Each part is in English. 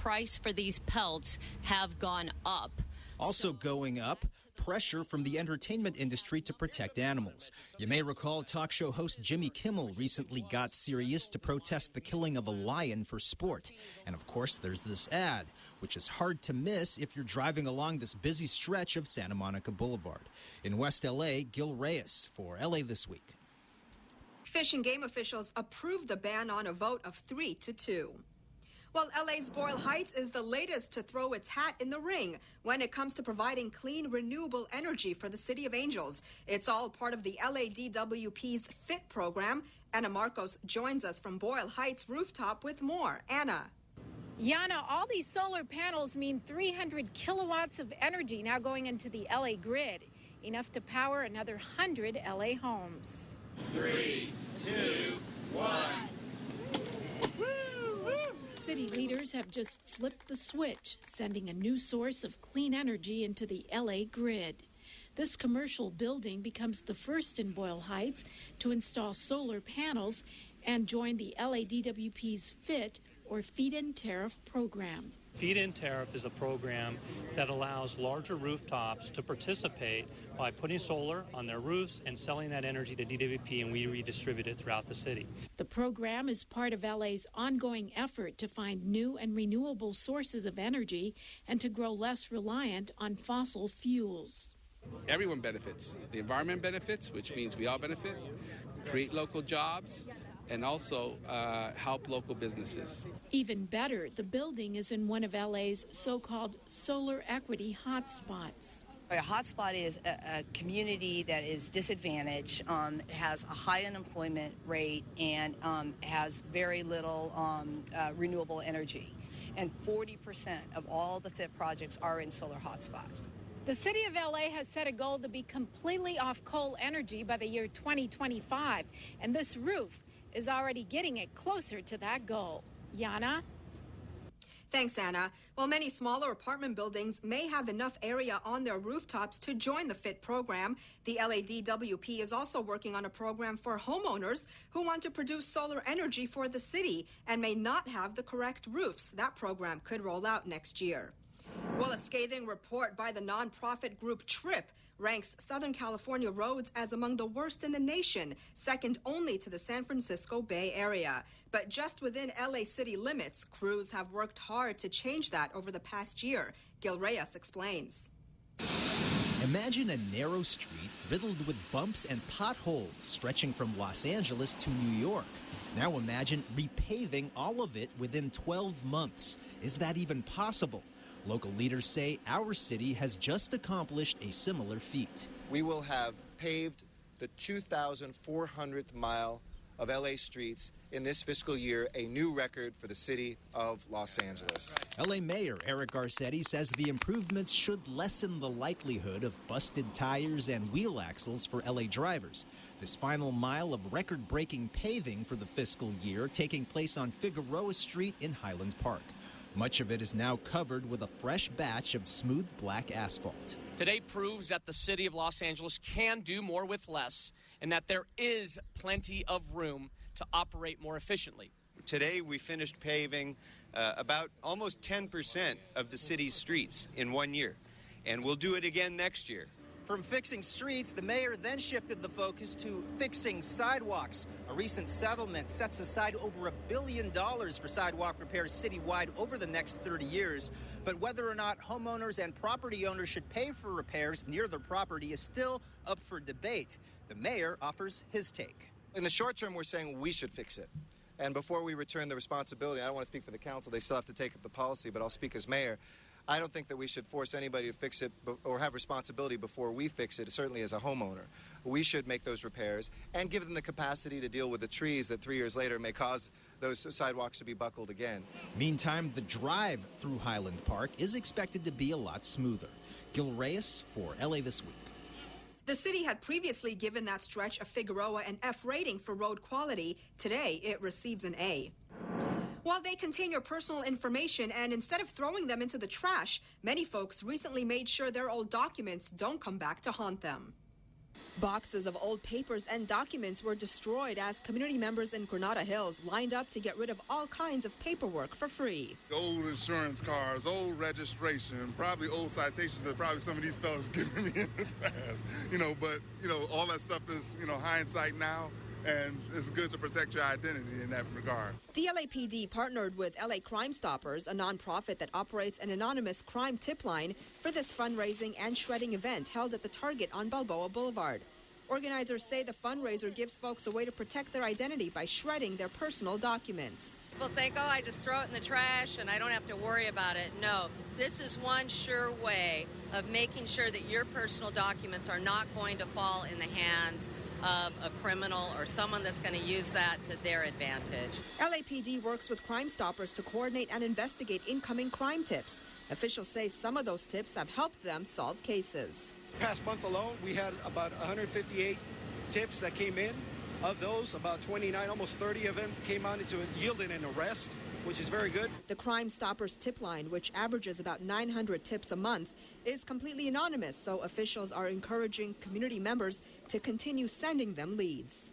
price for these pelts have gone up. Also going up, pressure from the entertainment industry to protect animals. You may recall talk show host Jimmy Kimmel recently got serious to protest the killing of a lion for sport. And of course, there's this ad, which is hard to miss if you're driving along this busy stretch of Santa Monica Boulevard. In West LA, Gil Reyes for LA This Week. Fish and Game officials approved the ban on a vote of 3-2. Well, LA's Boyle Heights is the latest to throw its hat in the ring when it comes to providing clean, renewable energy for the City of Angels. It's all part of the LADWP's FIT program. Anna Marcos joins us from Boyle Heights rooftop with more. Anna. Yana, all these solar panels mean 300 kilowatts of energy now going into the LA grid, enough to power another 100 LA homes. 3, 2, 1. City leaders have just flipped the switch, sending a new source of clean energy into the LA grid. This commercial building becomes the first in Boyle Heights to install solar panels and join the LADWP's FIT, or Feed-In Tariff program. Feed-In Tariff is a program that allows larger rooftops to participate by putting solar on their roofs and selling that energy to DWP, and we redistribute it throughout the city. The program is part of LA's ongoing effort to find new and renewable sources of energy and to grow less reliant on fossil fuels. Everyone benefits. The environment benefits, which means we all benefit, create local jobs, and also help local businesses. Even better, the building is in one of LA's so-called solar equity hotspots. A hotspot is a community that is disadvantaged, has a high unemployment rate, and has very little renewable energy. And 40% of all the FIT projects are in solar hotspots. The city of LA has set a goal to be completely off coal energy by the year 2025, and this roof is already getting it closer to that goal. Yana? Thanks, Anna. Well, many smaller apartment buildings may have enough area on their rooftops to join the FIT program. The LADWP is also working on a program for homeowners who want to produce solar energy for the city and may not have the correct roofs. That program could roll out next year. Well, a scathing report by the nonprofit group TRIP ranks Southern California roads as among the worst in the nation, second only to the San Francisco Bay Area. But just within LA city limits, crews have worked hard to change that over the past year. Gil Reyes explains. Imagine a narrow street riddled with bumps and potholes stretching from Los Angeles to New York. Now imagine repaving all of it within 12 months. Is that even possible? Local leaders say our city has just accomplished a similar feat. We will have paved the 2,400th mile of LA streets in this fiscal year, a new record for the city of Los Angeles. LA Mayor Eric Garcetti says the improvements should lessen the likelihood of busted tires and wheel axles for LA drivers. This final mile of record-breaking paving for the fiscal year taking place on Figueroa Street in Highland Park. Much of it is now covered with a fresh batch of smooth black asphalt. Today proves that the city of Los Angeles can do more with less and that there is plenty of room to operate more efficiently. Today we finished paving about almost 10% of the city's streets in 1 year, and we'll do it again next year. From fixing streets, the mayor then shifted the focus to fixing sidewalks. A recent settlement sets aside over $1 billion for sidewalk repairs citywide over the next 30 years. But whether or not homeowners and property owners should pay for repairs near their property is still up for debate. The mayor offers his take. In the short term, we're saying we should fix it. And before we return the responsibility, I don't want to speak for the council, they still have to take up the policy, but I'll speak as mayor. I don't think that we should force anybody to fix it or have responsibility before we fix it, certainly as a homeowner. We should make those repairs and give them the capacity to deal with the trees that 3 years later may cause those sidewalks to be buckled again. Meantime, the drive through Highland Park is expected to be a lot smoother. Gil Reyes for LA This Week. The city had previously given that stretch of Figueroa an F rating for road quality. Today, it receives an A. While they contain your personal information and instead of throwing them into the trash, many folks recently made sure their old documents don't come back to haunt them. Boxes of old papers and documents were destroyed as community members in Granada Hills lined up to get rid of all kinds of paperwork for free. Old insurance cards, old registration, probably old citations that probably some of these fellas given me in the past. But all that stuff is, hindsight now. And it's good to protect your identity in that regard. The LAPD partnered with LA Crime Stoppers, a nonprofit that operates an anonymous crime tip line, for this fundraising and shredding event held at the Target on Balboa Boulevard. Organizers say the fundraiser gives folks a way to protect their identity by shredding their personal documents. People think, I just throw it in the trash and I don't have to worry about it. No, this is one sure way of making sure that your personal documents are not going to fall in the hands of a criminal or someone that's going to use that to their advantage. LAPD works with Crime Stoppers to coordinate and investigate incoming crime tips. Officials say some of those tips have helped them solve cases. Past month alone, we had about 158 tips that came in. Of those, about 29, almost 30 of them came on into yielding an arrest, which is very good. The Crime Stoppers tip line, which averages about 900 tips a month, is completely anonymous, so officials are encouraging community members to continue sending them leads.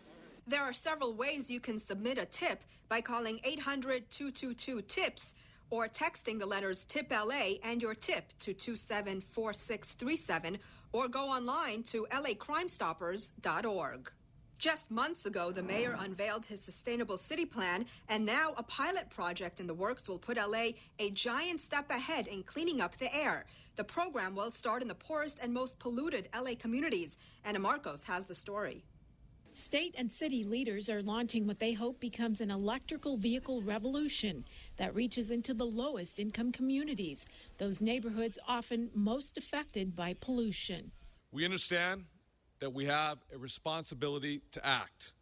There are several ways you can submit a tip by calling 800-222-TIPS or texting the letters TIP LA and your tip to 274637 or go online to lacrimestoppers.org. Just months ago, the mayor unveiled his sustainable city plan, and now a pilot project in the works will put LA a giant step ahead in cleaning up the air. The program will start in the poorest and most polluted LA communities. Anna Marcos has the story. State and city leaders are launching what they hope becomes an electrical vehicle revolution that reaches into the lowest income communities, those neighborhoods often most affected by pollution. We understand that we have a responsibility to act,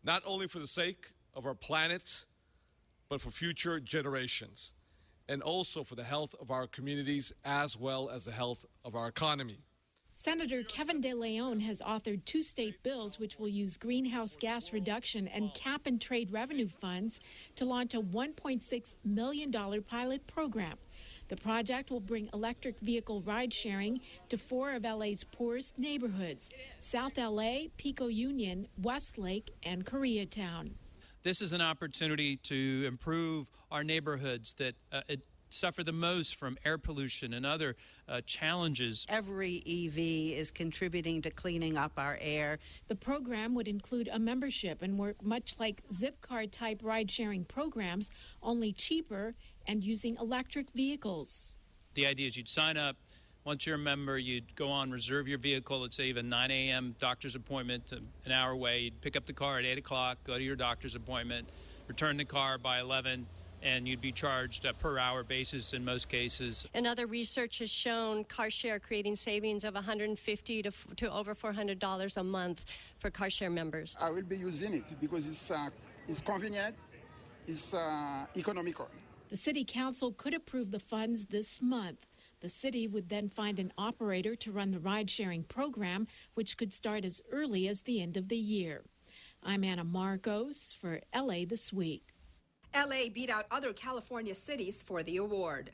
not only for the sake of our planet, but for future generations, and also for the health of our communities as well as the health of our economy. Senator Kevin De Leon has authored 2 state bills which will use greenhouse gas reduction and cap and trade revenue funds to launch a $1.6 million pilot program. The project will bring electric vehicle ride sharing to 4 of LA's poorest neighborhoods: South LA, Pico Union, Westlake, and Koreatown. This is an opportunity to improve our neighborhoods that suffer the most from air pollution and other challenges. Every EV is contributing to cleaning up our air. The program would include a membership and work much like Zipcar-type ride-sharing programs, only cheaper and using electric vehicles. The idea is you'd sign up. Once you're a member, you'd go on, reserve your vehicle. Let's say you have a 9 a.m. doctor's appointment an hour away. You'd pick up the car at 8 o'clock, go to your doctor's appointment, return the car by 11, and you'd be charged a per-hour basis in most cases. And other research has shown car share creating savings of $150 to over $400 a month for car share members. I will be using it because it's convenient, it's economical. The City Council could approve the funds this month. The city would then find an operator to run the ride-sharing program, which could start as early as the end of the year. I'm Anna Marcos for LA This Week. LA beat out other California cities for the award.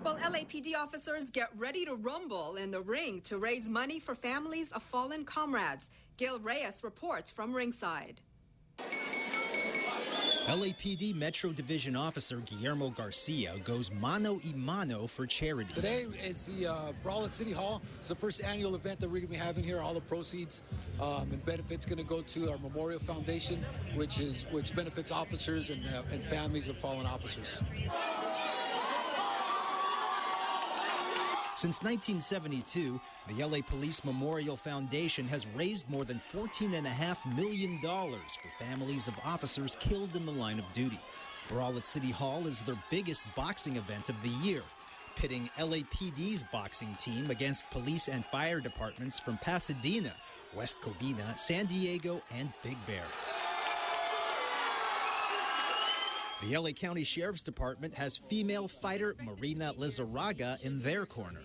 Well, LAPD officers get ready to rumble in the ring to raise money for families of fallen comrades. Gil Reyes reports from ringside. LAPD Metro Division Officer Guillermo Garcia goes mano y mano for charity. Today is the Brawl at City Hall. It's the first annual event that we're going to be having here. All the proceeds and benefits going to go to our Memorial Foundation, which benefits officers and families of fallen officers. Since 1972, the LA Police Memorial Foundation has raised more than $14.5 million for families of officers killed in the line of duty. Brawl at City Hall is their biggest boxing event of the year, pitting LAPD's boxing team against police and fire departments from Pasadena, West Covina, San Diego, and Big Bear. The LA County Sheriff's Department has female fighter Marina Lizarraga in their corner.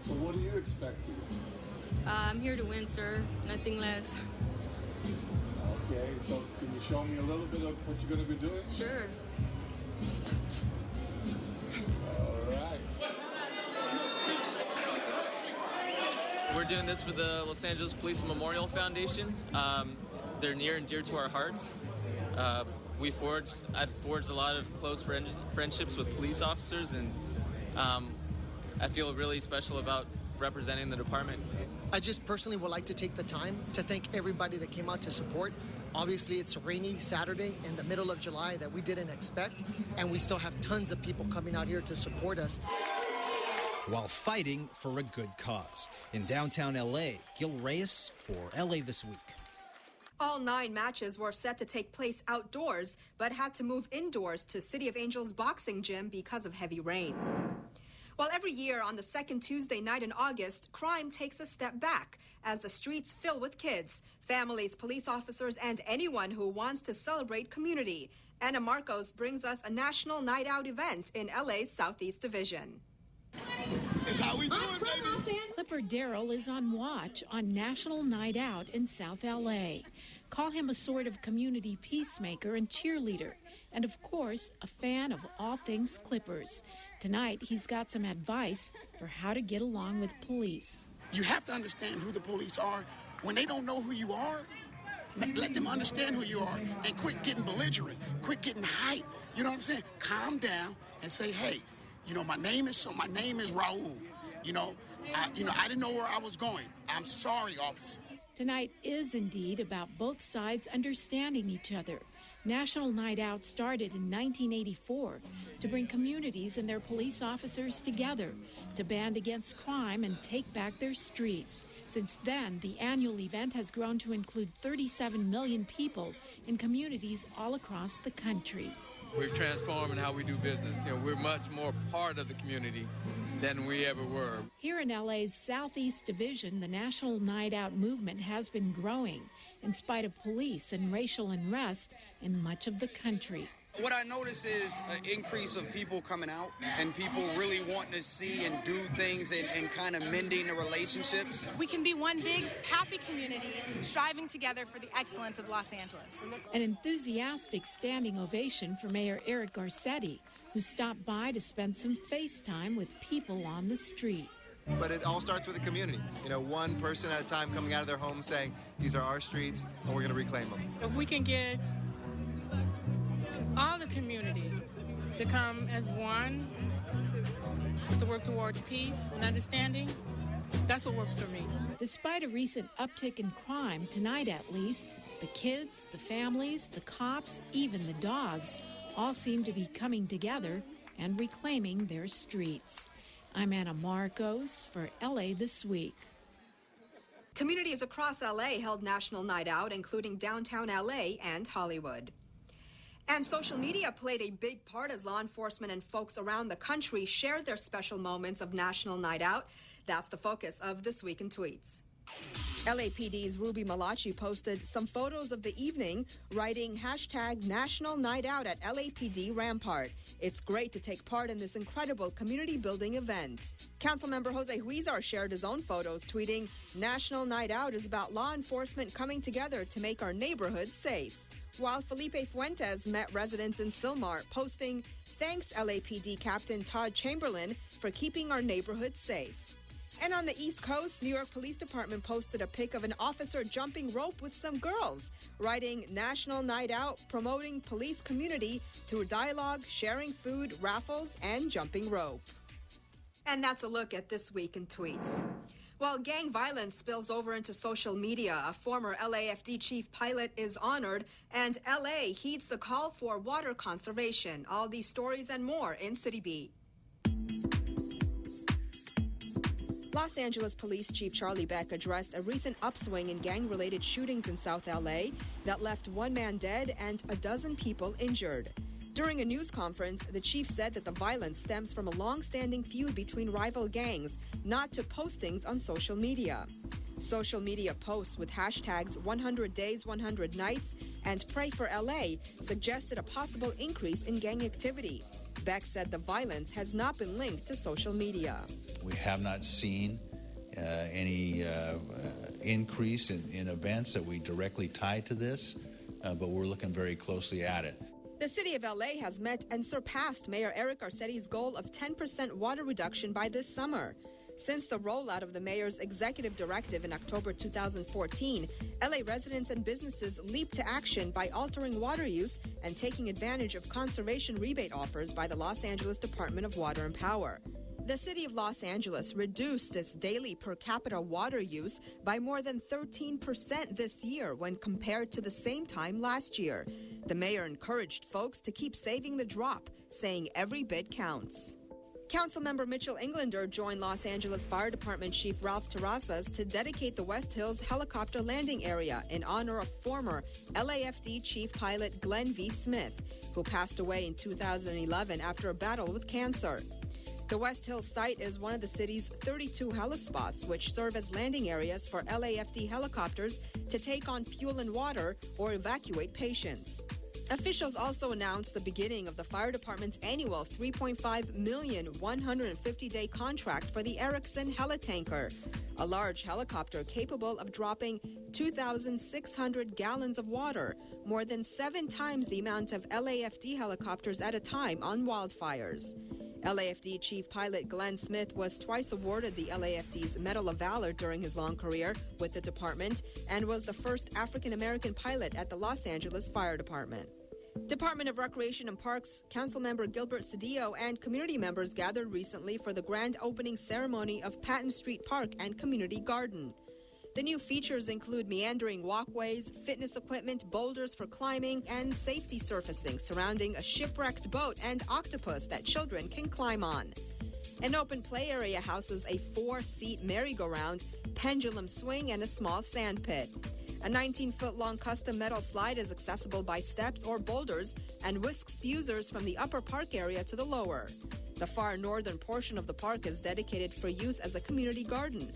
So what do you expect to win? I'm here to win, sir. Nothing less. Okay, so can you show me a little bit of what you're going to be doing? Sure. All right. We're doing this for the Los Angeles Police Memorial Foundation. They're near and dear to our hearts. I've forged a lot of close friendships with police officers, and I feel really special about representing the department. I just personally would like to take the time to thank everybody that came out to support. Obviously, it's a rainy Saturday in the middle of July that we didn't expect, and we still have tons of people coming out here to support us. While fighting for a good cause. In downtown L.A., Gil Reyes for L.A. This Week. All 9 matches were set to take place outdoors, but had to move indoors to City of Angels boxing gym because of heavy rain. While every year on the second Tuesday night in August, crime takes a step back as the streets fill with kids, families, police officers, and anyone who wants to celebrate community. Anna Marcos brings us a National Night Out event in LA's Southeast Division. It's how we do it, baby. Clipper Darrell is on watch on National Night Out in South LA. Call him a sort of community peacemaker and cheerleader, and of course, a fan of all things Clippers. Tonight, he's got some advice for how to get along with police. You have to understand who the police are. When they don't know who you are, let them understand who you are and quit getting belligerent, quit getting hype. You know what I'm saying? Calm down and say, hey, my name is Raul. I didn't know where I was going. I'm sorry, officer. Tonight is indeed about both sides understanding each other. National Night Out started in 1984 to bring communities and their police officers together to band against crime and take back their streets. Since then, the annual event has grown to include 37 million people in communities all across the country. We've transformed in how we do business. We're much more part of the community than we ever were. Here in LA's Southeast Division, the National Night Out movement has been growing in spite of police and racial unrest in much of the country. What I notice is an increase of people coming out and people really wanting to see and do things and kind of mending the relationships. We can be one big, happy community striving together for the excellence of Los Angeles. An enthusiastic standing ovation for Mayor Eric Garcetti, who stopped by to spend some face time with people on the street. But it all starts with the community. One person at a time coming out of their home saying, these are our streets and we're going to reclaim them. If we can get all the community to come as one, to work towards peace and understanding, that's what works for me. Despite a recent uptick in crime, tonight at least, the kids, the families, the cops, even the dogs, all seem to be coming together and reclaiming their streets. I'm Anna Marcos for LA This Week. Communities across LA held National Night Out, including downtown LA and Hollywood. And social media played a big part as law enforcement and folks around the country shared their special moments of National Night Out. That's the focus of This Week in Tweets. LAPD's Ruby Malachi posted some photos of the evening, writing hashtag National Night Out at LAPD Rampart. It's great to take part in this incredible community building event. Councilmember Jose Huizar shared his own photos, tweeting, National Night Out is about law enforcement coming together to make our neighborhoods safe. While Felipe Fuentes met residents in Sylmar, posting, thanks LAPD Captain Todd Chamberlain for keeping our neighborhoods safe. And on the East Coast, New York Police Department posted a pic of an officer jumping rope with some girls, writing National Night Out, promoting police community through dialogue, sharing food, raffles, and jumping rope. And that's a look at This Week in Tweets. While gang violence spills over into social media, a former LAFD chief pilot is honored, and LA heeds the call for water conservation. All these stories and more in City Beat. Los Angeles Police Chief Charlie Beck addressed a recent upswing in gang-related shootings in South LA that left one man dead and a dozen people injured. During a news conference, the chief said that the violence stems from a long-standing feud between rival gangs, not to postings on social media. Social media posts with hashtags 100 Days, 100 Nights and Pray for LA suggested a possible increase in gang activity. Beck said the violence has not been linked to social media. We have not seen any increase in events that we directly tie to this, but we're looking very closely at it. The city of LA has met and surpassed Mayor Eric Garcetti's goal of 10% water reduction by this summer. Since the rollout of the mayor's executive directive in October 2014, LA residents and businesses leaped to action by altering water use and taking advantage of conservation rebate offers by the Los Angeles Department of Water and Power. The city of Los Angeles reduced its daily per capita water use by more than 13% this year when compared to the same time last year. The mayor encouraged folks to keep saving the drop, saying every bit counts. Councilmember Mitchell Englander joined Los Angeles Fire Department Chief Ralph Terrazas to dedicate the West Hills helicopter landing area in honor of former LAFD Chief Pilot Glenn V. Smith, who passed away in 2011 after a battle with cancer. The West Hills site is one of the city's 32 helispots, which serve as landing areas for LAFD helicopters to take on fuel and water or evacuate patients. Officials also announced the beginning of the fire department's annual $3.5 million 150-day contract for the Erickson Helitanker, a large helicopter capable of dropping 2,600 gallons of water, more than 7 times the amount of LAFD helicopters at a time on wildfires. LAFD Chief Pilot Glenn Smith was twice awarded the LAFD's Medal of Valor during his long career with the department and was the first African-American pilot at the Los Angeles Fire Department. Department of Recreation and Parks Councilmember Gilbert Cedillo and community members gathered recently for the grand opening ceremony of Patton Street Park and Community Garden. The new features include meandering walkways, fitness equipment, boulders for climbing, and safety surfacing surrounding a shipwrecked boat and octopus that children can climb on. An open play area houses a 4-seat merry-go-round, pendulum swing, and a small sand pit. A 19-foot-long custom metal slide is accessible by steps or boulders and whisks users from the upper park area to the lower. The far northern portion of the park is dedicated for use as a community garden.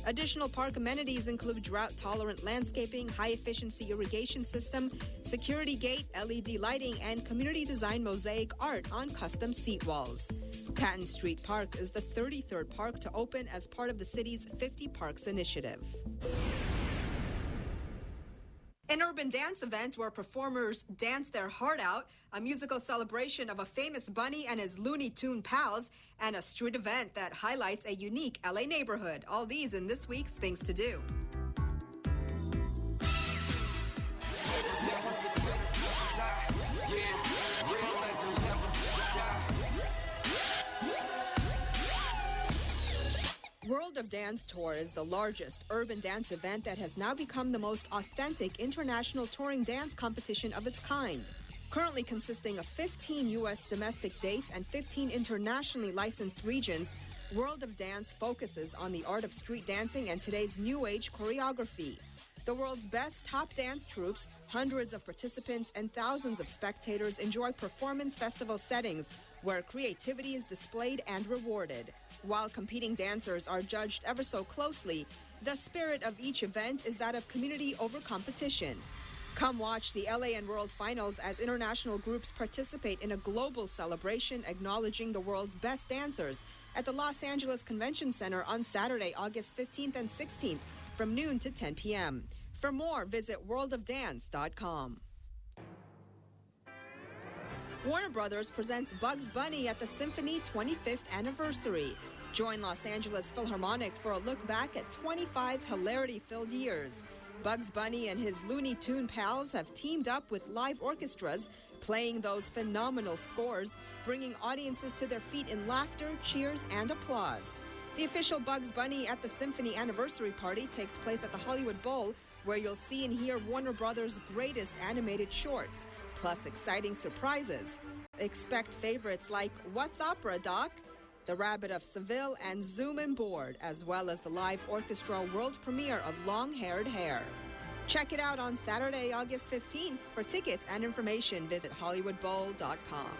Additional park amenities include drought-tolerant landscaping, high-efficiency irrigation system, security gate, LED lighting, and community-designed mosaic art on custom seat walls. Patton Street Park is the 33rd park to open as part of the city's 50 Parks initiative. An urban dance event where performers dance their heart out, a musical celebration of a famous bunny and his Looney Tune pals, and a street event that highlights a unique LA neighborhood. All these in this week's Things to Do. World of Dance Tour is the largest urban dance event that has now become the most authentic international touring dance competition of its kind. Currently consisting of 15 U.S. domestic dates and 15 internationally licensed regions, World of Dance focuses on the art of street dancing and today's new age choreography. The world's best top dance troupes, hundreds of participants, and thousands of spectators enjoy performance festival settings where creativity is displayed and rewarded. While competing dancers are judged ever so closely, the spirit of each event is that of community over competition. Come watch the LA and World Finals as international groups participate in a global celebration acknowledging the world's best dancers at the Los Angeles Convention Center on Saturday, August 15th and 16th from noon to 10 p.m. For more, visit worldofdance.com. Warner Brothers presents Bugs Bunny at the Symphony 25th Anniversary. Join Los Angeles Philharmonic for a look back at 25 hilarity-filled years. Bugs Bunny and his Looney Tune pals have teamed up with live orchestras, playing those phenomenal scores, bringing audiences to their feet in laughter, cheers, and applause. The official Bugs Bunny at the Symphony Anniversary Party takes place at the Hollywood Bowl, where you'll see and hear Warner Brothers' greatest animated shorts, plus exciting surprises. Expect favorites like What's Opera, Doc?, The Rabbit of Seville, and Zoom and Board, as well as the live orchestra world premiere of Long-Haired Hair. Check it out on Saturday, August 15th. For tickets and information, visit HollywoodBowl.com.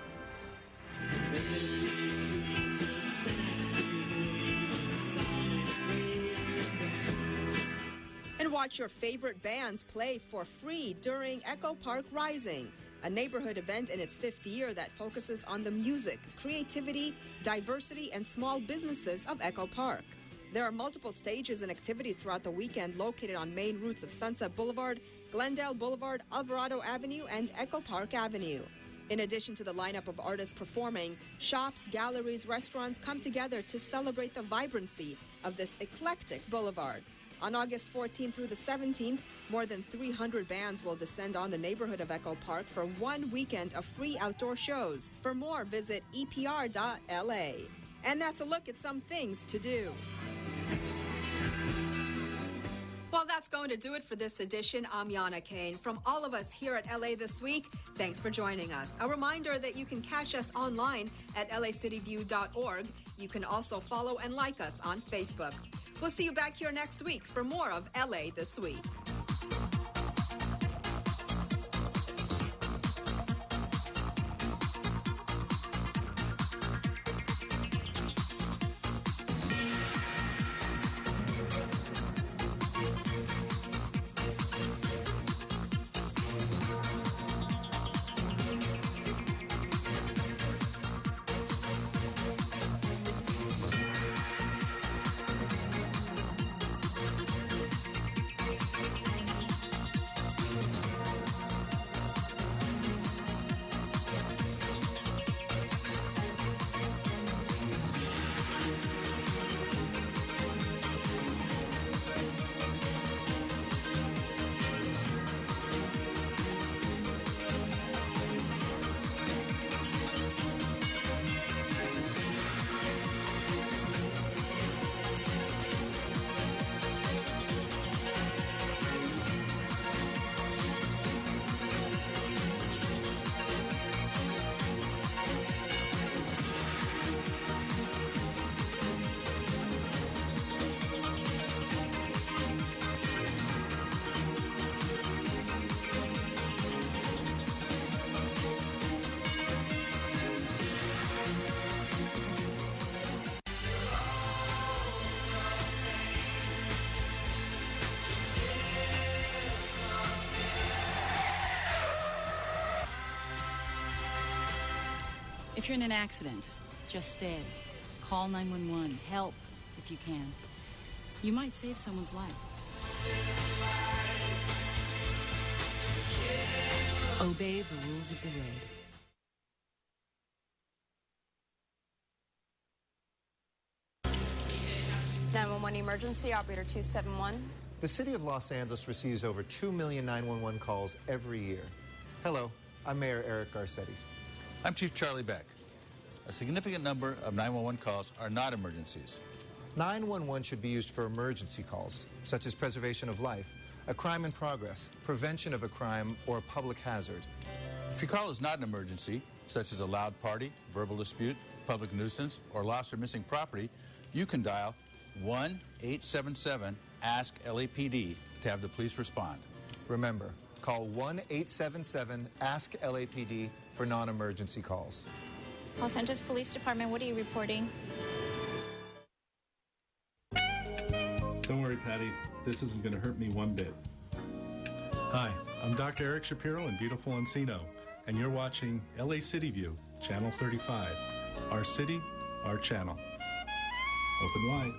And watch your favorite bands play for free during Echo Park Rising, a neighborhood event in its 5th year that focuses on the music, creativity, diversity, and small businesses of Echo Park. There are multiple stages and activities throughout the weekend located on main routes of Sunset Boulevard, Glendale Boulevard, Alvarado Avenue, and Echo Park Avenue. In addition to the lineup of artists performing, shops, galleries, restaurants come together to celebrate the vibrancy of this eclectic boulevard. On August 14th through the 17th, more than 300 bands will descend on the neighborhood of Echo Park for 1 weekend of free outdoor shows. For more, visit epr.la. And that's a look at some things to do. Well, that's going to do it for this edition. I'm Yana Kane. From all of us here at LA This Week, thanks for joining us. A reminder that you can catch us online at lacityview.org. You can also follow and like us on Facebook. We'll see you back here next week for more of LA This Week. If you're in an accident, just stay. Call 911. Help if you can. You might save someone's life. Obey the rules of the road. 911 emergency, operator 271. The city of Los Angeles receives over 2 million 911 calls every year. Hello, I'm Mayor Eric Garcetti. I'm Chief Charlie Beck. A significant number of 911 calls are not emergencies. 911 should be used for emergency calls, such as preservation of life, a crime in progress, prevention of a crime, or a public hazard. If your call is not an emergency, such as a loud party, verbal dispute, public nuisance, or lost or missing property, you can dial 1-877-ASK-LAPD to have the police respond. Remember, call 1-877-ASK-LAPD for non-emergency calls. Los Angeles Police Department, what are you reporting? Don't worry, Patty. This isn't going to hurt me one bit. Hi, I'm Dr. Eric Shapiro in beautiful Encino, and you're watching LA City View, Channel 35. Our city, our channel. Open wide.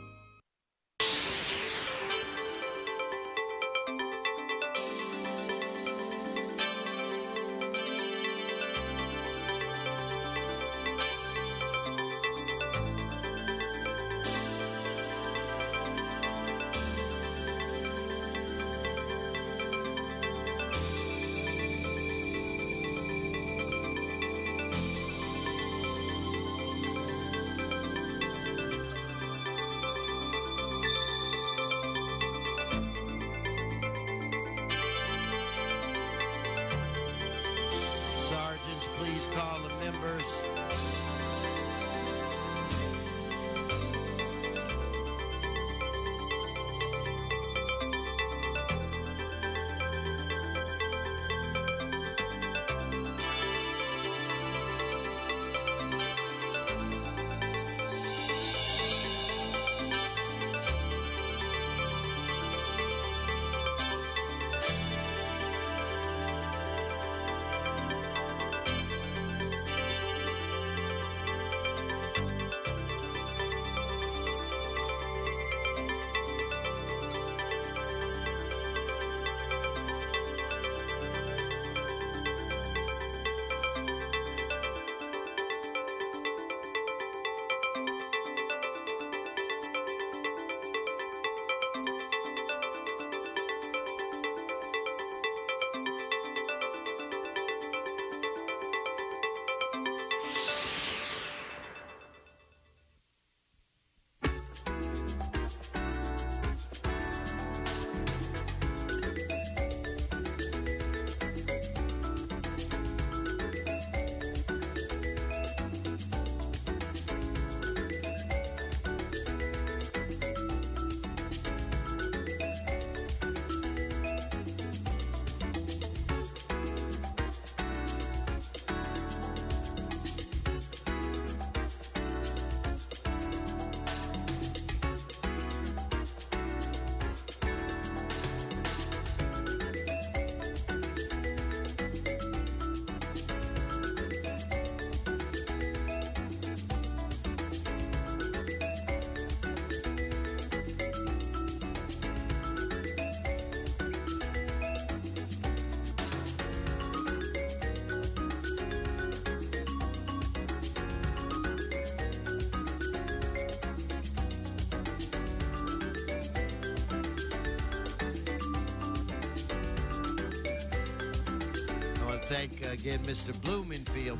thank again Mr. Blumenfield.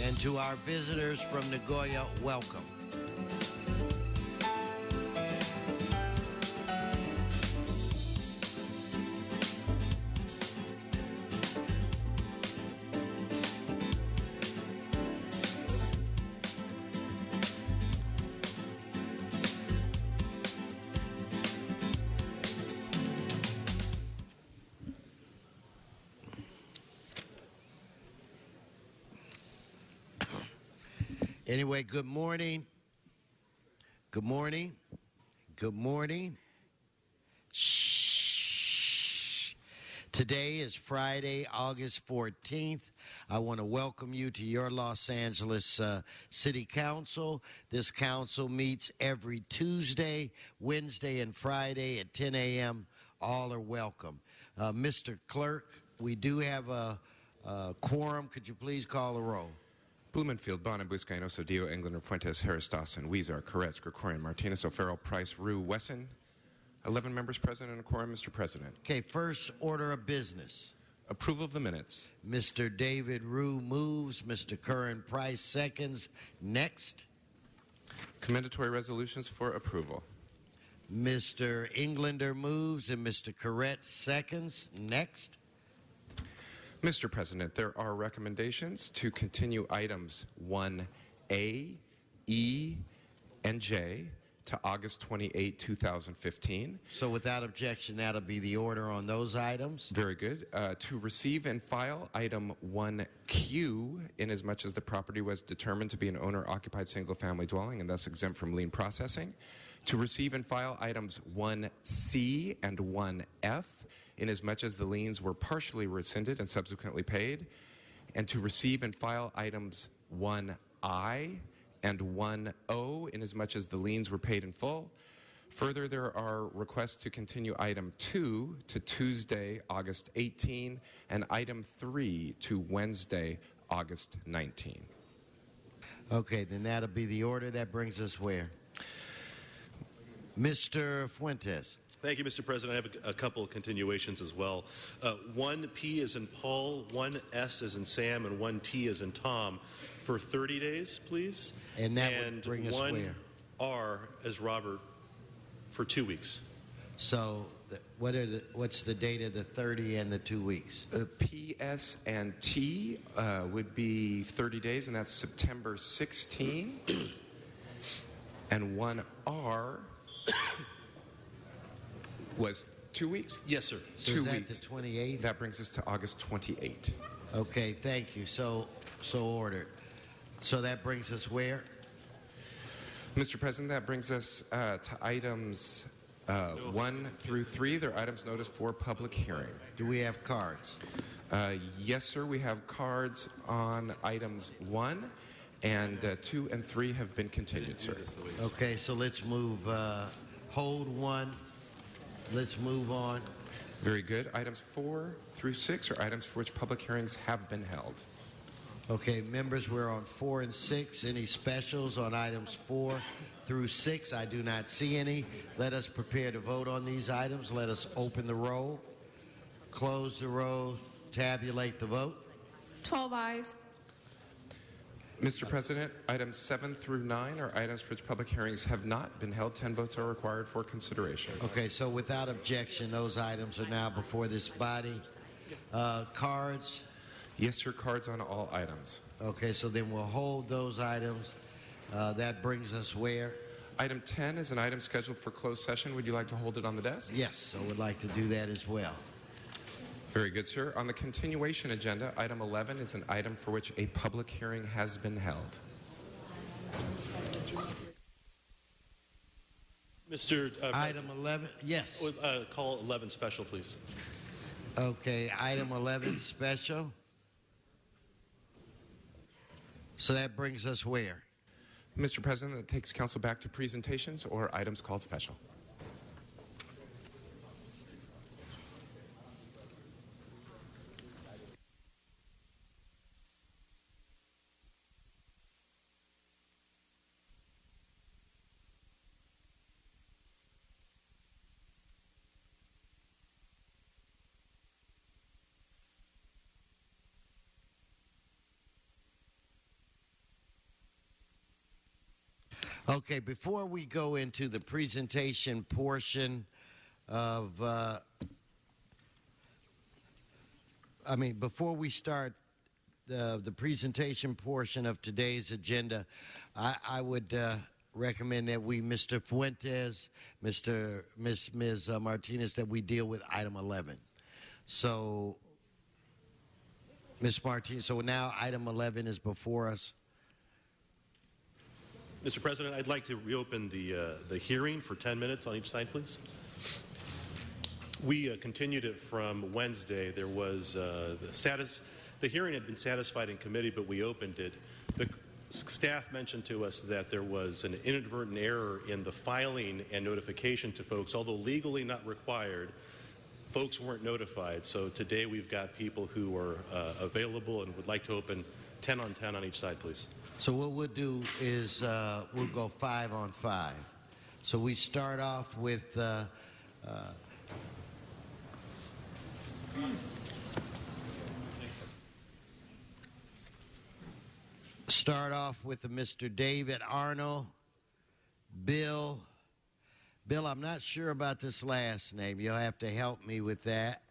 And to our visitors from Nagoya, welcome. Anyway, good morning. Good morning. Good morning. Shh. Today is Friday, August 14th. I want to welcome you to your Los Angeles City Council. This council meets every Tuesday, Wednesday, and Friday at 10 a.m. All are welcome. Mr. Clerk, we do have a quorum. Could you please call the roll? Blumenfield, Bonner, Buscaino, Cedillo, Englander, Fuentes, Harris, Dawson, Weezer, Koretz, Gregorian, Martinez, O'Farrell, Price, Rue, Wesson. 11 members present and a quorum, Mr. President. Okay, first order of business. Approval of the minutes. Mr. David Rue moves. Mr. Curran Price seconds. Next. Commendatory resolutions for approval. Mr. Englander moves and Mr. Corrett seconds. Next. Mr. President, there are recommendations to continue items 1A, E, and J to August 28, 2015. So without objection, that'll be the order on those items. Very good. To receive and file item 1Q, inasmuch as the property was determined to be an owner-occupied single-family dwelling and thus exempt from lien processing. To receive and file items 1C and 1F, inasmuch as the liens were partially rescinded and subsequently paid. And to receive and file items 1I and 1O, inasmuch as the liens were paid in full. Further, there are requests to continue item 2 to Tuesday, August 18, and item 3 to Wednesday, August 19. Okay, then that'll be the order. That brings us where? Mr. Fuentes. Thank you, Mr. President. I have a couple of continuations as well. 1P is in Paul, 1S is in Sam, and 1T is in Tom for 30 days, please. And that would bring us where? 1R as Robert for 2 weeks. So what's the date of the 30 and the 2 weeks? P, S, and T would be 30 days, and that's September 16. And 1R was 2 weeks? Yes, sir. So 2 is that weeks. the 28th? That brings us to August 28. Okay, thank you. So ordered. So that brings us where? Mr. President, that brings us to items 1 through 3. They're items noticed for public hearing. Do we have cards? Yes, sir. We have cards on items 1, and 2 and 3 have been continued, sir. Okay, so let's move. Hold 1. Let's move on. Very good. Items 4 through 6 are items for which public hearings have been held. Okay, members, we're on 4 and 6. Any specials on items 4 through 6? I do not see any. Let us prepare to vote on these items. Let us open the roll, close the roll, tabulate the vote. 12 ayes. Mr. President, items 7 through 9 are items for which public hearings have not been held. 10 votes are required for consideration. Okay, so without objection, those items are now before this body. Cards? Yes, sir. Cards on all items. Okay, so then we'll hold those items. That brings us where? Item 10 is an item scheduled for closed session. Would you like to hold it on the desk? Yes, I would like to do that as well. Very good, sir. On the continuation agenda, item 11 is an item for which a public hearing has been held. Mr. Item 11, yes. Call 11 special, please. Okay, item 11 special. So that brings us where? Mr. President, that takes council back to presentations or items called special. Okay, before we go into the presentation portion of, before we start the presentation portion of today's agenda, I would recommend that we, Mr. Fuentes, Ms. Martinez, that we deal with item 11. So, Ms. Martinez, so now item 11 is before us. Mr. President, I'd like to reopen the hearing for 10 minutes on each side, please. We continued it from Wednesday. There was the hearing had been satisfied in committee, but we opened it. The staff mentioned to us that there was an inadvertent error in the filing and notification to folks, although legally not required. Folks weren't notified, so today we've got people who are available and would like to open 10 on 10 on each side, please. So what we'll do is we'll go 5 on 5. So we start off with Start off with Mr. David Arnold. Bill, I'm not sure about this last name. You'll have to help me with that.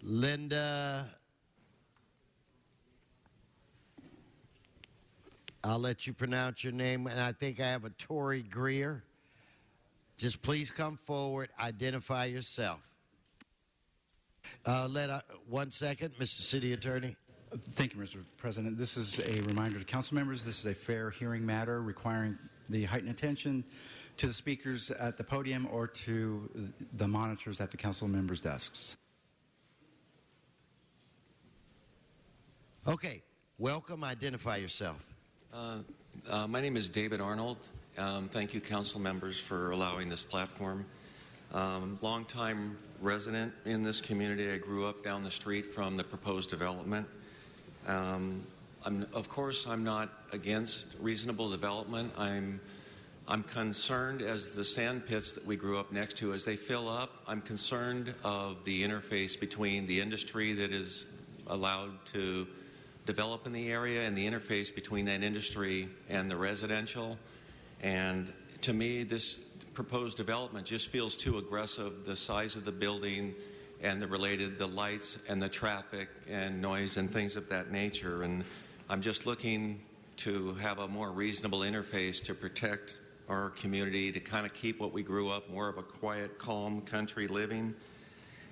Linda, I'll let you pronounce your name, and I think I have a Tory Greer. Just please come forward, identify yourself. 1 second, Mr. City Attorney. Thank you, Mr. President. This is a reminder to council members. This is a fair hearing matter requiring the heightened attention to the speakers at the podium or to the monitors at the council members' desks. Okay, welcome. Identify yourself. My name is David Arnold. Thank you, council members, for allowing this platform. Longtime resident in this community. I grew up down the street from the proposed development. Of course, I'm not against reasonable development. I'm concerned as the sand pits that we grew up next to, as they fill up, I'm concerned of the interface between the industry that is allowed to develop in the area and the interface between that industry and the residential. And to me, this proposed development just feels too aggressive. The size of the building and the lights and the traffic and noise and things of that nature. And I'm just looking to have a more reasonable interface to protect our community, to kind of keep what we grew up, more of a quiet, calm country living.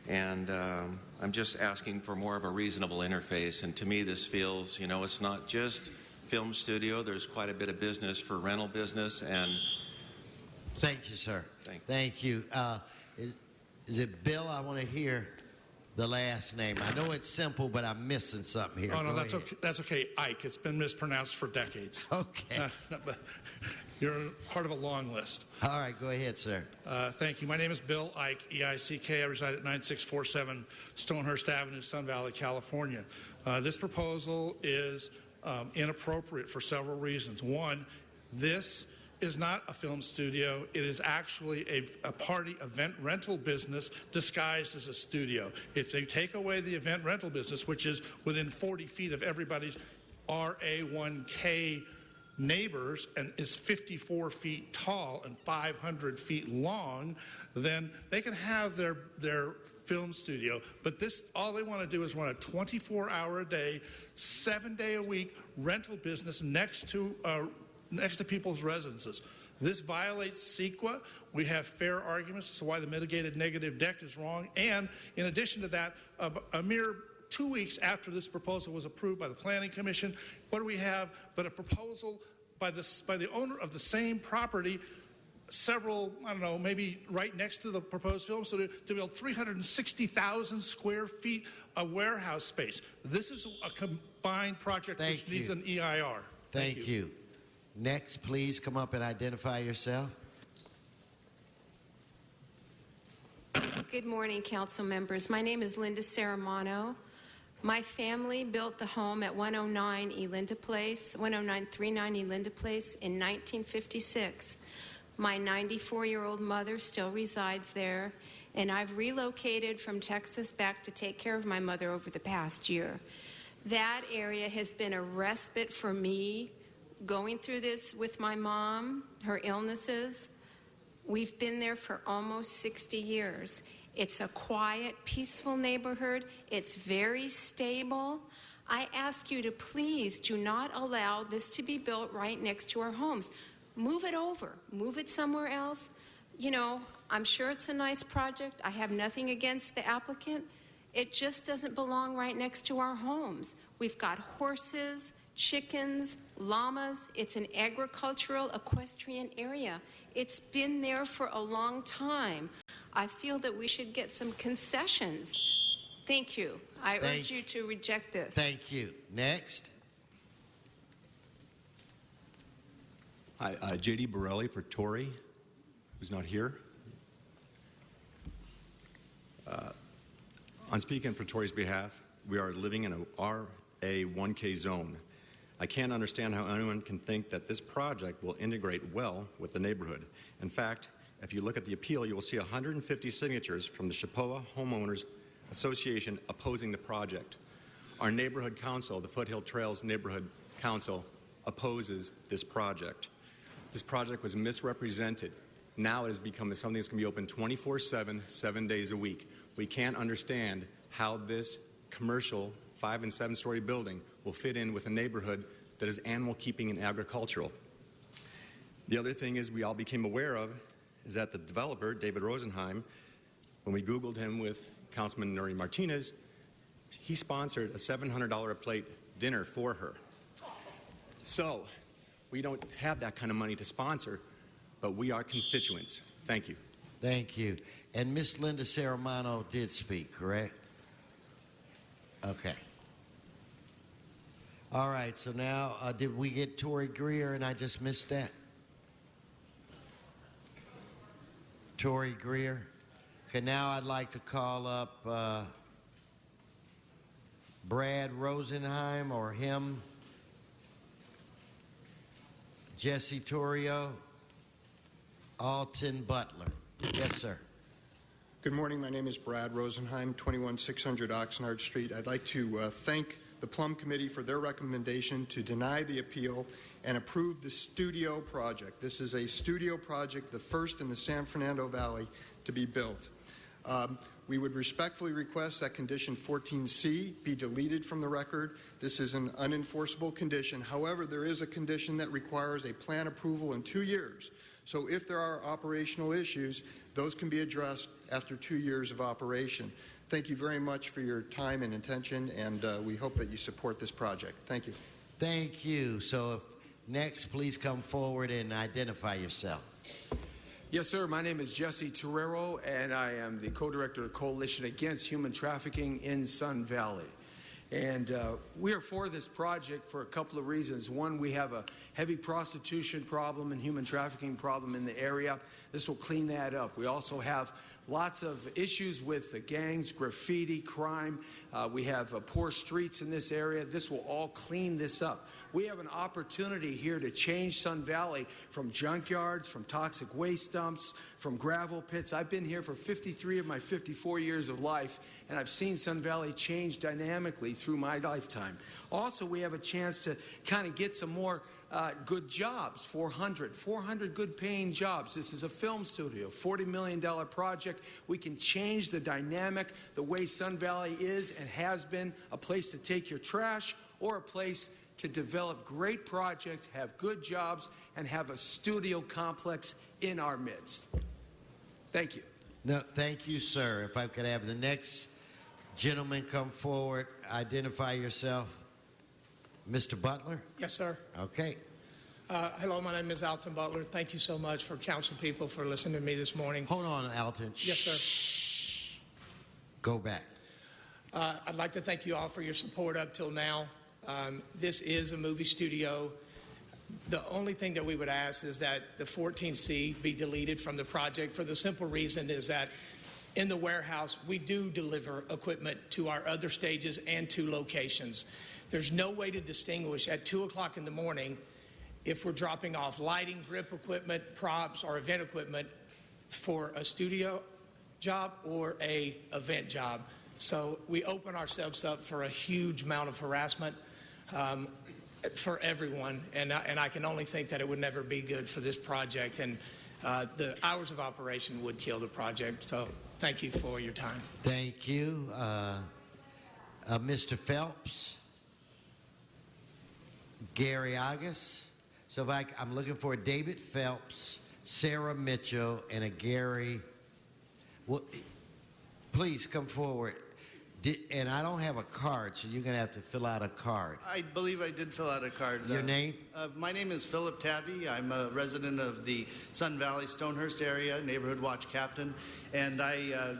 And I'm just asking for more of a reasonable interface. And to me, this feels, you know, it's not just film studio. There's quite a bit of business for rental business. And thank you, sir. Thank you. Is it Bill? I want to hear the last name. I know it's simple, but I'm missing something here. Oh, no, that's okay. That's okay. Ike. It's been mispronounced for decades. Okay. You're part of a long list. All right, go ahead, sir. Thank you. My name is Bill Ike, E-I-C-K. I reside at 9647 Stonehurst Avenue, Sun Valley, California. This proposal is inappropriate for several reasons. One, this is not a film studio. It is actually a party event rental business disguised as a studio. If they take away the event rental business, which is within 40 feet of everybody's RA1K neighbors and is 54 feet tall and 500 feet long, then they can have their film studio. But this, all they want to do is run a 24-hour-a-day, 7-day-a-week rental business next to people's residences. This violates CEQA. We have fair arguments as to why the mitigated negative deck is wrong. And in addition to that, a mere 2 weeks after this proposal was approved by the Planning Commission, what do we have but a proposal by the owner of the same property, several, I don't know, maybe right next to the proposed film studio, to build 360,000 square feet of warehouse space. This is a combined project which needs an EIR. Thank you. Next, please come up and identify yourself. Good morning, council members. My name is Linda Saramano. My family built the home at 109 Elinda Place, 10939 Elinda Place in 1956. My 94-year-old mother still resides there, and I've relocated from Texas back to take care of my mother over the past year. That area has been a respite for me, going through this with my mom, her illnesses. We've been there for almost 60 years. It's a quiet, peaceful neighborhood. It's very stable. I ask you to please do not allow this to be built right next to our homes. Move it over. Move it somewhere else. You know, I'm sure it's a nice project. I have nothing against the applicant. It just doesn't belong right next to our homes. We've got horses, chickens, llamas. It's an agricultural equestrian area. It's been there for a long time. I feel that we should get some concessions. Thank you. I urge you to reject this. Thank you. Next. Hi, J.D. Borelli for Tory, who's not here. I'm speaking for Tory's behalf. We are living in a RA1K zone. I can't understand how anyone can think that this project will integrate well with the neighborhood. In fact, if you look at the appeal, you will see 150 signatures from the Chippewa Homeowners Association opposing the project. Our neighborhood council, the Foothill Trails Neighborhood Council, opposes this project. This project was misrepresented. Now it has become something that's going to be open 24/7, 7 days a week. We can't understand how this commercial 5- and 7-story building will fit in with a neighborhood that is animal keeping and agricultural. The other thing is we all became aware of is that the developer, David Rosenheim, when we Googled him with Councilman Nuri Martinez, he sponsored a $700 a plate dinner for her. So we don't have that kind of money to sponsor, but we are constituents. Thank you. Thank you. And Miss Linda Serromano did speak, correct? Okay. All right, so now, did we get Tory Greer and I just missed that? Tory Greer. Okay, now I'd like to call up Brad Rosenheim or him, Jesse Torrio, Alton Butler. Yes, sir. Good morning. My name is Brad Rosenheim, 21600 Oxnard Street. I'd like to thank the Plum Committee for their recommendation to deny the appeal and approve the studio project. This is a studio project, the first in the San Fernando Valley to be built. We would respectfully request that condition 14C be deleted from the record. This is an unenforceable condition. However, there is a condition that requires a plan approval in 2 years. So if there are operational issues, those can be addressed after 2 years of operation. Thank you very much for your time and attention, and we hope that you support this project. Thank you. Thank you. So if next, please come forward and identify yourself. Yes, sir. My name is Jesse Torrero, and I am the co-director of Coalition Against Human Trafficking in Sun Valley. And we are for this project for a couple of reasons. One, we have a heavy prostitution problem and human trafficking problem in the area. This will clean that up. We also have lots of issues with the gangs, graffiti, crime. We have poor streets in this area. This will all clean this up. We have an opportunity here to change Sun Valley from junkyards, from toxic waste dumps, from gravel pits. I've been here for 53 of my 54 years of life, and I've seen Sun Valley change dynamically through my lifetime. Also, we have a chance to kind of get some more good jobs, 400 good paying jobs. This is a film studio, $40 million project. We can change the dynamic, the way Sun Valley is and has been, a place to take your trash or a place to develop great projects, have good jobs, and have a studio complex in our midst. Thank you. No, thank you, sir. If I could have the next gentleman come forward, identify yourself. Mr. Butler? Yes, sir. Okay. Hello, my name is Alton Butler. Thank you so much for council people for listening to me this morning. Hold on, Alton. Yes, sir. Go back. I'd like to thank you all for your support up till now. This is a movie studio. The only thing that we would ask is that the 14C be deleted from the project for the simple reason is that in the warehouse, we do deliver equipment to our other stages and to locations. There's no way to distinguish at 2 o'clock in the morning if we're dropping off lighting, grip equipment, props, or event equipment for a studio job or a event job. So we open ourselves up for a huge amount of harassment for everyone, and I can only think that it would never be good for this project, and the hours of operation would kill the project. So thank you for your time. Thank you. Mr. Phelps? Gary August? So if I'm looking for a David Phelps, Sarah Mitchell, and a Gary. Well, please come forward. And I don't have a card, so you're going to have to fill out a card. I believe I did fill out a card. Your name? My name is Philip Tabby. I'm a resident of the Sun Valley Stonehurst area, neighborhood watch captain. And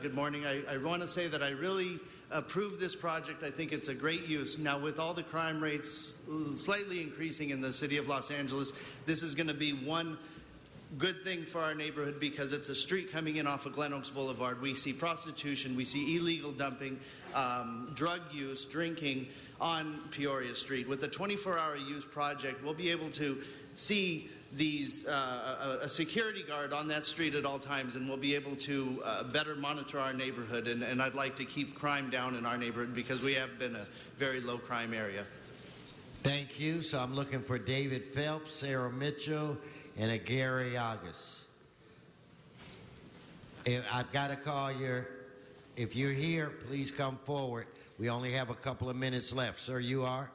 good morning. I want to say that I really approve this project. I think it's a great use. Now, with all the crime rates slightly increasing in the city of Los Angeles, this is going to be one good thing for our neighborhood because it's a street coming in off of Glen Oaks Boulevard. We see prostitution, we see illegal dumping, drug use, drinking on Peoria Street. With the 24-hour use project, we'll be able to see a security guard on that street at all times, and we'll be able to better monitor our neighborhood. And I'd like to keep crime down in our neighborhood because we have been a very low crime area. Thank you. So I'm looking for David Phelps, Sarah Mitchell, and a Gary August. I've got to call your, if you're here, please come forward. We only have a couple of minutes left. Sir, you are?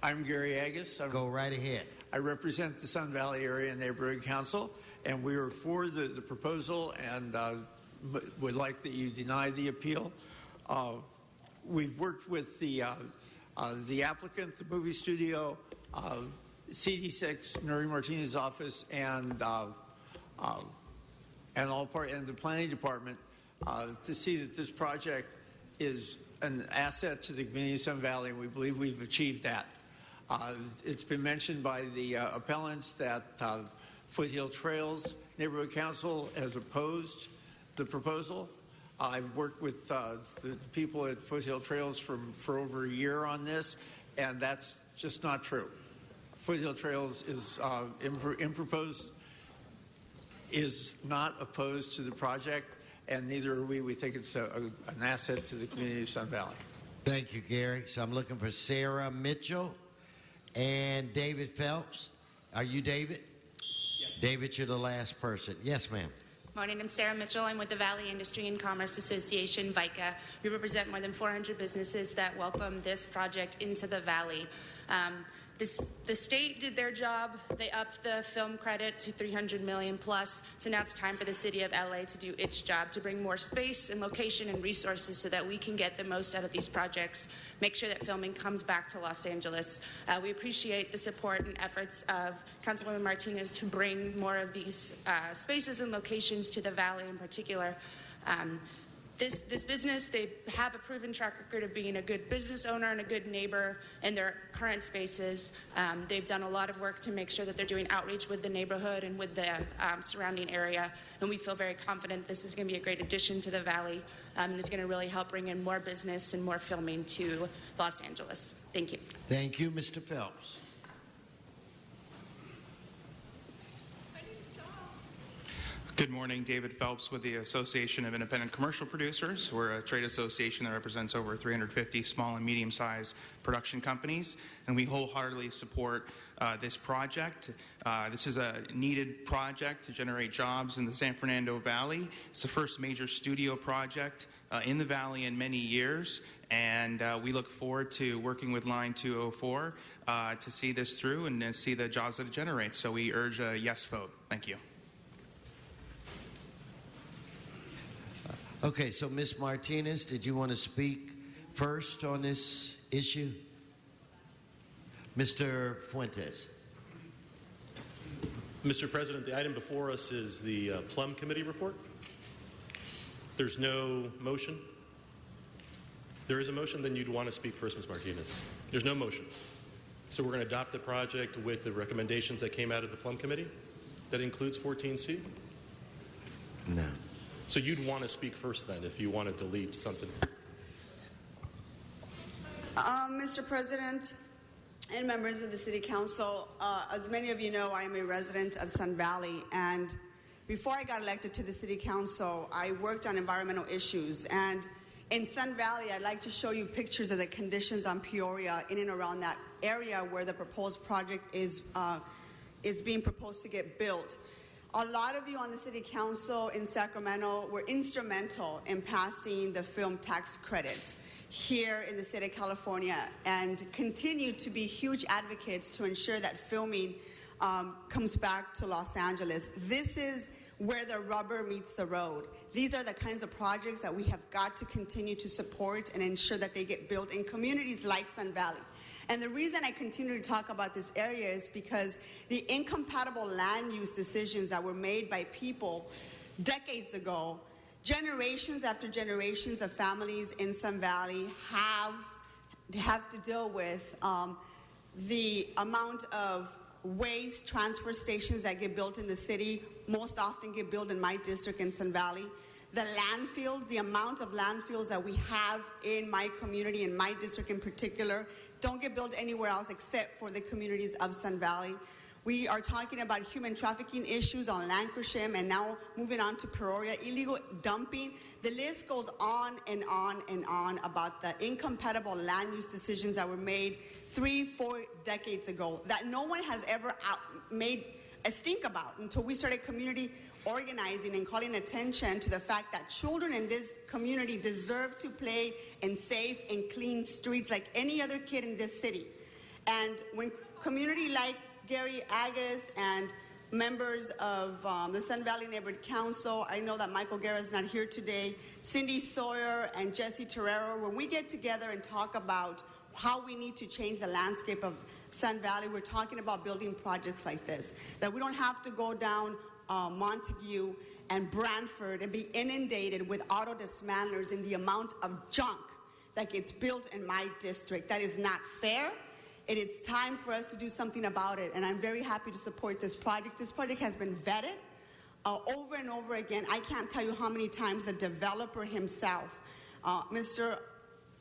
I'm Gary Agus. Go right ahead. I represent the Sun Valley Area Neighborhood Council, and we are for the proposal and would like that you deny the appeal. We've worked with the applicant, the movie studio, CD6, Nuri Martinez's office, and the planning department to see that this project is an asset to the community of Sun Valley, and we believe we've achieved that. It's been mentioned by the appellants that Foothill Trails Neighborhood Council has opposed the proposal. I've worked with the people at Foothill Trails for over a year on this, and that's just not true. Foothill Trails is not opposed to the project, and neither are we. We think it's an asset to the community of Sun Valley. Thank you, Gary. So I'm looking for Sarah Mitchell and David Phelps. Are you David? Yes. David, you're the last person. Yes, ma'am. Morning, I'm Sarah Mitchell. I'm with the Valley Industry and Commerce Association, VICA. We represent more than 400 businesses that welcome this project into the Valley. The state did their job. They upped the film credit to $300 million plus. So now it's time for the city of LA to do its job, to bring more space and location and resources so that we can get the most out of these projects, make sure that filming comes back to Los Angeles. We appreciate the support and efforts of Councilwoman Martinez to bring more of these spaces and locations to the Valley in particular. This business, they have a proven track record of being a good business owner and a good neighbor in their current spaces. They've done a lot of work to make sure that they're doing outreach with the neighborhood and with the surrounding area, and we feel very confident this is going to be a great addition to the Valley, and it's going to really help bring in more business and more filming to Los Angeles. Thank you. Thank you, Mr. Phelps. Good morning, David Phelps with the Association of Independent Commercial Producers. We're a trade association that represents over 350 small and medium-sized production companies, and we wholeheartedly support this project. This is a needed project to generate jobs in the San Fernando Valley. It's the first major studio project in the Valley in many years, and we look forward to working with Line 204 to see this through and see the jobs that it generates. So we urge a yes vote. Thank you. Okay, so Ms. Martinez, did you want to speak first on this issue? Mr. Fuentes. Mr. President, the item before us is the Plum Committee report. There's no motion. There is a motion, then you'd want to speak first, Ms. Martinez. There's no motion. So we're going to adopt the project with the recommendations that came out of the Plum Committee. That includes 14C? No. So you'd want to speak first then if you want to delete something. Mr. President and members of the City Council, as many of you know, I am a resident of Sun Valley, and before I got elected to the City Council, I worked on environmental issues. And in Sun Valley, I'd like to show you pictures of the conditions on Peoria in and around that area where the proposed project is being proposed to get built. A lot of you on the City Council in Sacramento were instrumental in passing the film tax credit here in the state of California and continue to be huge advocates to ensure that filming comes back to Los Angeles. This is where the rubber meets the road. These are the kinds of projects that we have got to continue to support and ensure that they get built in communities like Sun Valley. And the reason I continue to talk about this area is because the incompatible land use decisions that were made by people decades ago, generations after generations of families in Sun Valley have to deal with the amount of waste transfer stations that get built in the city, most often get built in my district in Sun Valley. The landfills, the amount of landfills that we have in my community, in my district in particular, don't get built anywhere else except for the communities of Sun Valley. We are talking about human trafficking issues on Lancashire and now moving on to Peoria, illegal dumping. The list goes on and on and on about the incompatible land use decisions that were made 3-4 decades ago that no one has ever made a stink about until we started community organizing and calling attention to the fact that children in this community deserve to play in safe and clean streets like any other kid in this city. And when community like Gary Agus and members of the Sun Valley Neighborhood Council, I know that Michael Guerra is not here today, Cindy Sawyer and Jesse Terrero, when we get together and talk about how we need to change the landscape of Sun Valley, we're talking about building projects like this, that we don't have to go down Montague and Brantford and be inundated with auto dismantlers and the amount of junk that gets built in my district. That is not fair, and it's time for us to do something about it, and I'm very happy to support this project. This project has been vetted over and over again. I can't tell you how many times the developer himself, Mr.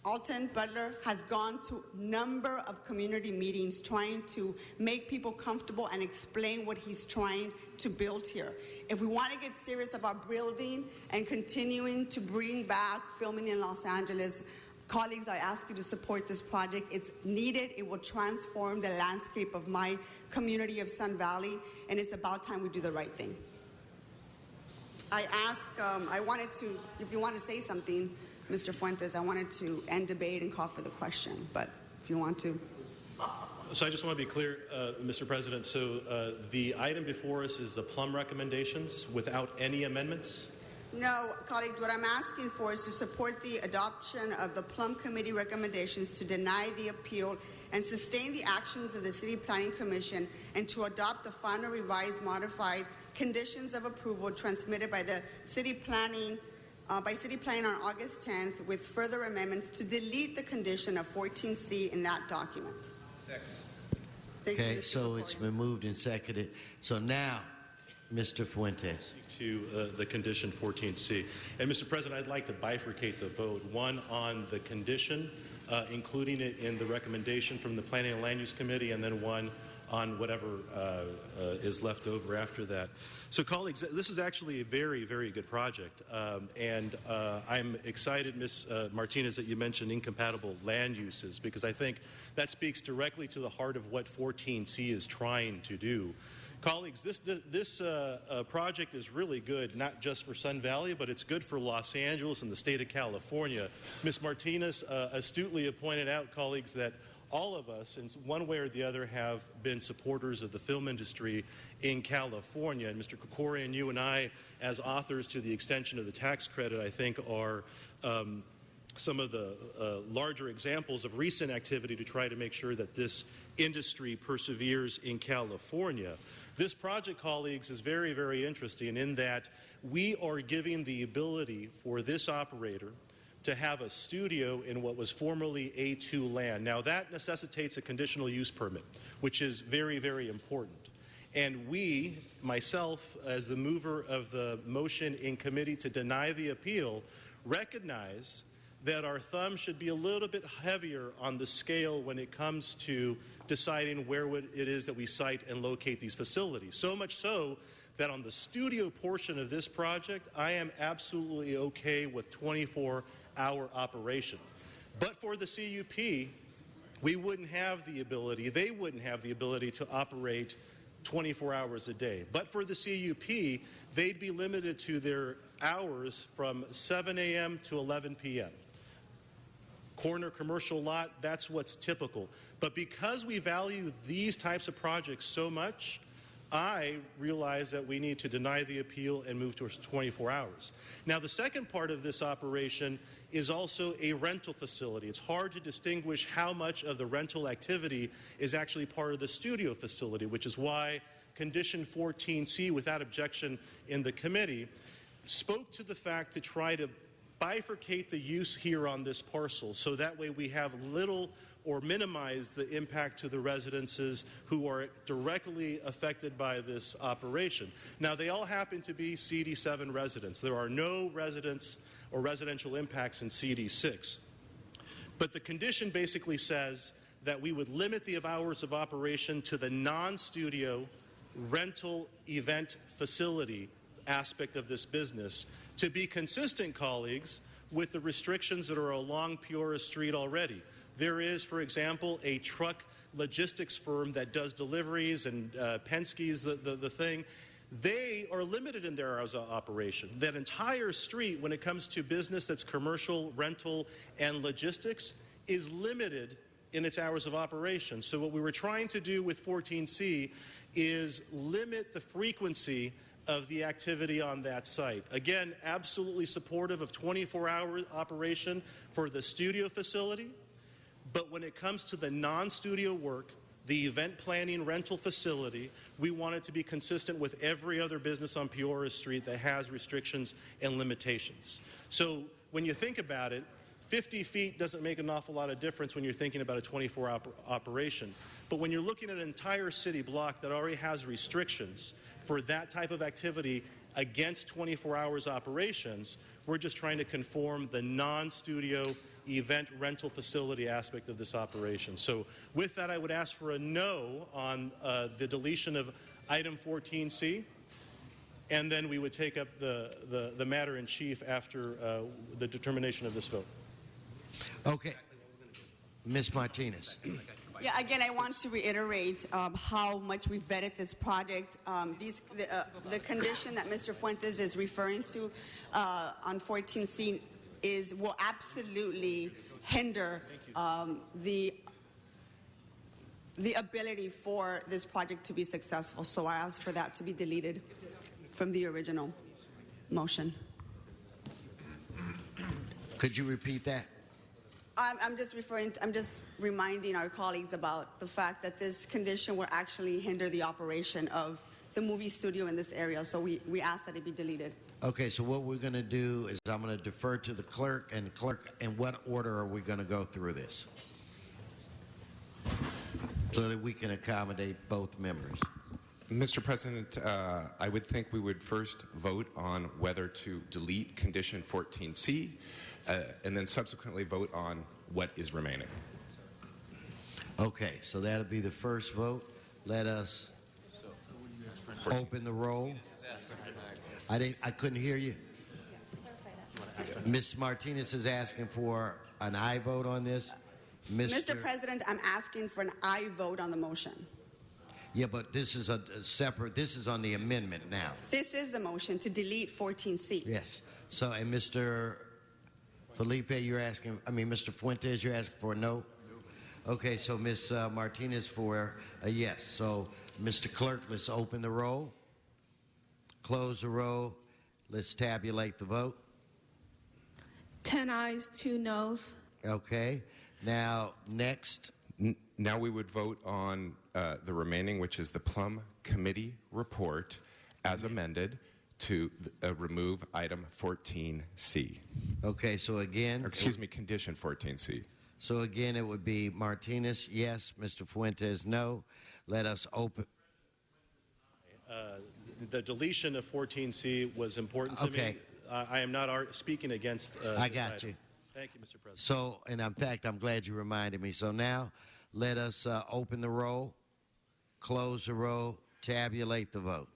Alton Butler, has gone to a number of community meetings trying to make people comfortable and explain what he's trying to build here. If we want to get serious about building and continuing to bring back filming in Los Angeles, colleagues, I ask you to support this project. It's needed. It will transform the landscape of my community of Sun Valley, and it's about time we do the right thing. I wanted to, if you want to say something, Mr. Fuentes, I wanted to end debate and call for the question, but if you want to. So I just want to be clear, Mr. President. So the item before us is the Plum recommendations without any amendments? No, colleagues, what I'm asking for is to support the adoption of the Plum Committee recommendations to deny the appeal and sustain the actions of the City Planning Commission and to adopt the final revised modified conditions of approval transmitted by the City Planning on August 10th with further amendments to delete the condition of 14C in that document. Second. Okay, so it's been moved and seconded. So now, Mr. Fuentes. To the condition 14C. And Mr. President, I'd like to bifurcate the vote. One on the condition, including it in the recommendation from the Planning and Land Use Committee, and then one on whatever is left over after that. So colleagues, this is actually a very, very good project. And I'm excited, Ms. Martinez, that you mentioned incompatible land uses, because I think that speaks directly to the heart of what 14C is trying to do. Colleagues, this project is really good, not just for Sun Valley, but it's good for Los Angeles and the state of California. Ms. Martinez astutely pointed out, colleagues, that all of us, in one way or the other, have been supporters of the film industry in California. And Mr. Krikorian, you and I, as authors to the extension of the tax credit, I think are some of the larger examples of recent activity to try to make sure that this industry perseveres in California. This project, colleagues, is very, very interesting in that we are giving the ability for this operator to have a studio in what was formerly A2 land. Now that necessitates a conditional use permit, which is very, very important. And we, myself, as the mover of the motion in committee to deny the appeal, recognize that our thumb should be a little bit heavier on the scale when it comes to deciding where it is that we site and locate these facilities. So much so that on the studio portion of this project, I am absolutely okay with 24-hour operation. But for the CUP, we wouldn't have the ability, they wouldn't have the ability to operate 24 hours a day. But for the CUP, they'd be limited to their hours from 7 a.m. to 11 p.m. Corner commercial lot, that's what's typical. But because we value these types of projects so much, I realize that we need to deny the appeal and move towards 24 hours. Now, the second part of this operation is also a rental facility. It's hard to distinguish how much of the rental activity is actually part of the studio facility, which is why condition 14C, without objection in the committee, spoke to the fact to try to bifurcate the use here on this parcel so that way we have little or minimize the impact to the residences who are directly affected by this operation. Now, they all happen to be CD7 residents. There are no residents or residential impacts in CD6. But the condition basically says that we would limit the hours of operation to the non-studio rental event facility aspect of this business to be consistent, colleagues, with the restrictions that are along Peoria Street already. There is, for example, a truck logistics firm that does deliveries, and Penske's the thing. They are limited in their hours of operation. That entire street, when it comes to business that's commercial, rental, and logistics, is limited in its hours of operation. So what we were trying to do with 14C is limit the frequency of the activity on that site. Again, absolutely supportive of 24-hour operation for the studio facility, but when it comes to the non-studio work, the event planning rental facility, we want it to be consistent with every other business on Peoria Street that has restrictions and limitations. So when you think about it, 50 feet doesn't make an awful lot of difference when you're thinking about a 24-hour operation. But when you're looking at an entire city block that already has restrictions for that type of activity against 24 hours operations, we're just trying to conform the non-studio event rental facility aspect of this operation. So with that, I would ask for a no on the deletion of item 14C, and then we would take up the matter in chief after the determination of this vote. Okay. Ms. Martinez. Yeah, again, I want to reiterate how much we vetted this project. The condition that Mr. Fuentes is referring to on 14C will absolutely hinder the ability for this project to be successful. So I ask for that to be deleted from the original motion. Could you repeat that? I'm just reminding our colleagues about the fact that this condition will actually hinder the operation of the movie studio in this area. So we ask that it be deleted. Okay, so what we're going to do is I'm going to defer to the clerk, and clerk, in what order are we going to go through this? So that we can accommodate both members. Mr. President, I would think we would first vote on whether to delete condition 14C, and then subsequently vote on what is remaining. Okay, so that'll be the first vote. Let us open the roll. I couldn't hear you. Ms. Martinez is asking for an aye vote on this. Mr. President, I'm asking for an aye vote on the motion. Yeah, but this is a separate, this is on the amendment now. This is the motion to delete 14C. Yes. So, and Mr. Felipe, Mr. Fuentes, you're asking for a no? Okay, so Ms. Martinez for a yes. So, Mr. Clerk, let's open the roll. Close the roll. Let's tabulate the vote. 10 ayes, 2 noes. Okay. Now, next. Now we would vote on the remaining, which is the Plum Committee report as amended to remove item 14C. Okay, so again. Excuse me, condition 14C. So again, it would be Martinez, yes. Mr. Fuentes, no. Let us open. The deletion of 14C was important to me. I am not speaking against I got you. Thank you, Mr. President. So, and in fact, I'm glad you reminded me. So now, let us open the roll, close the roll, tabulate the vote.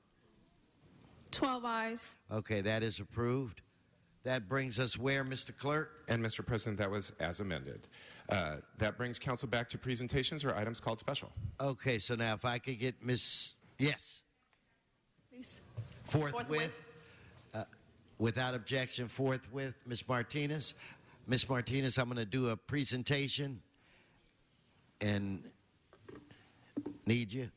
12 ayes. Okay, that is approved. That brings us where, Mr. Clerk? And Mr. President, that was as amended. That brings council back to presentations or items called special. Okay, so now if I could get Ms. Yes. Please. Forthwith. Without objection, forthwith. Ms. Martinez. Ms. Martinez, I'm going to do a presentation and need you.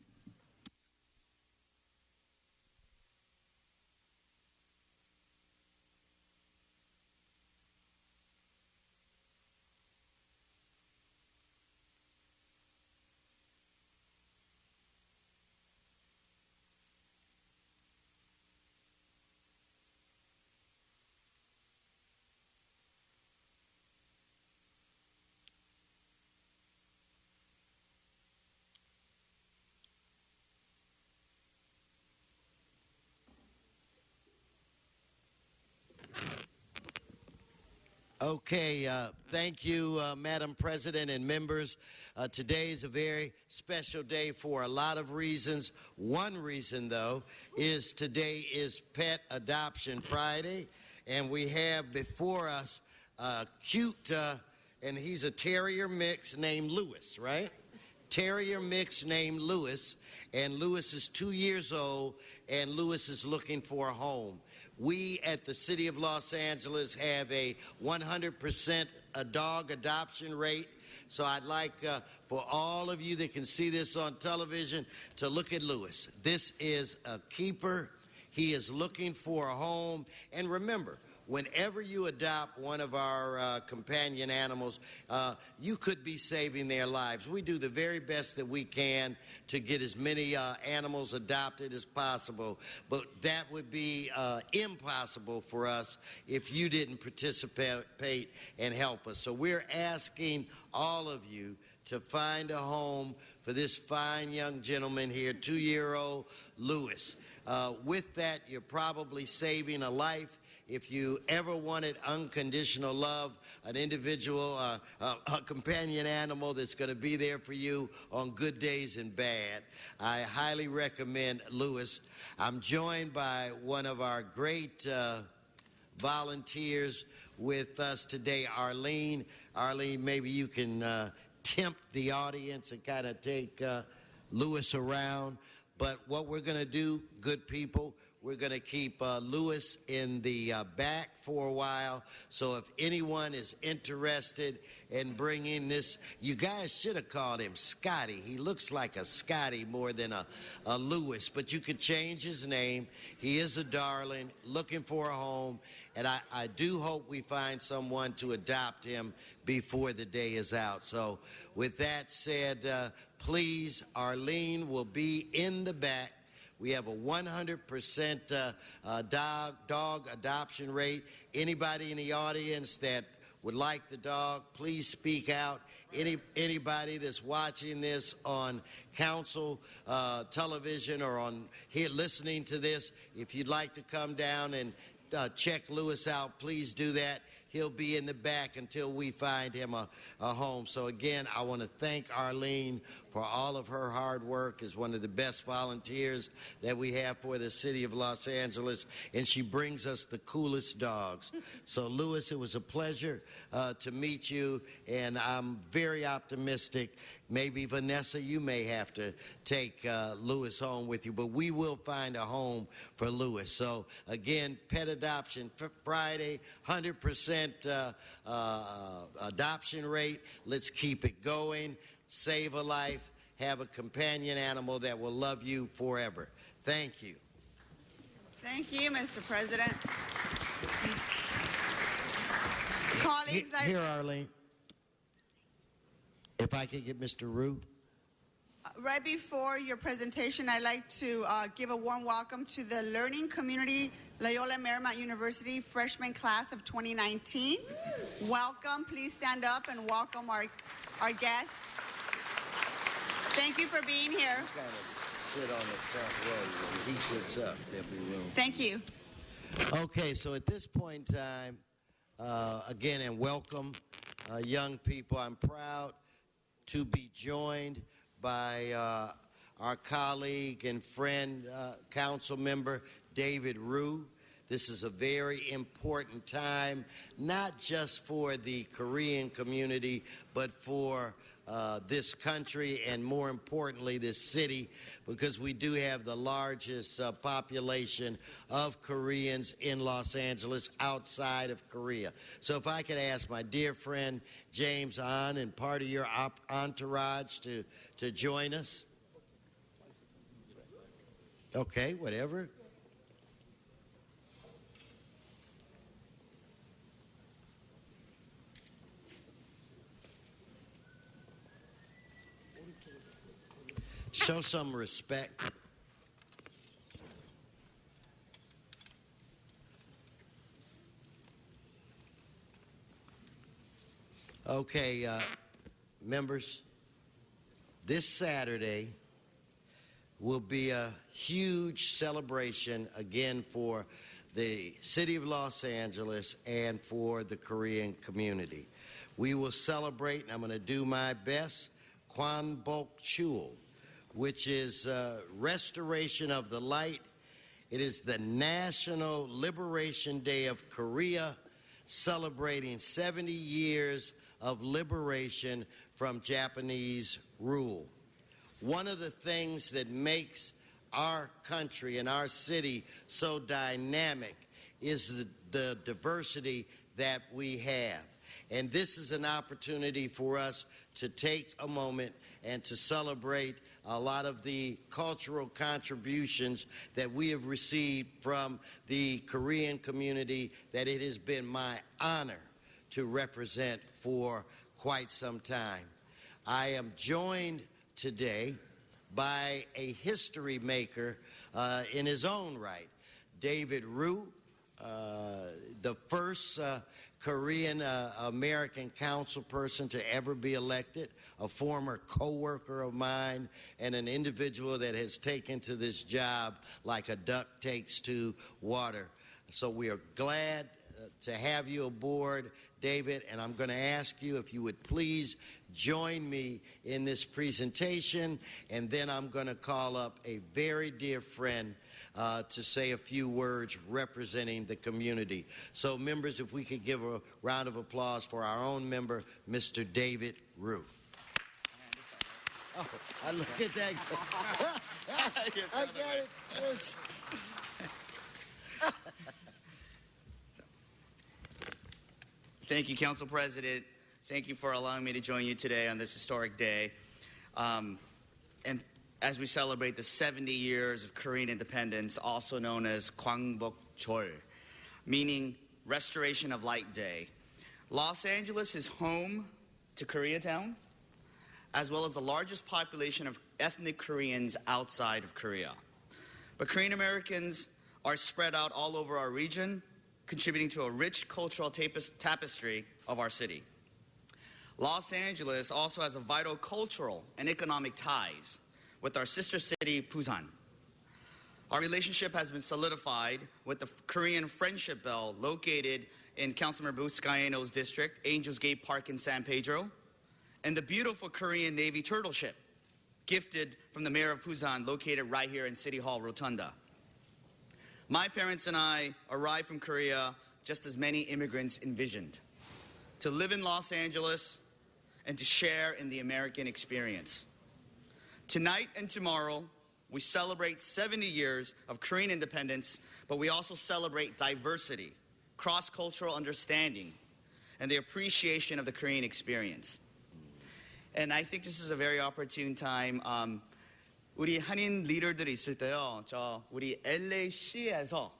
Okay, thank you, Madam President and members. Today is a very special day for a lot of reasons. One reason, though, is today is Pet Adoption Friday, and we have before us a cute, and he's a terrier mix named Lewis, right? Terrier mix named Lewis, and Lewis is 2 years old, and Lewis is looking for a home. We at the City of Los Angeles have a 100% dog adoption rate. So I'd like for all of you that can see this on television to look at Lewis. This is a keeper. He is looking for a home. And remember, whenever you adopt one of our companion animals, you could be saving their lives. We do the very best that we can to get as many animals adopted as possible, but that would be impossible for us if you didn't participate and help us. So we're asking all of you to find a home for this fine young gentleman here, 2-year-old Lewis. With that, you're probably saving a life. If you ever wanted unconditional love, an individual, a companion animal that's going to be there for you on good days and bad, I highly recommend Lewis. I'm joined by one of our great volunteers with us today, Arlene. Arlene, maybe you can tempt the audience and kind of take Lewis around. But what we're going to do, good people, we're going to keep Lewis in the back for a while. So if anyone is interested in bringing this, you guys should have called him Scotty. He looks like a Scotty more than a Lewis, but you could change his name. He is a darling, looking for a home, and I do hope we find someone to adopt him before the day is out. So with that said, please, Arlene will be in the back. We have a 100% dog adoption rate. Anybody in the audience that would like the dog, please speak out. Anybody that's watching this on council television or on here listening to this, if you'd like to come down and check Lewis out, please do that. He'll be in the back until we find him a home. So again, I want to thank Arlene for all of her hard work as one of the best volunteers that we have for the City of Los Angeles, and she brings us the coolest dogs. So Lewis, it was a pleasure to meet you, and I'm very optimistic. Maybe Vanessa, you may have to take Lewis home with you, but we will find a home for Lewis. So again, Pet Adoption Friday, 100% adoption rate. Let's keep it going. Save a life. Have a companion animal that will love you forever. Thank you. Thank you, Mr. President. Colleagues, Here, Arlene. If I could get Mr. Rue. Right before your presentation, I'd like to give a warm welcome to the learning community, Loyola Marymount University freshman class of 2019. Welcome. Please stand up and welcome our guests. Thank you for being here. Kind of sit on the front row when he gets up. There'll be room. Thank you. Okay, so at this point in time, again, and welcome, young people. I'm proud to be joined by our colleague and friend, council member David Rue. This is a very important time, not just for the Korean community, but for this country and more importantly this city, because we do have the largest population of Koreans in Los Angeles outside of Korea. So if I could ask my dear friend James Ahn and part of your entourage to join us. Okay, whatever. Show some respect. Okay, members, this Saturday will be a huge celebration again for the City of Los Angeles and for the Korean community. We will celebrate, and I'm going to do my best, Kwanbok Chul, which is restoration of the light. It is the National Liberation Day of Korea, celebrating 70 years of liberation from Japanese rule. One of the things that makes our country and our city so dynamic is the diversity that we have. And this is an opportunity for us to take a moment and to celebrate a lot of the cultural contributions that we have received from the Korean community that it has been my honor to represent for quite some time. I am joined today by a history maker in his own right, David Ryu, the first Korean American council person to ever be elected, a former co-worker of mine, and an individual that has taken to this job like a duck takes to water. So we are glad to have you aboard, David, and I'm going to ask you if you would please join me in this presentation, and then I'm going to call up a very dear friend to say a few words representing the community. So, members, if we could give a round of applause for our own member, Mr. David Ryu. Oh, I look at that. I got it. Yes. Thank you, Council President. Thank you for allowing me to join you today on this historic day. And as we celebrate the 70 years of Korean independence, also known as Kwangbok-chol, meaning Restoration of Light Day. Los Angeles is home to Koreatown, as well as the largest population of ethnic Koreans outside of Korea. But Korean Americans are spread out all over our region, contributing to a rich cultural tapestry of our city. Los Angeles also has a vital cultural and economic ties with our sister city, Busan. Our relationship has been solidified with the Korean Friendship Bell located in Councilmember Buscaino's district, Angels Gate Park in San Pedro, and the beautiful Korean Navy turtle ship, gifted from the mayor of Busan, located right here in City Hall Rotunda. My parents and I arrived from Korea just as many immigrants envisioned, to live in Los Angeles and to share in the American experience. Tonight and tomorrow, we celebrate 70 years of Korean independence, but we also celebrate diversity, cross-cultural understanding, and the appreciation of the Korean experience. And I think this is a very opportune time. 우리 한인 리더들이 있을 때요, 우리 LAC에서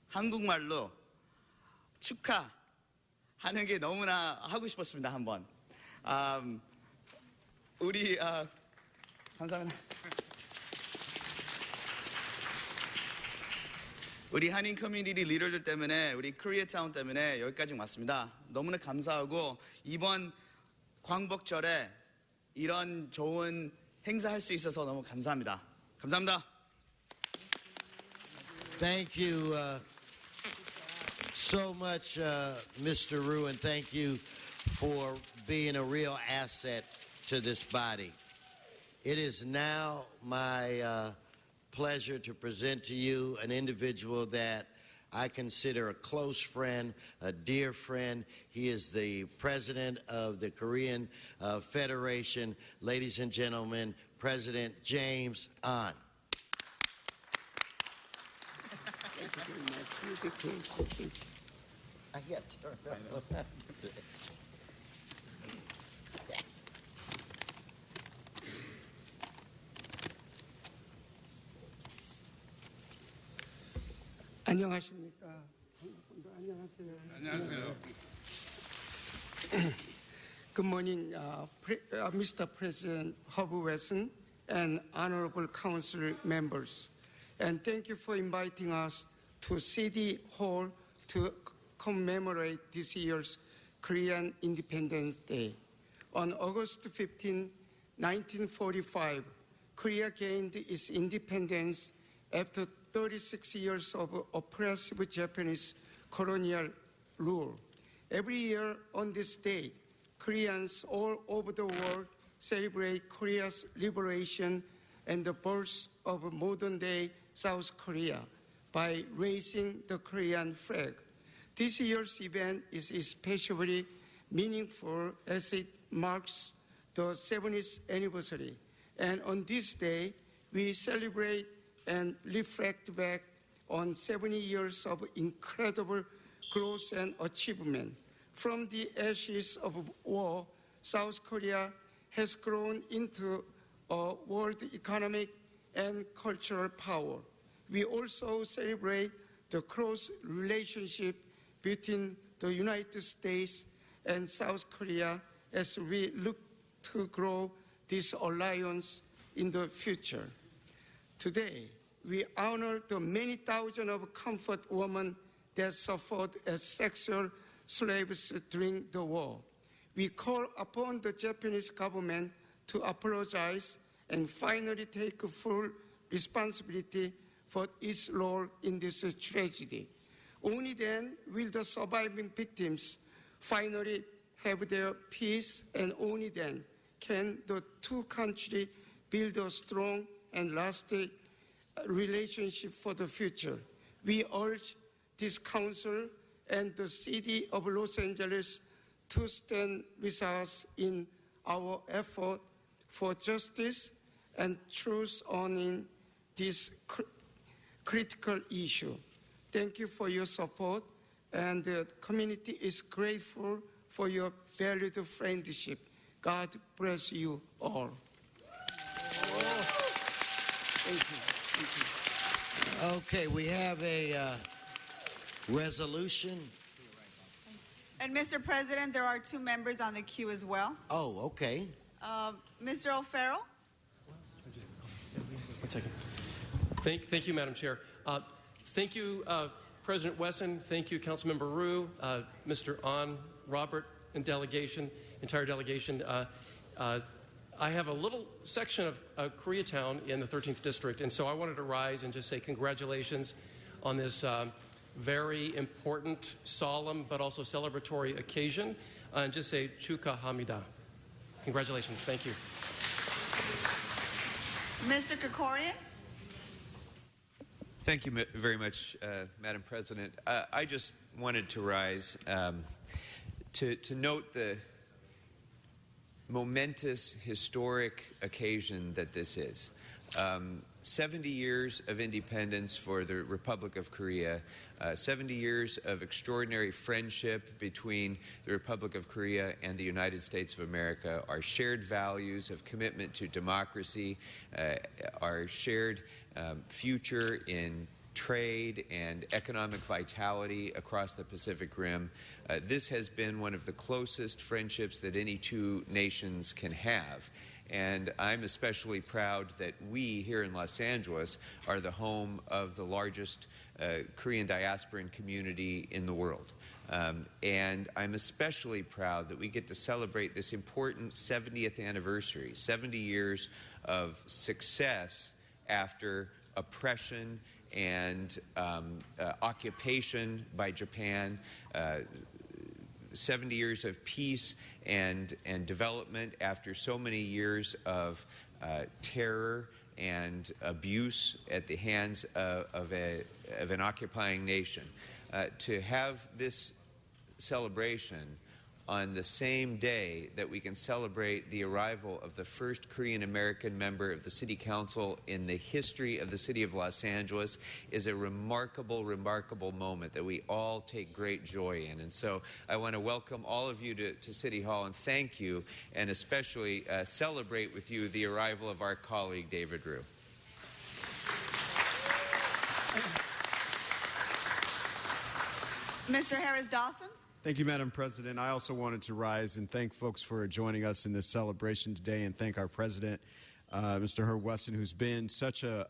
한국말로 축하하는 게 너무나 하고 싶었습니다, 한번. 우리 감사합니다. 우리 한인 커뮤니티 리더들 때문에, 우리 코리아타운 때문에 여기까지 왔습니다. 너무나 감사하고 이번 광복절에 이런 좋은 행사할 수 있어서 너무 감사합니다. 감사합니다. Thank you so much, Mr. Ryu, and thank you for being a real asset to this body. It is now my pleasure to present to you an individual that I consider a close friend, a dear friend. He is the president of the Korean Federation. Ladies and gentlemen, President James An. Thank you very much. I got to turn around. 안녕하십니까? 안녕하세요. 안녕하세요. Good morning, Mr. President Hubble Wesson and honorable council members. And thank you for inviting us to City Hall to commemorate this year's Korean Independence Day. On August 15, 1945, Korea gained its independence after 36 years of oppressive Japanese colonial rule. Every year on this day, Koreans all over the world celebrate Korea's liberation and the birth of modern-day South Korea by raising the Korean flag. This year's event is especially meaningful as it marks the 70th anniversary. And on this day, we celebrate and reflect back on 70 years of incredible growth and achievement. From the ashes of war, South Korea has grown into a world economic and cultural power. We also celebrate the close relationship between the United States and South Korea as we look to grow this alliance in the future. Today, we honor the many thousands of comfort women that suffered as sexual slaves during the war. We call upon the Japanese government to apologize and finally take full responsibility for its role in this tragedy. Only then will the surviving victims finally have their peace, and only then can the two countries build a strong and lasting relationship for the future. We urge this council and the city of Los Angeles to stand with us in our effort for justice and truth on this critical issue. Thank you for your support, and the community is grateful for your valued friendship. God bless you all. Thank you. Thank you. Okay, we have a resolution. And Mr. President, there are two members on the queue as well. Oh, okay. Mr. O'Farrell? 1 second. Thank you, Madam Chair. Thank you, President Wesson. Thank you, Councilmember Ryu, Mr. Ahn, Robert, and delegation, entire delegation. I have a little section of Koreatown in the 13th District, and so I wanted to rise and just say congratulations on this very important, solemn, but also celebratory occasion, and just say 축하합니다. Congratulations. Thank you. Mr. Krikorian? Thank you very much, Madam President. I just wanted to rise to note the momentous, historic occasion that this is. 70 years of independence for the Republic of Korea, 70 years of extraordinary friendship between the Republic of Korea and the United States of America, our shared values of commitment to democracy, our shared future in trade and economic vitality across the Pacific Rim. This has been one of the closest friendships that any two nations can have. And I'm especially proud that we here in Los Angeles are the home of the largest Korean diasporan community in the world. And I'm especially proud that we get to celebrate this important 70th anniversary, 70 years of success after oppression and occupation by Japan, 70 years of peace and development after so many years of terror and abuse at the hands of an occupying nation. To have this celebration on the same day that we can celebrate the arrival of the first Korean-American member of the City Council in the history of the city of Los Angeles is a remarkable, remarkable moment that we all take great joy in. And so I want to welcome all of you to City Hall and thank you, and especially celebrate with you the arrival of our colleague, David Ryu. Mr. Harris-Dawson? Thank you, Madam President. I also wanted to rise and thank folks for joining us in this celebration today and thank our President, Mr. Herb Wesson, who's been such a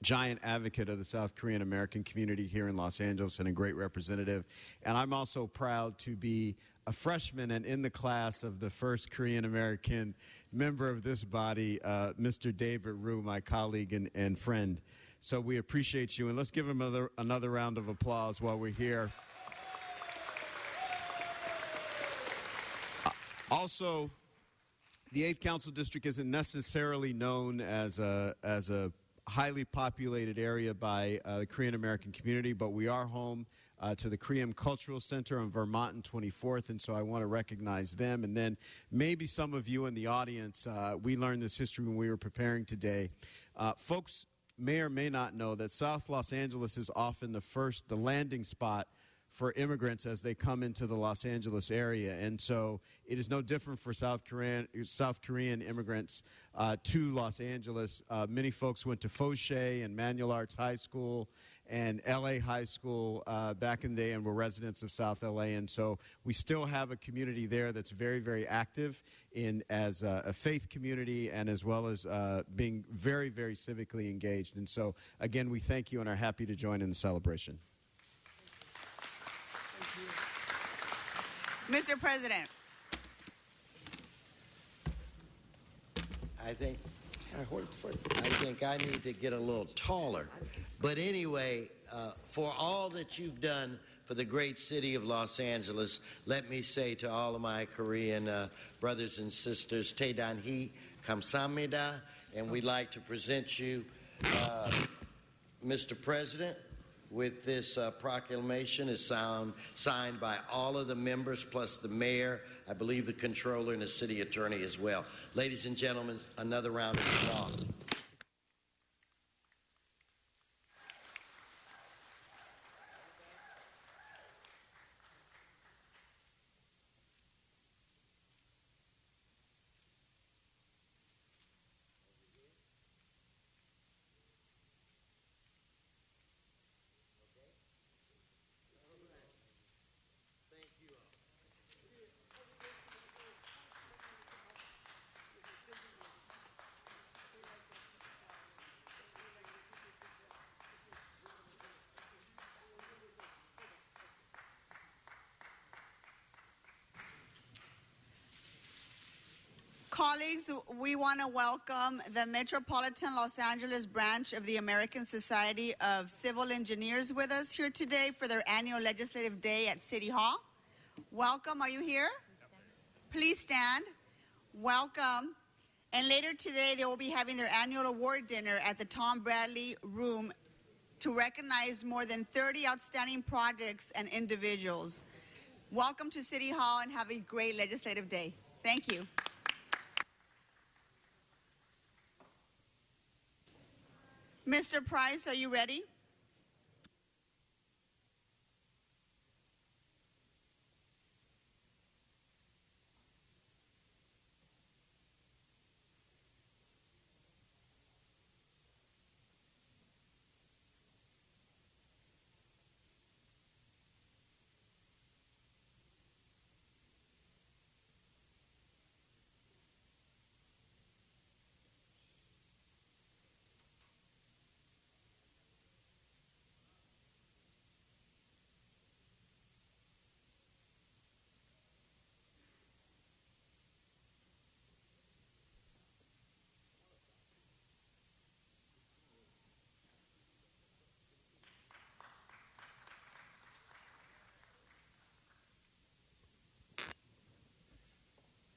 giant advocate of the South Korean American community here in Los Angeles and a great representative. And I'm also proud to be a freshman and in the class of the first Korean American member of this body, Mr. David Ryu, my colleague and friend. So we appreciate you, and let's give him another round of applause while we're here. Also, the 8th Council District isn't necessarily known as a highly populated area by the Korean American community, but we are home to the Korean Cultural Center on Vermont and 24th, and so I want to recognize them. And then maybe some of you in the audience, we learned this history when we were preparing today. Folks may or may not know that South Los Angeles is often the landing spot for immigrants as they come into the Los Angeles area. And so it is no different for South Korean immigrants to Los Angeles. Many folks went to Foshay and Manual Arts High School and LA High School back in the day and were residents of South LA. And so we still have a community there that's very, very active as a faith community and as well as being very, very civically engaged. And so, again, we thank you and are happy to join in the celebration. Mr. President. I think I need to get a little taller. But anyway, for all that you've done for the great city of Los Angeles, let me say to all of my Korean brothers and sisters, Taedanhi Kamsamnida, and we'd like to present you, Mr. President, with this proclamation is signed by all of the members plus the mayor, I believe the controller and the city attorney as well. Ladies and gentlemen, another round of applause. Colleagues, we want to welcome the Metropolitan Los Angeles branch of the American Society of Civil Engineers with us here today for their annual legislative day at City Hall. Welcome. Are you here? Please stand. Welcome. And later today, they will be having their annual award dinner at the Tom Bradley Room to recognize more than 30 outstanding projects and individuals. Welcome to City Hall and have a great legislative day. Thank you. Mr. Price, are you ready?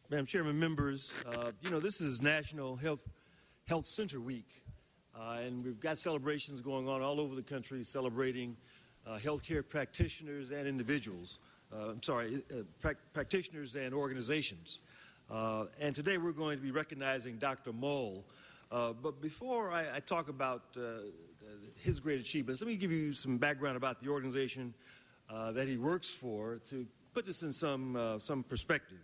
Madam Chairman, members, this is National Health Center Week, and we've got celebrations going on all over the country celebrating healthcare practitioners and individuals. Practitioners and organizations. And today we're going to be recognizing Dr. Moll. But before I talk about his great achievements, let me give you some background about the organization that he works for to put this in some perspective.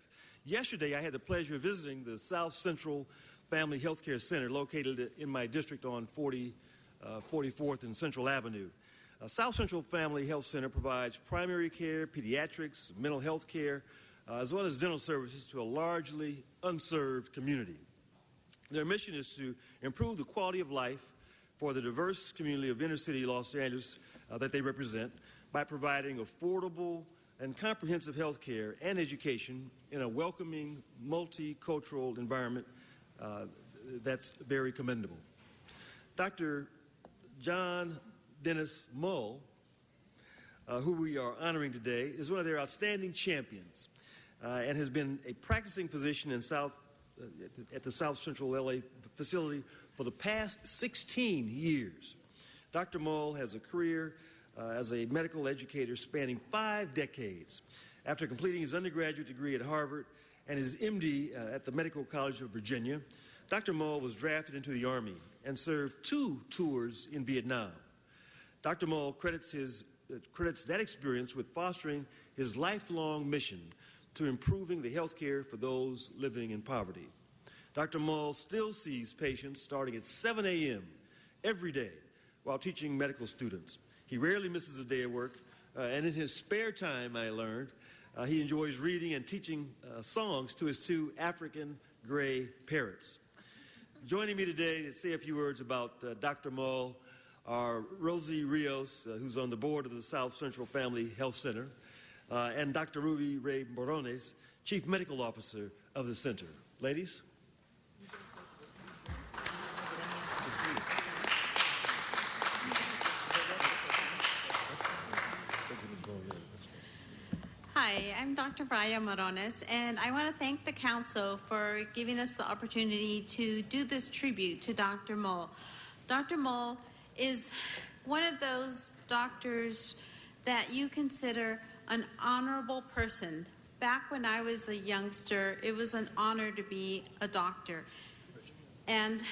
Yesterday, I had the pleasure of visiting the South Central Family Health Care Center located in my district on 44th and Central Avenue. South Central Family Health Center provides primary care, pediatrics, mental health care, as well as dental services to a largely unserved community. Their mission is to improve the quality of life for the diverse community of inner-city Los Angeles that they represent by providing affordable and comprehensive health care and education in a welcoming, multicultural environment that's very commendable. Dr. John Dennis Mull, who we are honoring today, is one of their outstanding champions and has been a practicing physician in at the South Central LA facility for the past 16 years. Dr. Mull has a career as a medical educator spanning 5 decades. After completing his undergraduate degree at Harvard and his MD at the Medical College of Virginia, Dr. Mull was drafted into the Army and served 2 tours in Vietnam. Dr. Mull credits that experience with fostering his lifelong mission to improving the health care for those living in poverty. Dr. Mull still sees patients starting at 7 a.m. every day while teaching medical students. He rarely misses a day of work, and in his spare time, I learned, he enjoys reading and teaching songs to his 2 African gray parrots. Joining me today to say a few words about Dr. Mull are Rosie Rios, who's on the board of the South Central Family Health Center, and Dr. Ruby Ray Morones, Chief Medical Officer of the center. Ladies. Hi, I'm Dr. Raya Morones, and I want to thank the council for giving us the opportunity to do this tribute to Dr. Mull. Dr. Mull is one of those doctors that you consider an honorable person. Back when I was a youngster, it was an honor to be a doctor. And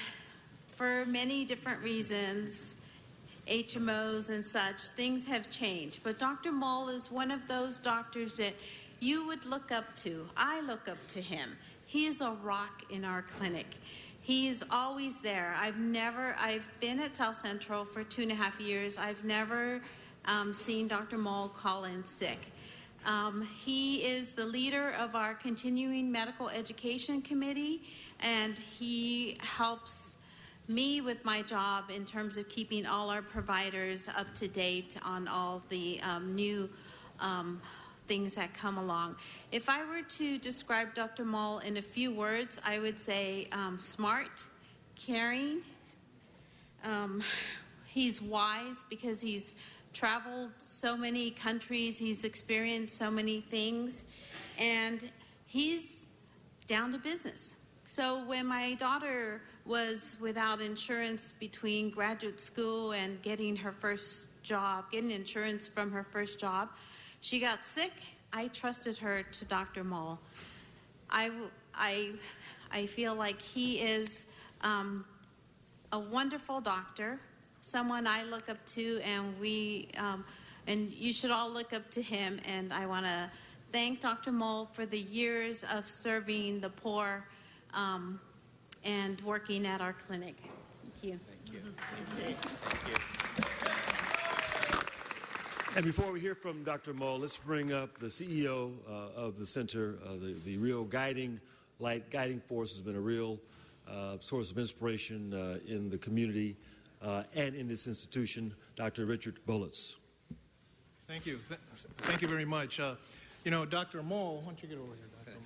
for many different reasons, HMOs and such, things have changed. But Dr. Mull is one of those doctors that you would look up to. I look up to him. He is a rock in our clinic. He's always there. I've been at South Central for 2.5 years. I've never seen Dr. Mull call in sick. He is the leader of our continuing medical education committee, and he helps me with my job in terms of keeping all our providers up to date on all the new things that come along. If I were to describe Dr. Mull in a few words, I would say smart, caring. He's wise because he's traveled so many countries, he's experienced so many things, and he's down to business. So when my daughter was without insurance between graduate school and getting her first job, getting insurance from her first job, she got sick. I trusted her to Dr. Mull. I feel like he is a wonderful doctor, someone I look up to, and you should all look up to him. And I want to thank Dr. Mull for the years of serving the poor and working at our clinic. Thank you. Thank you. Thank you. And before we hear from Dr. Mull, let's bring up the CEO of the center. The real guiding force has been a real source of inspiration in the community and in this institution, Dr. Richard Volitz. Thank you. Thank you very much. You know, Dr. Mull, why don't you get over here, Dr.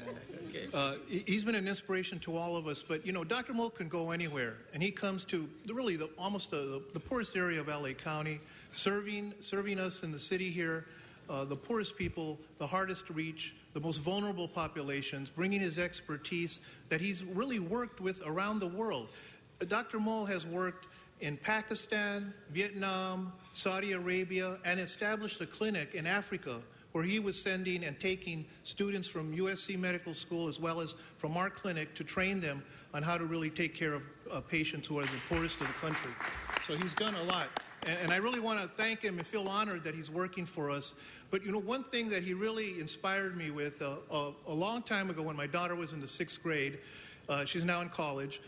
Mull? He's been an inspiration to all of us, but, you know, Dr. Mull can go anywhere, and he comes to really almost the poorest area of LA County, serving us in the city here, the poorest people, the hardest to reach, the most vulnerable populations, bringing his expertise that he's really worked with around the world. Dr. Mull has worked in Pakistan, Vietnam, Saudi Arabia, and established a clinic in Africa where he was sending and taking students from USC Medical School as well as from our clinic to train them on how to really take care of patients who are the poorest of the country. So he's done a lot. And I really want to thank him and feel honored that he's working for us. But, you know, one thing that he really inspired me with a long time ago when my daughter was in the 6th grade, she's now in college,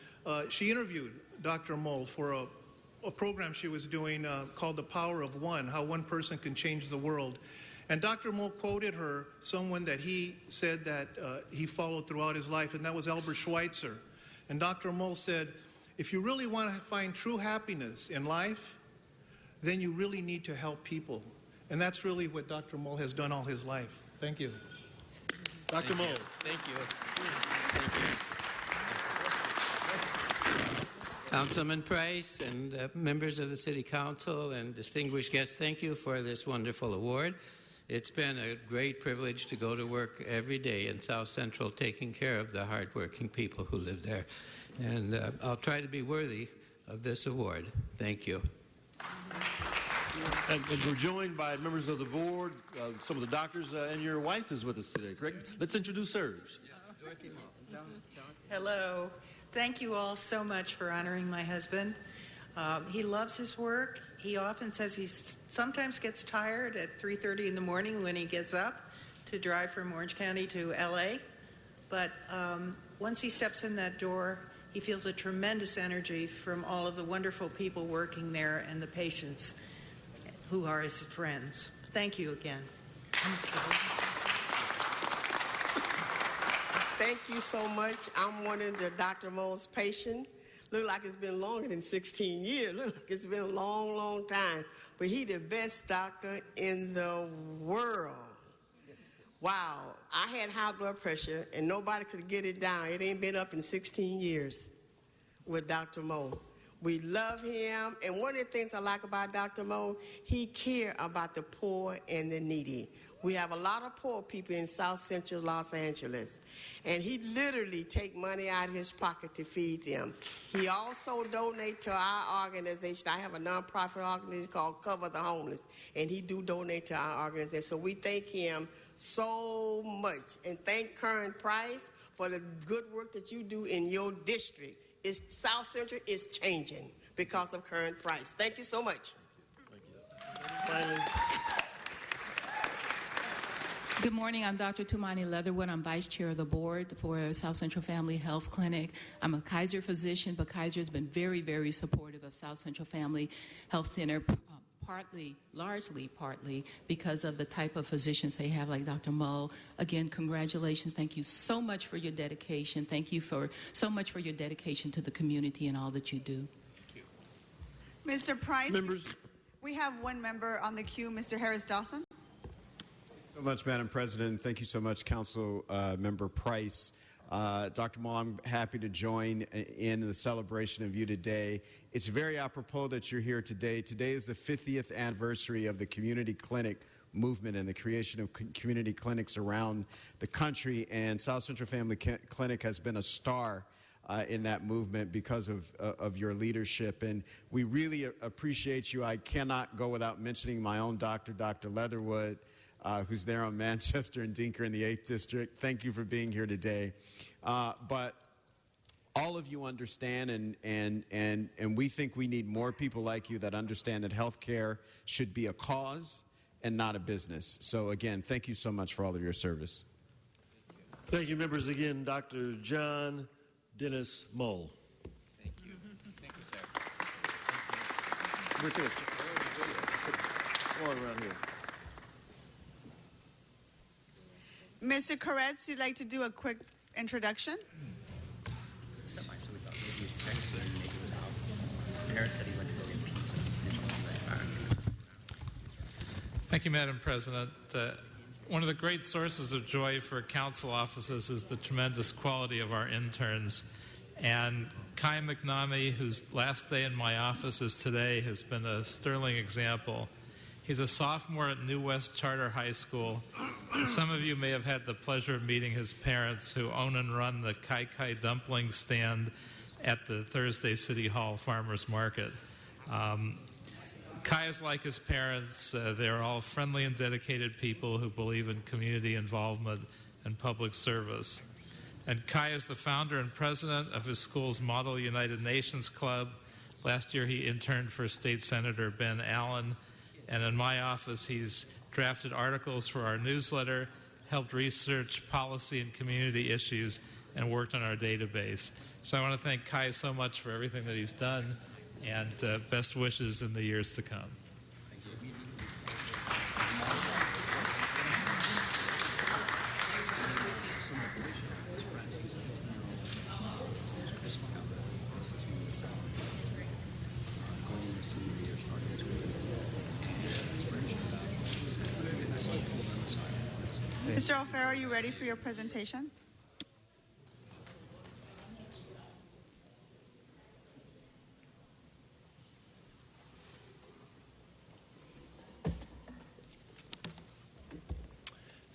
she interviewed Dr. Mull for a program she was doing called The Power of One, how one person can change the world. And Dr. Mull quoted her, someone that he said that he followed throughout his life, and that was Albert Schweitzer. And Dr. Mull said, if you really want to find true happiness in life, then you really need to help people. And that's really what Dr. Mull has done all his life. Thank you. Dr. Mull. Thank you. Councilman Price and members of the City Council and distinguished guests, thank you for this wonderful award. It's been a great privilege to go to work every day in South Central taking care of the hardworking people who live there. And I'll try to be worthy of this award. Thank you. And we're joined by members of the board, some of the doctors, and your wife is with us today, correct? Let's introduce hers. Hello. Thank you all so much for honoring my husband. He loves his work. He often says he sometimes gets tired at 3:30 in the morning when he gets up to drive from Orange County to LA. But once he steps in that door, he feels a tremendous energy from all of the wonderful people working there and the patients who are his friends. Thank you again. Thank you so much. I'm one of the Dr. Moll's patients. Look like it's been longer than 16 years. Look like it's been a long, long time. But he the best doctor in the world. Wow. I had high blood pressure, and nobody could get it down. It ain't been up in 16 years with Dr. Moll. We love him, and one of the things I like about Dr. Moll, he cares about the poor and the needy. We have a lot of poor people in South Central Los Angeles, and he literally take money out of his pocket to feed them. He also donates to our organization. I have a nonprofit organization called Cover the Homeless, and he do donate to our organization. So we thank him so much, and thank Curran Price for the good work that you do in your district. South Central is changing because of Curran Price. Thank you so much. Thank you. Finally. Good morning. I'm Dr. Tumani Leatherwood. I'm vice chair of the board for South Central Family Health Clinic. I'm a Kaiser physician, but Kaiser has been very, very supportive of South Central Family Health Center, largely because of the type of physicians they have, like Dr. Moll. Again, congratulations. Thank you so much for your dedication. Thank you so much for your dedication to the community and all that you do. Mr. Price, Members. we have one member on the queue, Mr. Harris Dawson. So much, Madam President. Thank you so much, Council Member Price. Dr. Moll, I'm happy to join in the celebration of you today. It's very apropos that you're here today. Today is the 50th anniversary of the community clinic movement and the creation of community clinics around the country, and South Central Family Clinic has been a star in that movement because of your leadership, and we really appreciate you. I cannot go without mentioning my own doctor, Dr. Leatherwood, who's there on Manchester and Dinker in the 8th District. Thank you for being here today. But all of you understand, and we think we need more people like you that understand that health care should be a cause and not a business. So again, thank you so much for all of your service. Thank you, members. Again, Dr. John Dennis Moll. Thank you. Thank you, sir. Come on around here. Mr. Koretz, you'd like to do a quick introduction? Thank you, Madam President. One of the great sources of joy for council offices is the tremendous quality of our interns. And Kai McNamee, whose last day in my office is today, has been a sterling example. He's a sophomore at New West Charter High School. And some of you may have had the pleasure of meeting his parents, who own and run the Kai Kai dumpling stand at the Thursday City Hall Farmers Market. Kai is like his parents. They're all friendly and dedicated people who believe in community involvement and public service. And Kai is the founder and president of his school's Model United Nations Club. Last year he interned for State Senator Ben Allen. And in my office, he's drafted articles for our newsletter, helped research policy and community issues, and worked on our database. So I want to thank Kai so much for everything that he's done, and best wishes in the years to come. Mr. O'Farrell, are you ready for your presentation?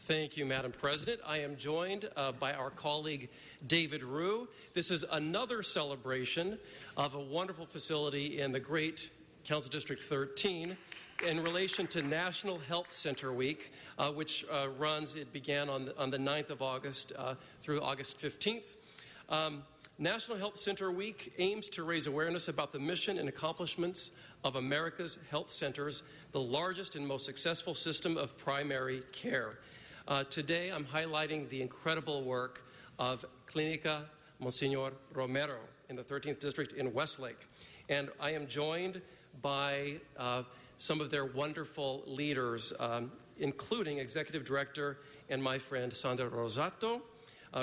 Thank you, Madam President. I am joined by our colleague David Rue. This is another celebration of a wonderful facility in the great Council District 13 in relation to National Health Center Week, which it began on the 9th of August through August 15th. National Health Center Week aims to raise awareness about the mission and accomplishments of America's health centers, the largest and most successful system of primary care. Today, I'm highlighting the incredible work of Clínica Monsignor Romero in the 13th District in Westlake. And I am joined by some of their wonderful leaders, including Executive Director and my friend Sandra Rosato,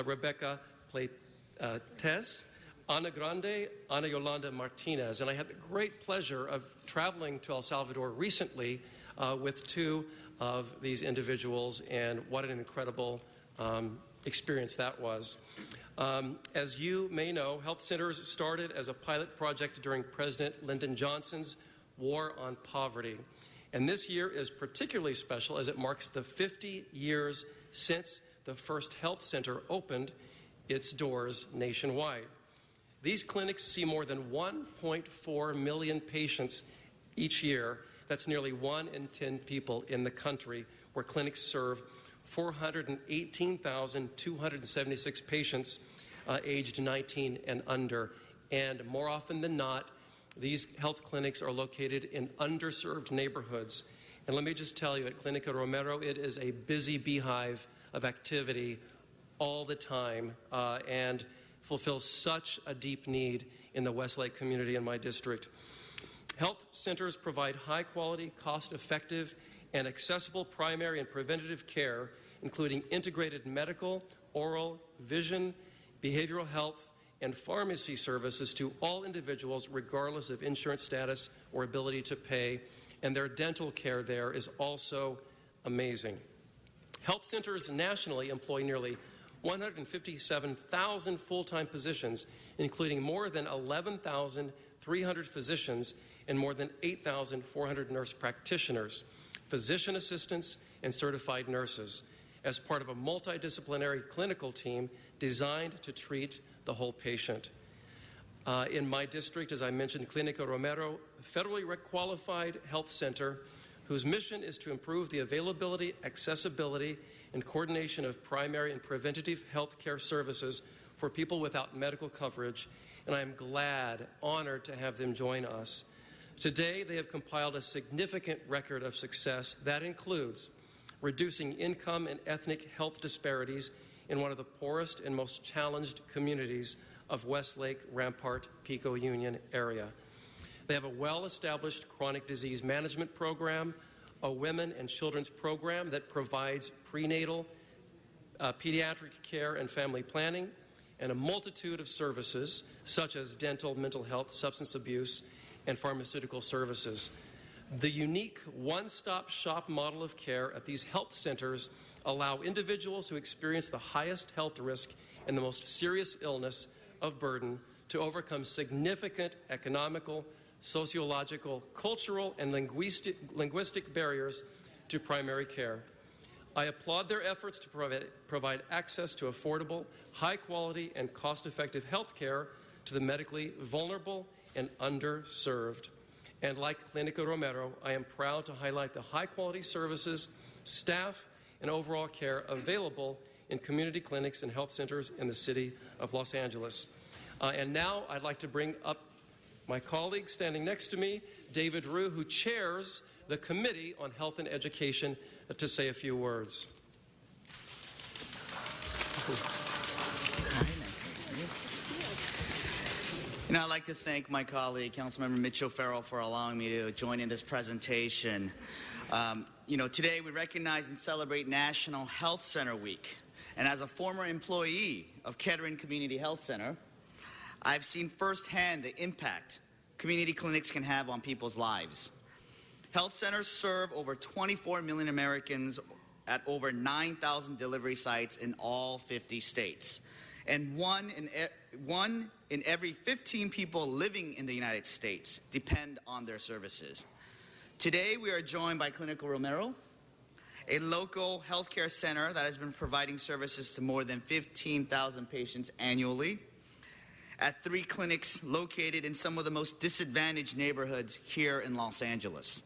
Rebecca Pleitez, Ana Grande, Ana Yolanda Martinez. And I had the great pleasure of traveling to El Salvador recently with two of these individuals, and what an incredible experience that was. As you may know, health centers started as a pilot project during President Lyndon Johnson's War on Poverty. And this year is particularly special as it marks the 50 years since the first health center opened its doors nationwide. These clinics see more than 1.4 million patients each year. That's nearly 1 in 10 people in the country, where clinics serve 418,276 patients aged 19 and under. And more often than not, these health clinics are located in underserved neighborhoods. And let me just tell you, at Clínica Romero, it is a busy beehive of activity all the time and fulfills such a deep need in the Westlake community in my district. Health centers provide high-quality, cost-effective, and accessible primary and preventative care, including integrated medical, oral, vision, behavioral health, and pharmacy services to all individuals regardless of insurance status or ability to pay, and their dental care there is also amazing. Health centers nationally employ nearly 157,000 full-time positions, including more than 11,300 physicians and more than 8,400 nurse practitioners, physician assistants, and certified nurses, as part of a multidisciplinary clinical team designed to treat the whole patient. In my district, as I mentioned, Clínica Romero, a federally qualified health center whose mission is to improve the availability, accessibility, and coordination of primary and preventative health care services for people without medical coverage, and I am glad, honored to have them join us. Today, they have compiled a significant record of success that includes reducing income and ethnic health disparities in one of the poorest and most challenged communities of Westlake, Rampart, Pico Union area. They have a well-established chronic disease management program, a women and children's program that provides prenatal, pediatric care and family planning, and a multitude of services such as dental, mental health, substance abuse, and pharmaceutical services. The unique one-stop shop model of care at these health centers allow individuals who experience the highest health risk and the most serious illness of burden to overcome significant economical, sociological, cultural, and linguistic barriers to primary care. I applaud their efforts to provide access to affordable, high-quality, and cost-effective health care to the medically vulnerable and underserved. And like Clínica Romero, I am proud to highlight the high-quality services, staff, and overall care available in community clinics and health centers in the city of Los Angeles. And now I'd like to bring up my colleague standing next to me, David Rue, who chairs the Committee on Health and Education, to say a few words. I'd like to thank my colleague, Councilmember Mitchell Farrell, for allowing me to join in this presentation. Today we recognize and celebrate National Health Center Week. And as a former employee of Kettering Community Health Center, I've seen firsthand the impact community clinics can have on people's lives. Health centers serve over 24 million Americans at over 9,000 delivery sites in all 50 states. And one in every 15 people living in the United States depend on their services. Today, we are joined by Clínica Romero a local healthcare center that has been providing services to more than 15,000 patients annually, at 3 clinics located in some of the most disadvantaged neighborhoods here in Los Angeles.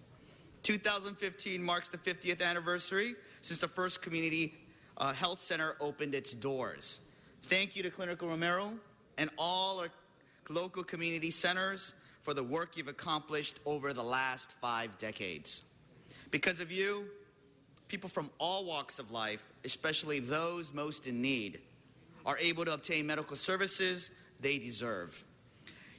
2015 marks the 50th anniversary since the first community health center opened its doors. Thank you to Clínica Romero and all our local community centers for the work you've accomplished over the last 5 decades. Because of you, people from all walks of life, especially those most in need, are able to obtain medical services they deserve.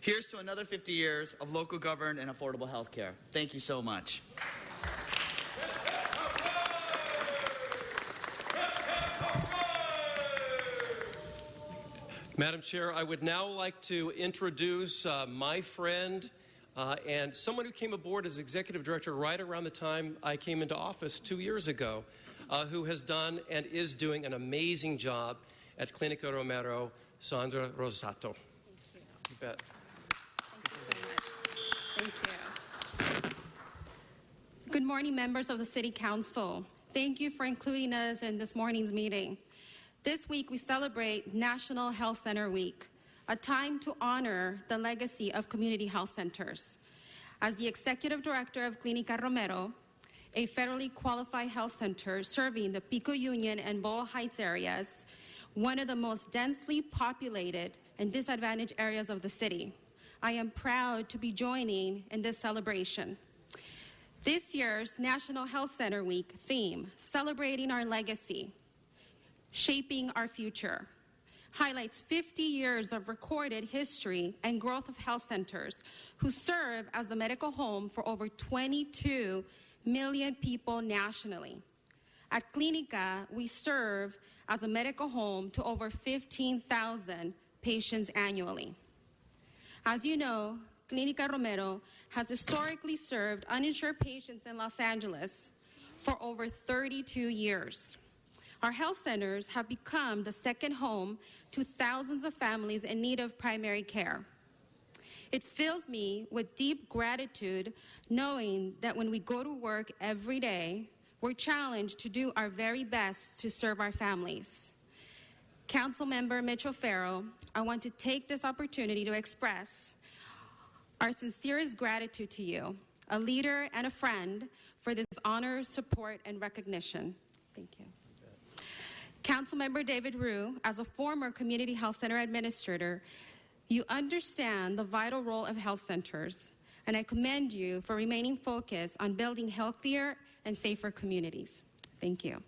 Here's to another 50 years of local governed and affordable health care. Thank you so much. Madam Chair, I would now like to introduce my friend and someone who came aboard as Executive Director right around the time I came into office 2 years ago, who has done and is doing an amazing job at Clínica Romero, Sandra Rosato. You bet. Thank you. Good morning, members of the City Council. Thank you for including us in this morning's meeting. This week, we celebrate National Health Center Week, a time to honor the legacy of community health centers. As the Executive Director of Clínica Romero, a federally qualified health center serving the Pico Union and Boyle Heights areas, one of the most densely populated and disadvantaged areas of the city, I am proud to be joining in this celebration. This year's National Health Center Week theme, Celebrating Our Legacy, Shaping Our Future, highlights 50 years of recorded history and growth of health centers who serve as a medical home for over 22 million people nationally. At Clínica, we serve as a medical home to over 15,000 patients annually. As you know, Clínica Romero has historically served uninsured patients in Los Angeles for over 32 years. Our health centers have become the second home to thousands of families in need of primary care. It fills me with deep gratitude knowing that when we go to work every day, we're challenged to do our very best to serve our families. Councilmember Mitch O'Farrell, I want to take this opportunity to express our sincerest gratitude to you, a leader and a friend, for this honor, support, and recognition. Thank you. Councilmember David Ryu, as a former community health center administrator, you understand the vital role of health centers, and I commend you for remaining focused on building healthier and safer communities. Thank you.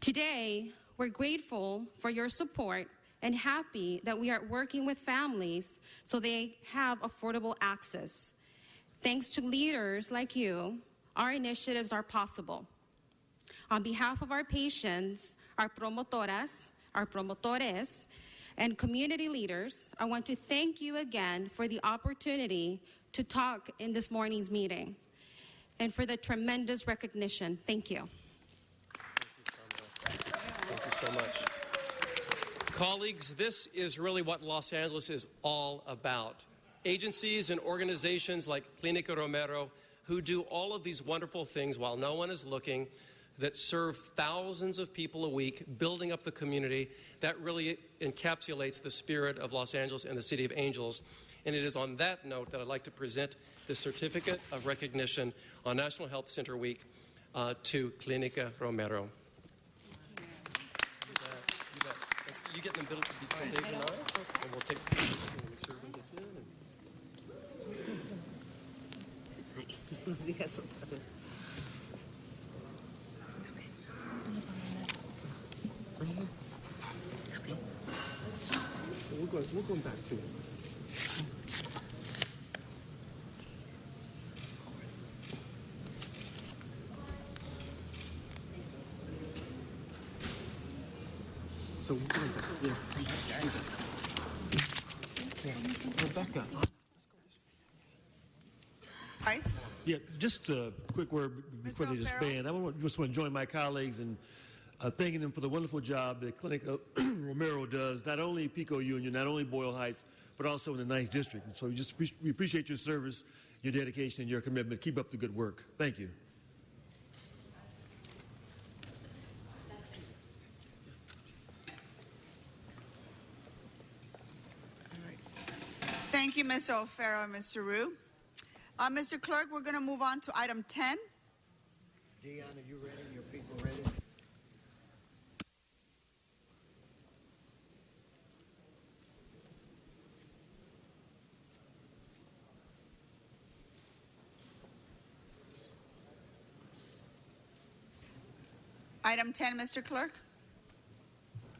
Today, we're grateful for your support and happy that we are working with families so they have affordable access. Thanks to leaders like you, our initiatives are possible. On behalf of our patients, our promotoras, our promotores, and community leaders, I want to thank you again for the opportunity to talk in this morning's meeting and for the tremendous recognition. Thank you. Thank you so much. Colleagues, this is really what Los Angeles is all about. Agencies and organizations like Clínica Romero who do all of these wonderful things while no one is looking, that serve thousands of people a week, building up the community. That really encapsulates the spirit of Los Angeles and the City of Angels. And it is on that note that I'd like to present the Certificate of Recognition on National Health Center Week to Clínica Romero. You get in the middle between David and I, and we'll take the picture and make sure everyone gets in. Buenos días otra vez. We're going back to it. So we're going back. Yeah. Rebecca. Ice? Yeah, just a quick word before they disband. I just want to join my colleagues in thanking them for the wonderful job that Clínica Romero does, not only Pico Union, not only Boyle Heights, but also in the 9th District. And so we appreciate your service, your dedication, and your commitment. Keep up the good work. Thank you. Thank you, Mr. O'Farrell and Mr. Rue. Mr. Clerk, we're going to move on to item 10. Dion, are you ready? Your people ready? Item 10, Mr. Clerk.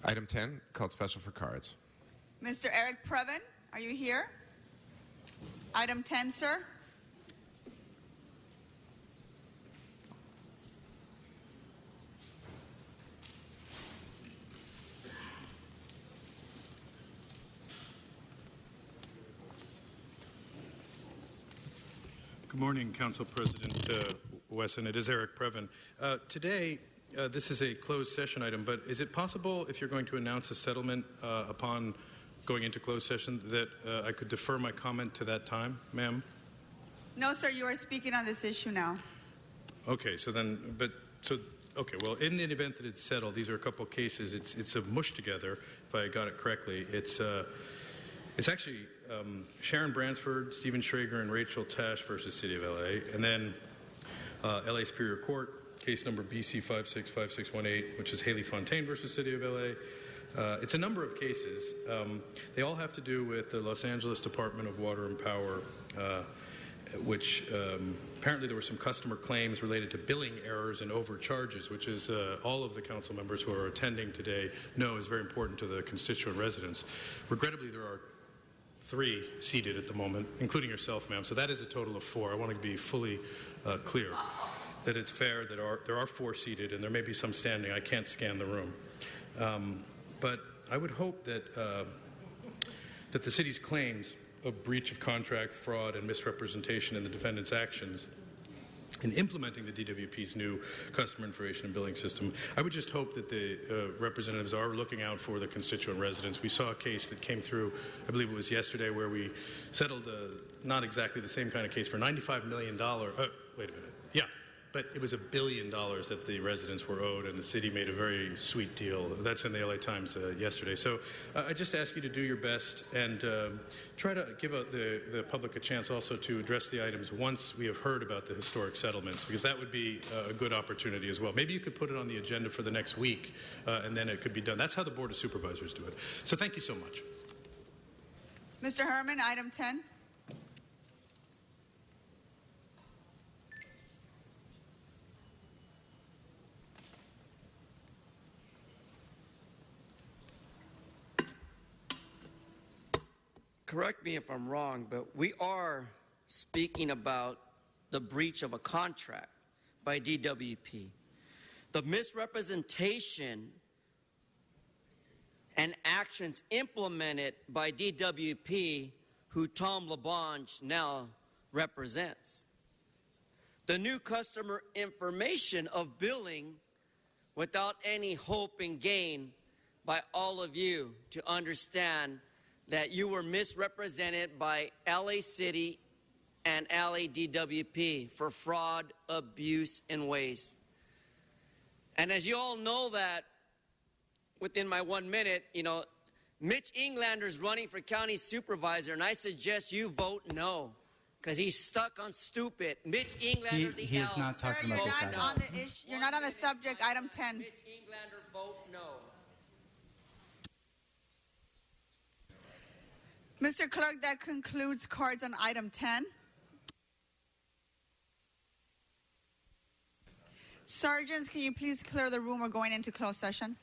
Item 10, called special for cards. Mr. Eric Previn, are you here? Item 10, sir. Good morning, Council President Wesson. It is Eric Previn. Today, this is a closed session item, but is it possible, if you're going to announce a settlement upon going into closed session, that I could defer my comment to that time, ma'am? No, sir, you are speaking on this issue now. Okay, so then, okay, well, in the event that it's settled, these are a couple cases. It's a mush together, if I got it correctly. It's actually Sharon Bransford, Stephen Schrager, and Rachel Tash versus City of LA, and then LA Superior Court, case number BC 565618, which is Haley Fontaine versus City of LA. It's a number of cases. They all have to do with the Los Angeles Department of Water and Power, which apparently there were some customer claims related to billing errors and overcharges, which is all of the council members who are attending today know is very important to the constituent residents. Regrettably, there are 3 seated at the moment, including yourself, ma'am. So that is a total of 4. I want to be fully clear that it's fair that there are 4 seated, and there may be some standing. I can't scan the room. But I would hope that that the city's claims of breach of contract, fraud, and misrepresentation in the defendant's actions in implementing the DWP's new customer information and billing system, I would just hope that the representatives are looking out for the constituent residents. We saw a case that came through, I believe it was yesterday, where we settled not exactly the same kind of case for $95 million. Wait a minute. Yeah. But it was $1 billion that the residents were owed, and the city made a very sweet deal. That's in the LA Times yesterday. So I just ask you to do your best and try to give the public a chance also to address the items once we have heard about the historic settlements, because that would be a good opportunity as well. Maybe you could put it on the agenda for the next week, and then it could be done. That's how the Board of Supervisors do it. So thank you so much. Mr. Herman, item 10. Correct me if I'm wrong, but we are speaking about the breach of a contract by DWP. The misrepresentation and actions implemented by DWP, who Tom LaBonge now represents. The new customer information of billing without any hope and gain by all of you to understand that you were misrepresented by LA City and LA DWP for fraud, abuse, and waste. And as you all know that, within my 1 minute, Mitch Englander's running for county supervisor, and I suggest you vote no, because he's stuck on stupid. Mitch Englander, he is not talking about this item. You're not on the subject, item 10. Mitch Englander, vote no. Mr. Clerk, that concludes cards on item 10. Sergeants, can you please clear the room? We're going into closed session.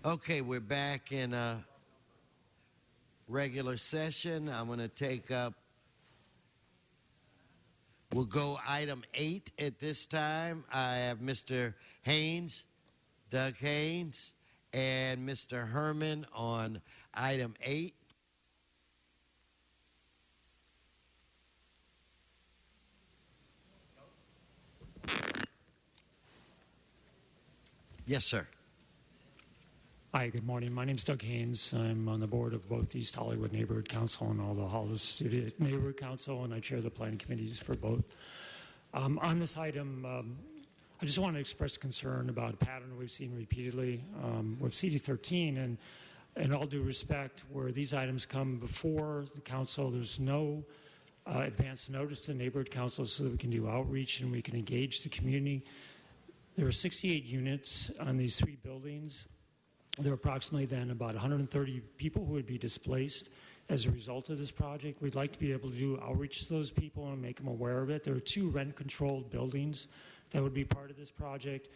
Okay, we're back in a regular session. I'm going to take up, we'll go item 8 at this time. I have Mr. Haynes, Doug Haynes, and Mr. Herman on item 8. Yes, sir. Hi, good morning. My name is Doug Haynes. I'm on the board of both East Hollywood Neighborhood Council and all the Hollis City Neighborhood Council, and I chair the planning committees for both. On this item, I just want to express concern about a pattern we've seen repeatedly with CD13, and in all due respect, where these items come before the council, there's no advance notice to the neighborhood council so that we can do outreach and we can engage the community. There are 68 units on these 3 buildings. There are approximately then about 130 people who would be displaced as a result of this project. We'd like to be able to do outreach to those people and make them aware of it. There are 2 rent-controlled buildings that would be part of this project.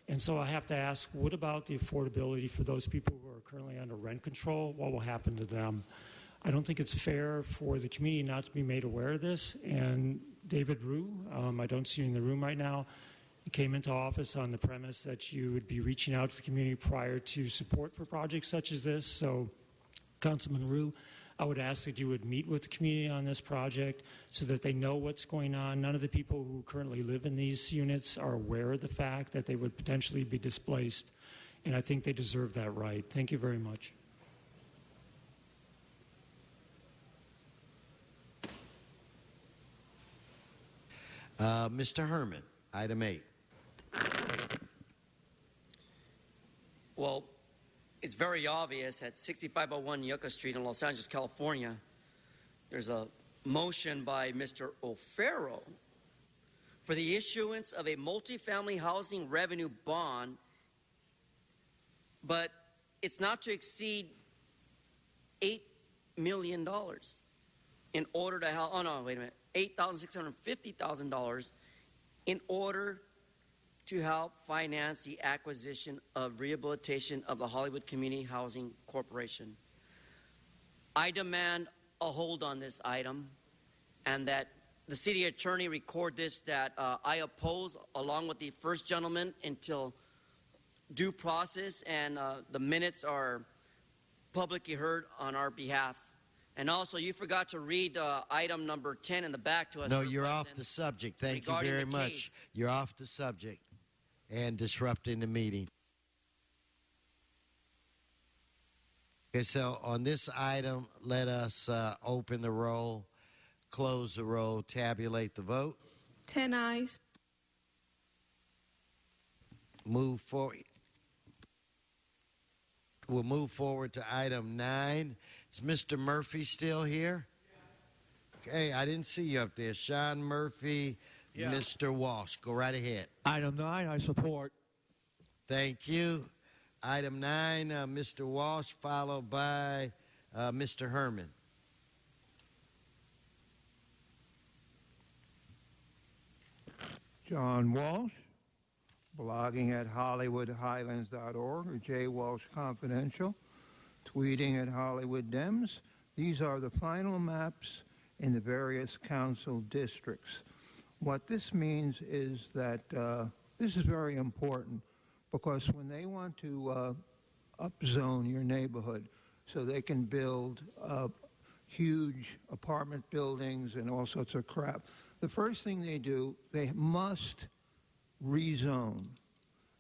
And so I have to ask, what about the affordability for those people who are currently under rent control? What will happen to them? I don't think it's fair for the community not to be made aware of this. And David Rue, I don't see you in the room right now, came into office on the premise that you would be reaching out to the community prior to support for projects such as this. So, Councilman Rue, I would ask that you would meet with the community on this project so that they know what's going on. None of the people who currently live in these units are aware of the fact that they would potentially be displaced, and I think they deserve that right. Thank you very much. Mr. Herman, item 8. Well, it's very obvious at 6501 Yucca Street in Los Angeles, California, there's a motion by Mr. O'Farrell for the issuance of a multifamily housing revenue bond, but it's not to exceed $8 million in order to help, oh no, wait a minute, $8,650,000 in order to help finance the acquisition of rehabilitation of the Hollywood Community Housing Corporation. I demand a hold on this item and that the city attorney record this, that I oppose, along with the first gentleman, until due process and the minutes are publicly heard on our behalf. And also, you forgot to read item number 10 in the back to us. No, you're off the subject. Thank you very much. You're off the subject and disrupting the meeting. Okay, so on this item, let us open the roll, close the roll, tabulate the vote. 10 ayes. Move forward. We'll move forward to item 9. Is Mr. Murphy still here? Okay, I didn't see you up there. Sean Murphy, Mr. Walsh. Go right ahead. Item 9, I support. Thank you. Item 9, Mr. Walsh, followed by Mr. Herman. John Walsh, blogging at HollywoodHighlands.org or J. Walsh Confidential, tweeting at Hollywood Dems. These are the final maps in the various council districts. What this means is that this is very important because when they want to upzone your neighborhood so they can build huge apartment buildings and all sorts of crap, the first thing they do, they must rezone.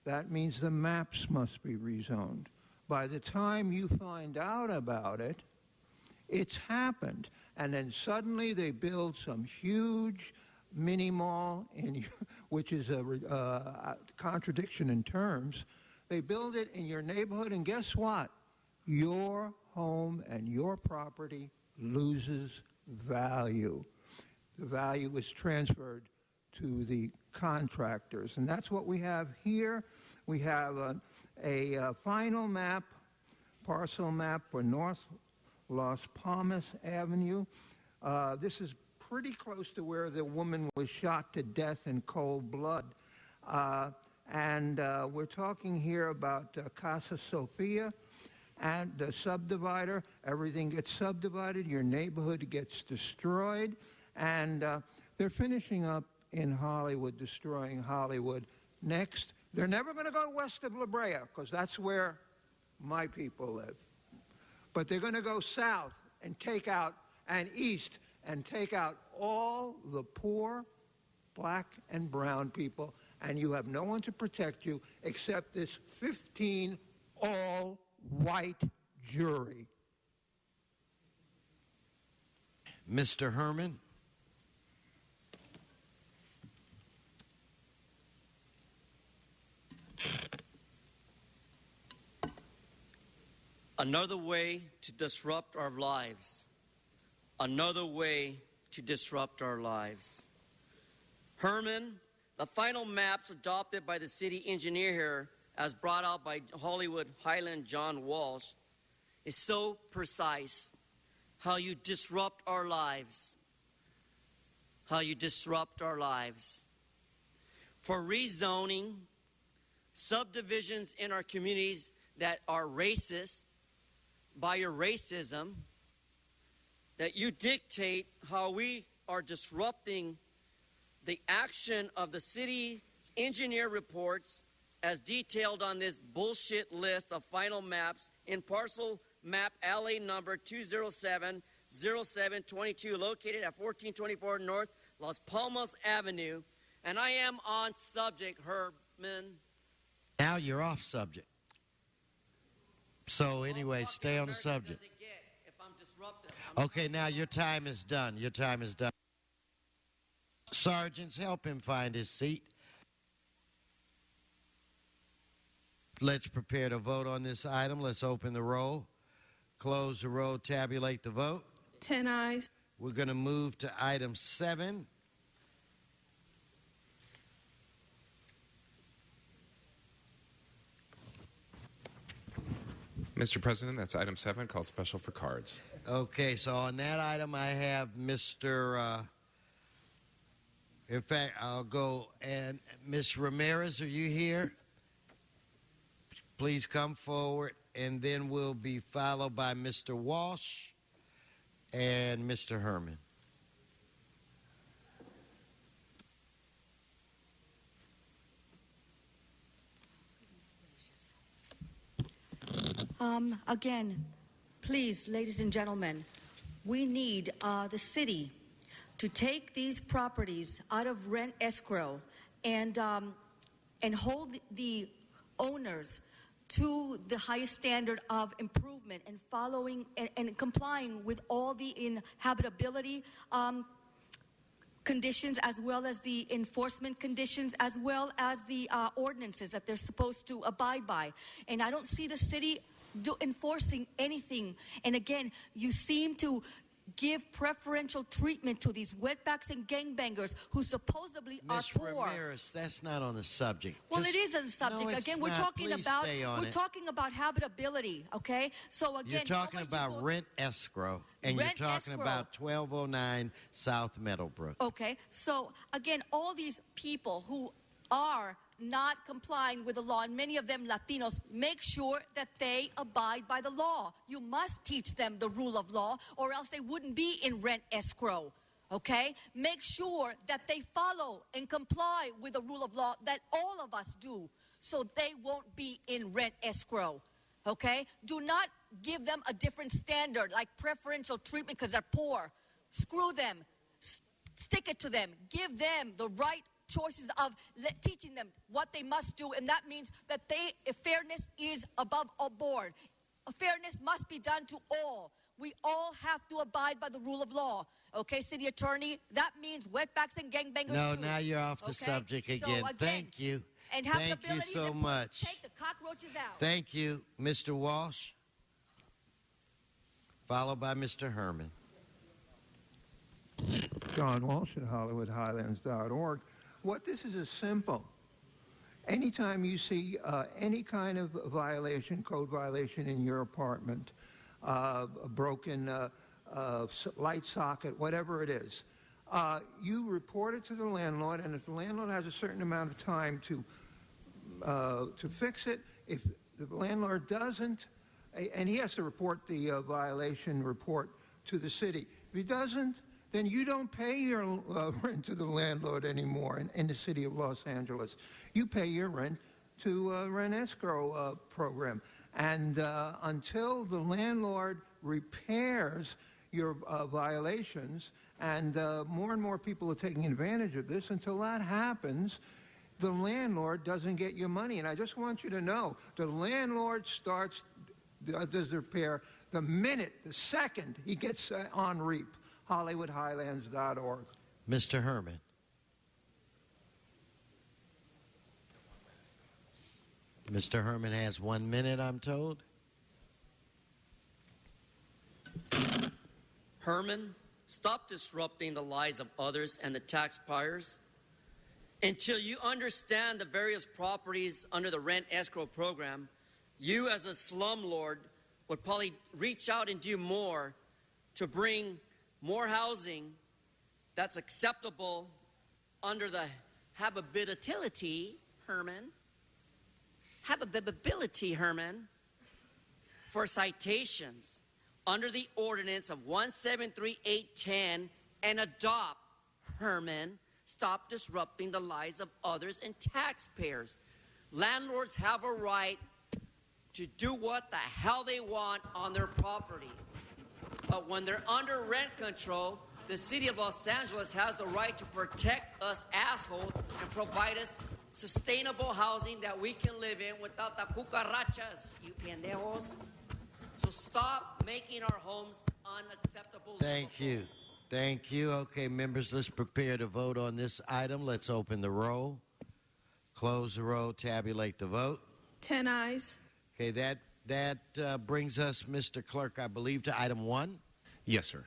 That means the maps must be rezoned. By the time you find out about it, it's happened. And then suddenly they build some huge mini mall, which is a contradiction in terms. They build it in your neighborhood, and guess what? Your home and your property loses value. The value is transferred to the contractors, and that's what we have here. We have a final map, parcel map for North Las Palmas Avenue. This is pretty close to where the woman was shot to death in cold blood. And we're talking here about Casa Sofia. and the subdivider. Everything gets subdivided. Your neighborhood gets destroyed. And they're finishing up in Hollywood, destroying Hollywood. Next, they're never going to go west of La Brea because that's where my people live. But they're going to go south and take out, and east, and take out all the poor black and brown people, and you have no one to protect you except this 15 all-white jury. Mr. Herman? Another way to disrupt our lives. Another way to disrupt our lives. Herman, the final maps adopted by the city engineer here, as brought out by Hollywood Highland John Walsh, is so precise. How you disrupt our lives. How you disrupt our lives. For rezoning, subdivisions in our communities that are racist, by your racism, that you dictate how we are disrupting the action of the city's engineer reports as detailed on this bullshit list of final maps in parcel map LA number 2070722 located at 1424 North Las Palmas Avenue. And I am on subject, Herman. Now you're off subject. So anyway, stay on the subject. Okay, now your time is done. Your time is done. Sergeants, help him find his seat. Let's prepare to vote on this item. Let's open the roll, close the roll, tabulate the vote. 10 ayes. We're going to move to item 7. Mr. President, that's item 7, called special for cards. Okay, so on that item, I have Mr. In fact, I'll go and Ms. Ramirez, are you here? Please come forward, and then we'll be followed by Mr. Walsh and Mr. Herman. Again, please, ladies and gentlemen, we need the city to take these properties out of rent escrow and hold the owners to the highest standard of improvement and following and complying with all the inhabitability conditions, as well as the enforcement conditions, as well as the ordinances that they're supposed to abide by. And I don't see the city enforcing anything. And again, you seem to give preferential treatment to these wetbacks and gangbangers who supposedly are poor. Ms. Ramirez, that's not on the subject. Well, it is on the subject. No, again, we're not. talking Please about stay on it. habitability. Okay, so again, you're talking about rent escrow, and rent you're talking escrow. about 1209 South Meadowbrook. Okay, so again, all these people who are not complying with the law, and many of them Latinos, make sure that they abide by the law. You must teach them the rule of law, or else they wouldn't be in rent escrow. Okay? Make sure that they follow and comply with the rule of law that all of us do, so they won't be in rent escrow. Okay? Do not give them a different standard, like preferential treatment because they're poor. Screw them. Stick it to them. Give them the right choices of teaching them what they must do, and that means that fairness is above all board. Fairness must be done to all. We all have to abide by the rule of law. Okay, City Attorney? That means wetbacks and gangbangers No, too. now you're off the subject again. Thank you. And thank you so much. Take the cockroaches out. Thank you, Mr. Walsh, followed by Mr. Herman. John Walsh at HollywoodHighlands.org. What this is simple. Anytime you see any kind of violation, code violation in your apartment, a broken light socket, whatever it is, you report it to the landlord, and if the landlord has a certain amount of time to fix it, if the landlord doesn't and he has to report the violation report to the city. If he doesn't, then you don't pay your rent to the landlord anymore in the city of Los Angeles. You pay your rent to rent escrow program. And until the landlord repairs your violations, and more and more people are taking advantage of this, until that happens, the landlord doesn't get your money. And I just want you to know, the landlord does the repair the minute, the second he gets on REAP, HollywoodHighlands.org. Mr. Herman. Mr. Herman has 1 minute, I'm told. Herman, stop disrupting the lives of others and the taxpayers. Until you understand the various properties under the rent escrow program, you as a slumlord would probably reach out and do more to bring more housing that's acceptable under the habitability, Herman. Habitability, Herman, for citations under the ordinance of 173810 and adopt, Herman. Stop disrupting the lives of others and taxpayers. Landlords have a right to do what the hell they want on their property. But when they're under rent control, the city of Los Angeles has the right to protect us assholes and provide us sustainable housing that we can live in without the cucarachas, you pendejos. So stop making our homes unacceptable. Thank you. Thank you. Okay, members, let's prepare to vote on this item. Let's open the roll, close the roll, tabulate the vote. 10 ayes. Okay, that brings us, Mr. Clerk, I believe, to item 1. Yes, sir.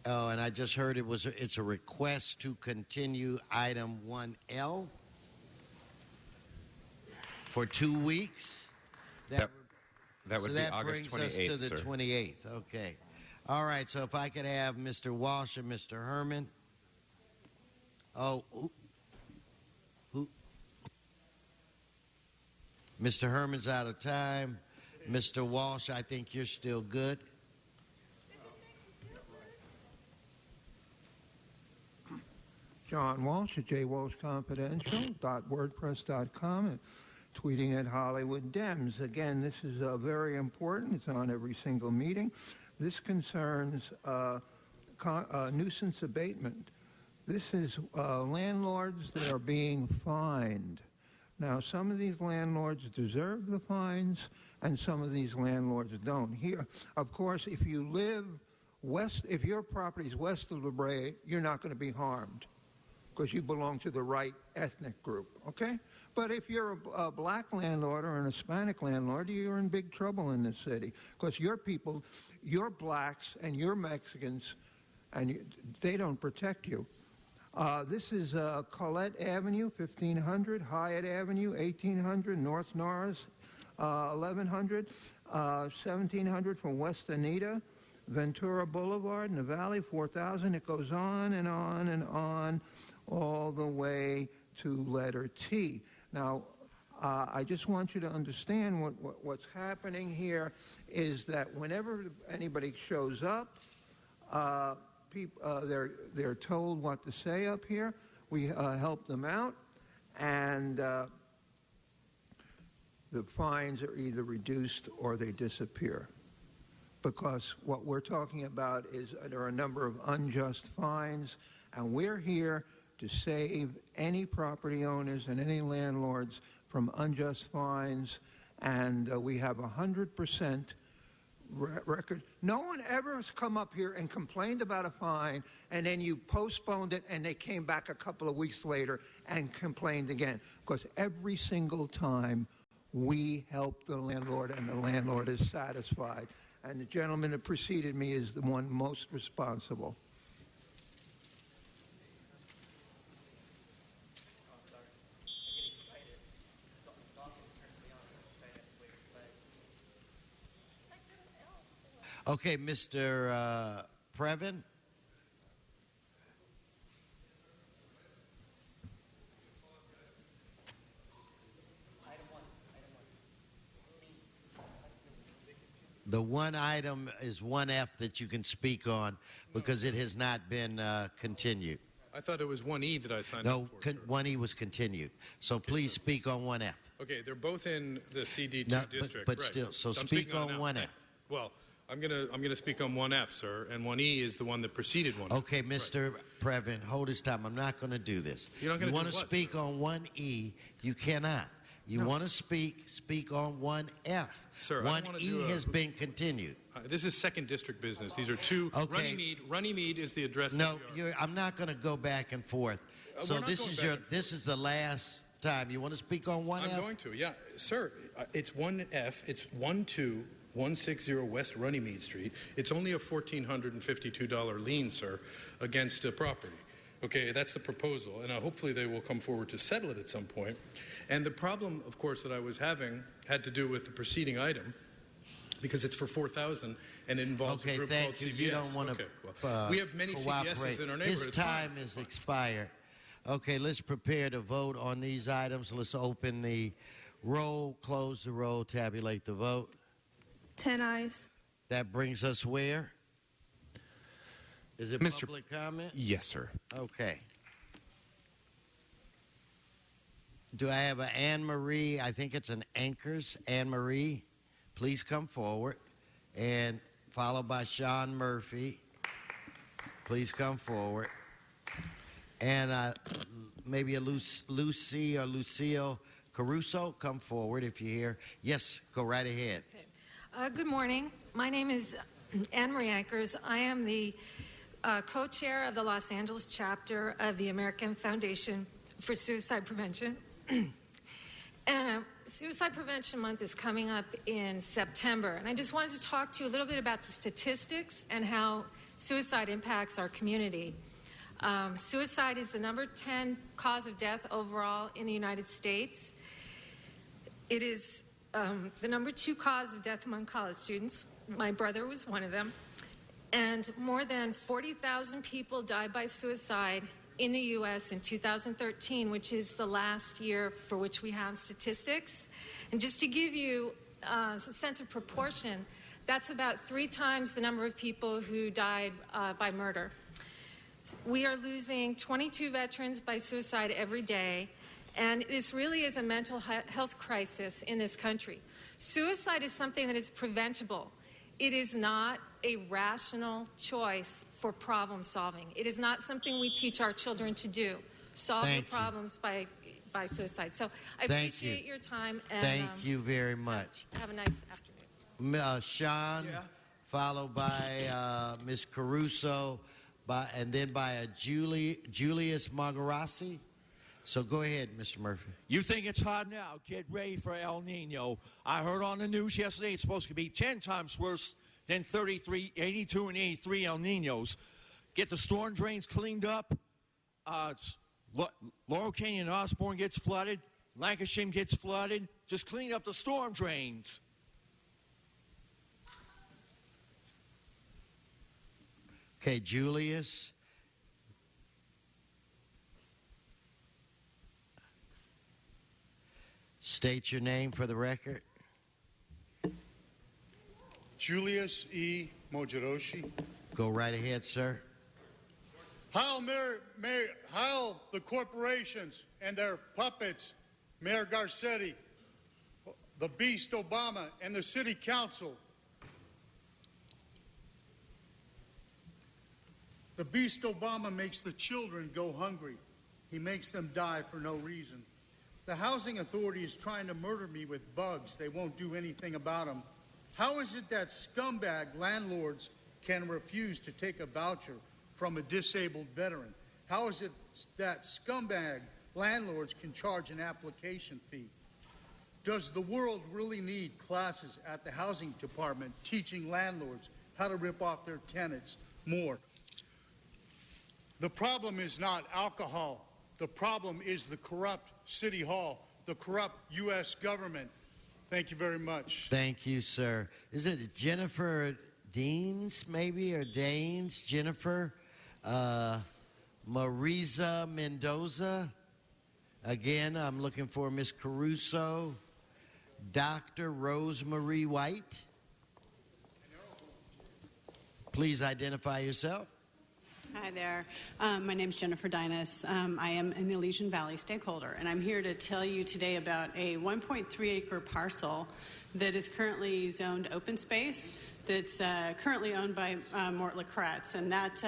Oh, and I just heard it's a request to continue item 1L for 2 weeks. That would be August 28th, That brings us to the sir. 28th. Okay. All right, so if I could have Mr. Walsh and Mr. Herman. Oh, who? Mr. Herman's out of time. Mr. Walsh, I think you're still good. John Walsh at jwalshconfidential.wordpress.com and tweeting at Hollywood Dems. Again, this is very important. It's on every single meeting. This concerns nuisance abatement. This is landlords that are being fined. Now, some of these landlords deserve the fines, and some of these landlords don't. Here, of course, if you live if your property is west of La Brea, you're not going to be harmed because you belong to the right ethnic group, okay? But if you're a black landlord or an Hispanic landlord, you're in big trouble in this city because your people, you're blacks and you're Mexicans, and they don't protect you. This is Collette Avenue, 1500, Hyatt Avenue, 1800, North Norris, 1100, 1700 from West Anita, Ventura Boulevard in the Valley, 4000. It goes on and on and on all the way to letter T. Now, I just want you to understand what's happening here is that whenever anybody shows up, they're told what to say up here. We help them out, and the fines are either reduced or they disappear. Because what we're talking about is there are a number of unjust fines, and we're here to save any property owners and any landlords from unjust fines, and we have 100% record. No one ever has come up here and complained about a fine, and then you postponed it, and they came back a couple of weeks later and complained again. Because every single time we help the landlord, and the landlord is satisfied. And the gentleman that preceded me is the one most responsible. Okay, Mr. Previn. The one item is 1F that you can speak on because it has not been continued. I thought it was 1E that I signed No, up for. 1E was continued. So please speak on 1F. Okay, they're both in the CD2 No, district. but right. still, so I'm speak speaking on it now. 1F. Well, I'm gonna speak on 1F, sir, and 1E is the one that preceded 1F. Okay, Mr. Previn, hold his time. I'm not going to do this. You're not gonna you want do to what, speak sir? on 1E, you cannot. You No. want to speak on 1F. Sir, I don't wanna 1E do a- has been continued. This is second district business. These are two. Okay. Runnymede is the address. No, that we are. I'm not going to go back and forth. So we're not this going is back and this is the last time. You want to speak on 1F? I'm going to, yeah. Sir, it's 1F. It's 12160 West Runnymede Street. It's only a $1,452 lien, sir, against a property. Okay, that's the proposal, and hopefully they will come forward to settle it at some point. And the problem, of course, that I was having had to do with the preceding item, because it's for $4,000 and it involves a group called CVS. You don't want okay, to well, we have many CVSs in our neighborhood. His It's fine. time is expired. Okay, let's prepare to vote on these items. Let's open the roll, close the roll, tabulate the vote. 10 ayes. That brings us where? Is it Mr. public comment? Yes, sir. Okay. Do I have an Anne Marie? I think it's an Anchors. Anne Marie, please come forward. And followed by Sean Murphy. Please come forward. And maybe a Lucy or Lucille Caruso, come forward if you're here. Yes, go right ahead. Good morning. My name is Anne Marie Anchors. I am the co-chair of the Los Angeles chapter of the American Foundation for Suicide Prevention. And Suicide Prevention Month is coming up in September. And I just wanted to talk to you a little bit about the statistics and how suicide impacts our community. Suicide is the number 10 cause of death overall in the United States. It is the number 2 cause of death among college students. My brother was one of them. And more than 40,000 people died by suicide in the U.S. in 2013, which is the last year for which we have statistics. And just to give you a sense of proportion, that's about 3 times the number of people who died by murder. We are losing 22 veterans by suicide every day, and this really is a mental health crisis in this country. Suicide is something that is preventable. It is not a rational choice for problem solving. It is not something we teach our children to do, solve your problems by suicide. So I appreciate your time. And, Thank you very much. Have a nice afternoon. Sean, followed by Ms. Caruso, and then by Julius Margarasi. So go ahead, Mr. Murphy. You think it's hot now? Get ready for El Nino. I heard on the news yesterday it's supposed to be 10 times worse than 82 and 83 El Ninos. Get the storm drains cleaned up. Laurel Canyon and Osborne gets flooded. Lancashire gets flooded. Just clean up the storm drains. Okay, Julius. State your name for the record. Julius E. Mojiroshi. Go right ahead, sir. How the corporations and their puppets, Mayor Garcetti, the Beast Obama, and the City Council. The Beast Obama makes the children go hungry. He makes them die for no reason. The Housing Authority is trying to murder me with bugs. They won't do anything about them. How is it that scumbag landlords can refuse to take a voucher from a disabled veteran? How is it that scumbag landlords can charge an application fee? Does the world really need classes at the housing department teaching landlords how to rip off their tenants more? The problem is not alcohol. The problem is the corrupt City Hall, the corrupt U.S. government. Thank you very much. Thank you, sir. Is it Jennifer Deans, maybe, or Danes? Jennifer? Marisa Mendoza? Again, I'm looking for Miss Caruso. Dr. Rosemary White? Please identify yourself. Hi there. My name is Jennifer Dinas. I am an Elysian Valley stakeholder, and I'm here to tell you today about a 1.3-acre parcel that is currently zoned open space that's currently owned by Mortla Kretz, and that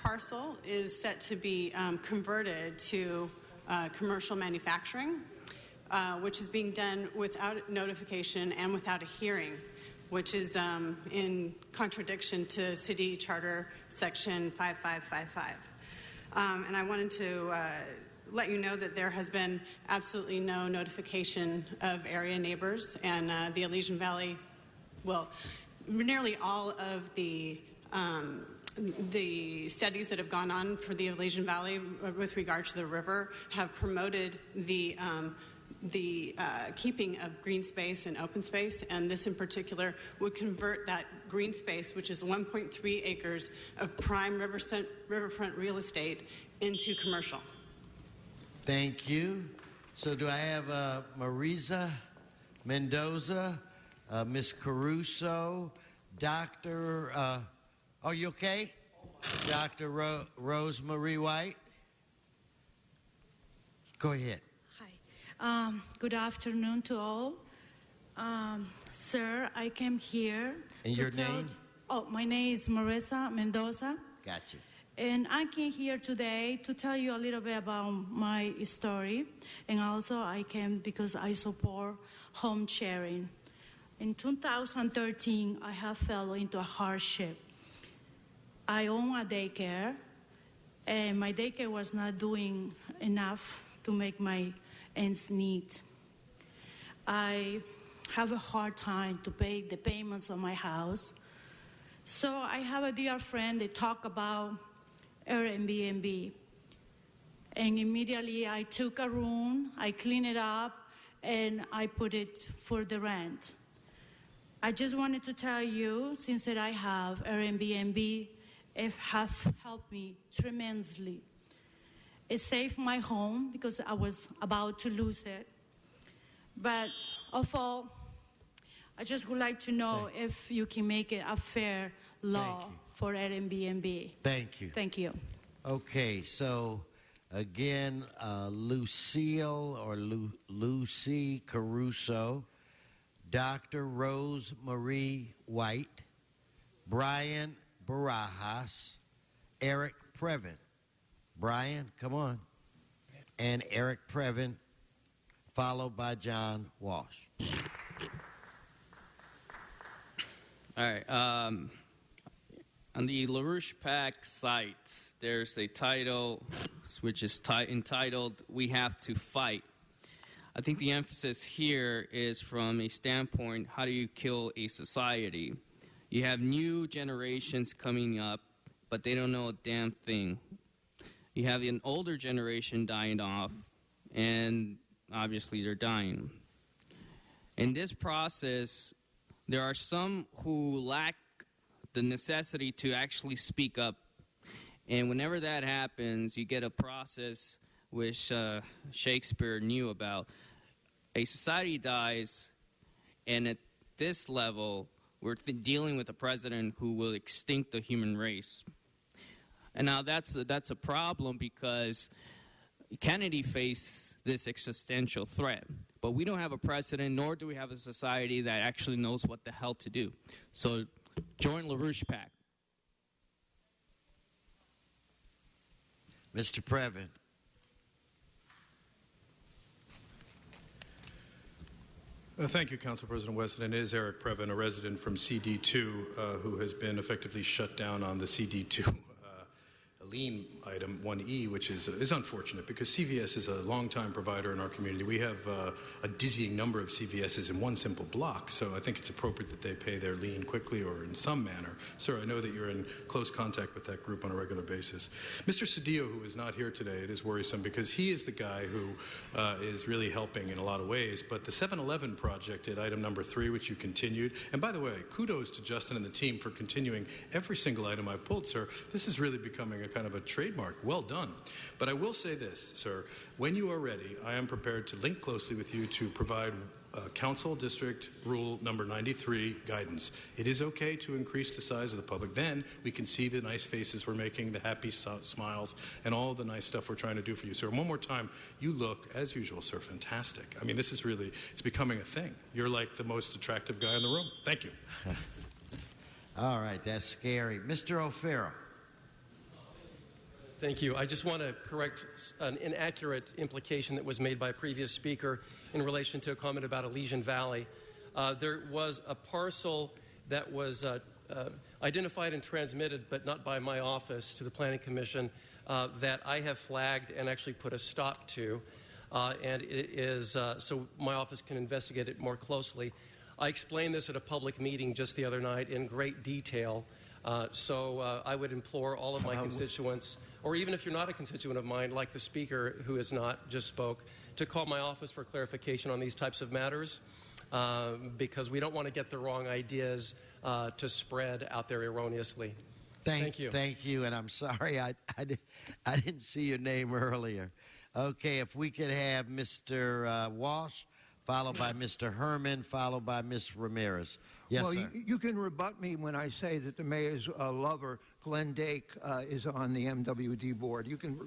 parcel is set to be converted to commercial manufacturing, which is being done without notification and without a hearing, which is in contradiction to City Charter Section 5555. And I wanted to let you know that there has been absolutely no notification of area neighbors, and the Elysian Valley, well, nearly all of the studies that have gone on for the Elysian Valley with regard to the river have promoted the keeping of green space and open space, and this in particular would convert that green space, which is 1.3 acres of prime riverfront real estate, into commercial. Thank you. So do I have Marisa Mendoza, Ms. Caruso, Dr. Are you okay? Dr. Rosemary White? Go ahead. Good afternoon to all. Sir, I came here. And your name? Oh, my name is Marisa Mendoza. Gotcha. And I came here today to tell you a little bit about my story. And also I came because I support home sharing. In 2013, I have fell into a hardship. I own a daycare, and my daycare was not doing enough to make my ends meet. I have a hard time to pay the payments on my house. So I have a dear friend that talk about Airbnb. And immediately I took a room, I cleaned it up, and I put it for the rent. I just wanted to tell you, since that I have Airbnb, it has helped me tremendously. It saved my home because I was about to lose it. But of all, I just would like to know if you can make it a fair law for Airbnb. Thank you. Thank you. Okay, so again, Lucille or Lucy Caruso, Dr. Rose Marie White, Brian Barajas, Eric Previn. Brian, come on. And Eric Previn, followed by John Walsh. All right. On the LaRouche PAC site, there's a title which is entitled, "We Have to Fight." I think the emphasis here is from a standpoint, how do you kill a society? You have new generations coming up, but they don't know a damn thing. You have an older generation dying off, and obviously they're dying. In this process, there are some who lack the necessity to actually speak up. And whenever that happens, you get a process which Shakespeare knew about. A society dies, and at this level, we're dealing with a president who will extinct the human race. And now that's a problem because Kennedy faced this existential threat. But we don't have a president, nor do we have a society that actually knows what the hell to do. So join LaRouche PAC. Mr. Previn. Thank you, Council President Weston. It is Eric Previn, a resident from CD2, who has been effectively shut down on the CD2 lien item 1E, which is unfortunate because CVS is a longtime provider in our community. We have a dizzying number of CVSs in one simple block, so I think it's appropriate that they pay their lien quickly or in some manner. Sir, I know that you're in close contact with that group on a regular basis. Mr. Cedillo, who is not here today, it is worrisome because he is the guy who is really helping in a lot of ways, but the 7-Eleven project at item number 3, which you continued, and by the way, kudos to Justin and the team for continuing every single item I pulled, sir. This is really becoming a kind of a trademark trademark. Well done. But I will say this, sir. When you are ready, I am prepared to link closely with you to provide Council District Rule number 93 guidance. It is okay to increase the size of the public. Then we can see the nice faces we're making, the happy smiles, and all the nice stuff we're trying to do for you. Sir, one more time, you look, as usual, sir, fantastic. I mean, this is really, it's becoming a thing. You're like the most attractive guy in the room. Thank you. All right, that's scary. Mr. O'Farrell. Thank you. I just want to correct an inaccurate implication that was made by a previous speaker in relation to a comment about Elysian Valley. There was a parcel that was identified and transmitted, but not by my office, to the Planning Commission that I have flagged and actually put a stop to. And it is so my office can investigate it more closely. I explained this at a public meeting just the other night in great detail. So I would implore all of my constituents, or even if you're not a constituent of mine, like the speaker who has not just spoke, to call my office for clarification on these types of matters, because we don't want to get the wrong ideas to spread out there erroneously. Thank you. Thank you, and I'm sorry I didn't see your name earlier. Okay, if we could have Mr. Walsh, followed by Mr. Herman, followed by Ms. Ramirez. Yes, well, sir. You can rebut me when I say that the mayor's lover, Glenn Dake, is on the MWD board. You can,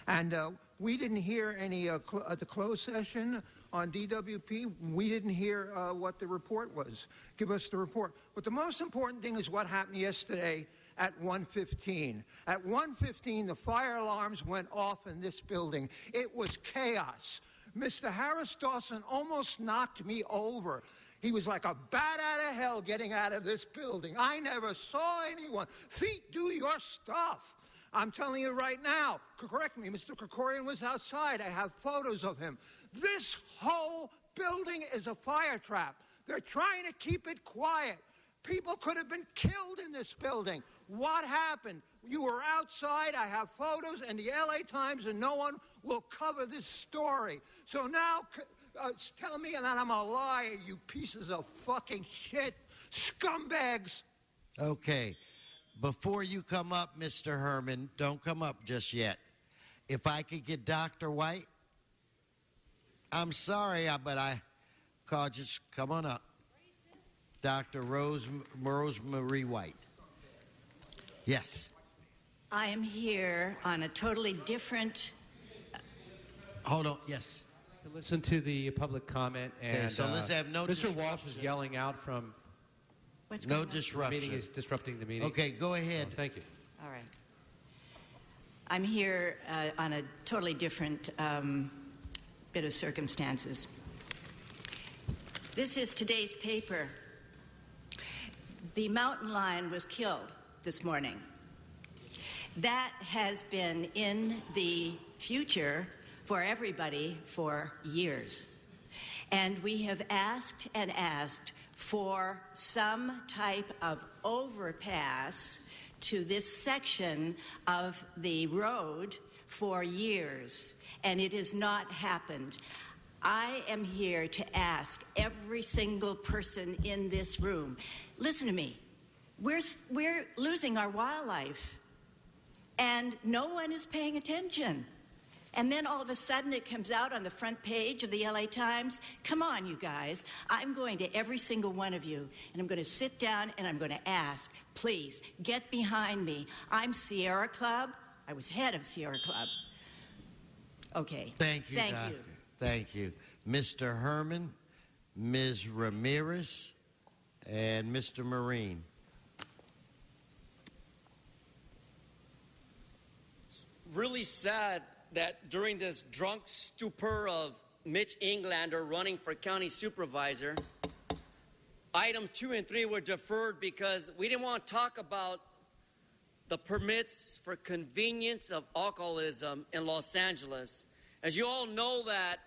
and we didn't hear any at the closed session on DWP. We didn't hear what the report was. Give us the report. But the most important thing is what happened yesterday at 1:15. At 1:15, the fire alarms went off in this building. It was chaos. Mr. Harris Dawson almost knocked me over. He was like a bat out of hell getting out of this building. I never saw anyone. Feet, do your stuff. I'm telling you right now. Correct me, Mr. Krikorian was outside. I have photos of him. This whole building is a fire trap. They're trying to keep it quiet. People could have been killed in this building. What happened? You were outside. I have photos in the LA Times, and no one will cover this story. So now tell me that I'm a liar, you pieces of fucking shit. Scumbags. Okay. Before you come up, Mr. Herman, don't come up just yet. If I could get Dr. White. I'm sorry, but I called. Just come on up. Dr. Rosemary White. Yes. I am here on a totally different... Hold on. Yes. To listen to the public comment, and okay, so let's have no Mr. Walsh is yelling out from... No disruption. The meeting is disrupting the meeting. Okay, go ahead. Oh, thank you. All right. I'm here on a totally different bit of circumstances. This is today's paper. The mountain lion was killed this morning. That has been in the future for everybody for years. And we have asked and asked for some type of overpass to this section of the road for years, and it has not happened. I am here to ask every single person in this room, listen to me, we're losing our wildlife, and no one is paying attention. And then all of a sudden it comes out on the front page of the LA Times. Come on, you guys. I'm going to every single one of you, and I'm going to sit down and I'm going to ask, please, get behind me. I'm Sierra Club. I was head of Sierra Club. Okay. Thank you, Thank Doctor. you. Thank you. Mr. Herman, Ms. Ramirez, and Mr. Marine. It's really sad that during this drunk stupor of Mitch Englander running for county supervisor, items 2 and 3 were deferred because we didn't want to talk about the permits for convenience of alcoholism in Los Angeles. As you all know that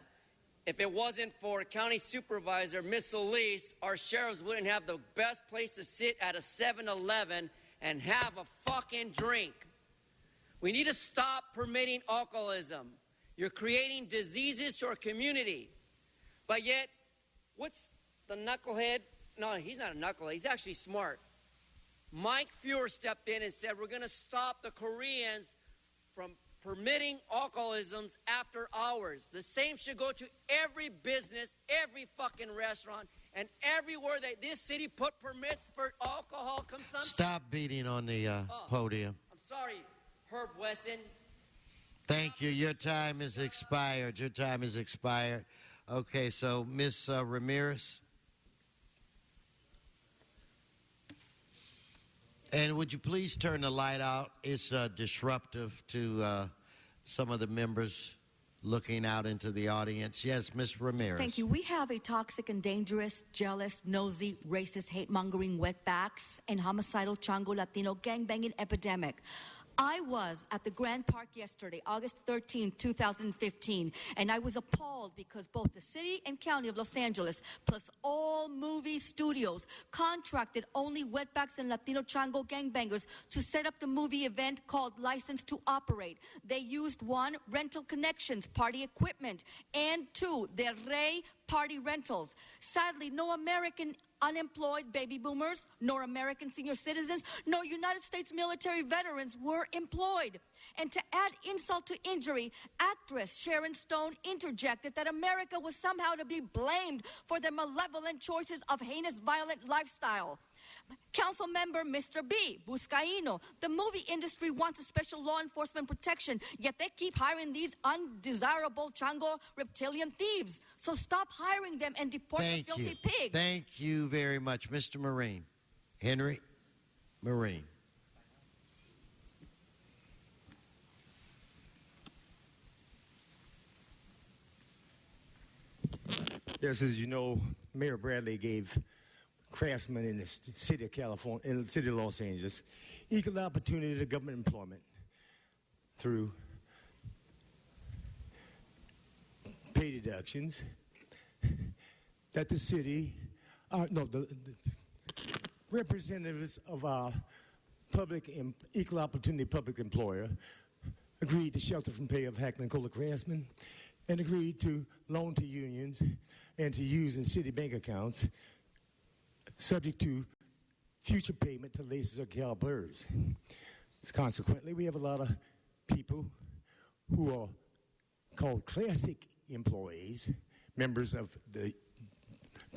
if it wasn't for county supervisor Miss Solis, our sheriffs wouldn't have the best place to sit at a 7-Eleven and have a fucking drink. We need to stop permitting alcoholism. You're creating diseases to our community. But yet, what's the knucklehead? No, he's not a knucklehead. He's actually smart. Mike Fuhrer stepped in and said, we're going to stop the Koreans from permitting alcoholisms after hours. The same should go to every business, every fucking restaurant, and everywhere that this city put permits for alcohol consumption. Stop beating on the podium. I'm sorry, Herb Wesson. Thank you. Your time is expired. Your time is expired. Okay, so Ms. Ramirez. And would you please turn the light out? It's disruptive to some of the members looking out into the audience. Yes, Ms. Ramirez. Thank you. We have a toxic and dangerous, jealous, nosy, racist, hate-mongering wetbacks and homicidal Chango Latino gangbanging epidemic. I was at the Grand Park yesterday, August 13, 2015, and I was appalled because both the city and county of Los Angeles, plus all movie studios, contracted only wetbacks and Latino Chango gangbangers to set up the movie event called License to Operate. They used 1, rental connections, party equipment, and 2, Del Rey party rentals. Sadly, no American unemployed baby boomers, nor American senior citizens, nor United States military veterans were employed. And to add insult to injury, actress Sharon Stone interjected that America was somehow to be blamed for their malevolent choices of heinous violent lifestyle. Council member Mr. B. Buscaino, the movie industry wants a special law enforcement protection, yet they keep hiring these undesirable Chango reptilian thieves. So stop hiring them and deport the filthy pigs. Thank you very much. Mr. Marine. Henry Marine. Yes, as you know, Mayor Bradley gave craftsmen in the city of California, in the city of Los Angeles, equal opportunity to government employment through pay deductions that the city, the representatives of our equal opportunity public employer agreed to shelter from pay of Hackman Kohler craftsmen and agreed to loan to unions and to use in city bank accounts subject to future payment to laces or calipers. Consequently, we have a lot of people who are called classic employees, members of the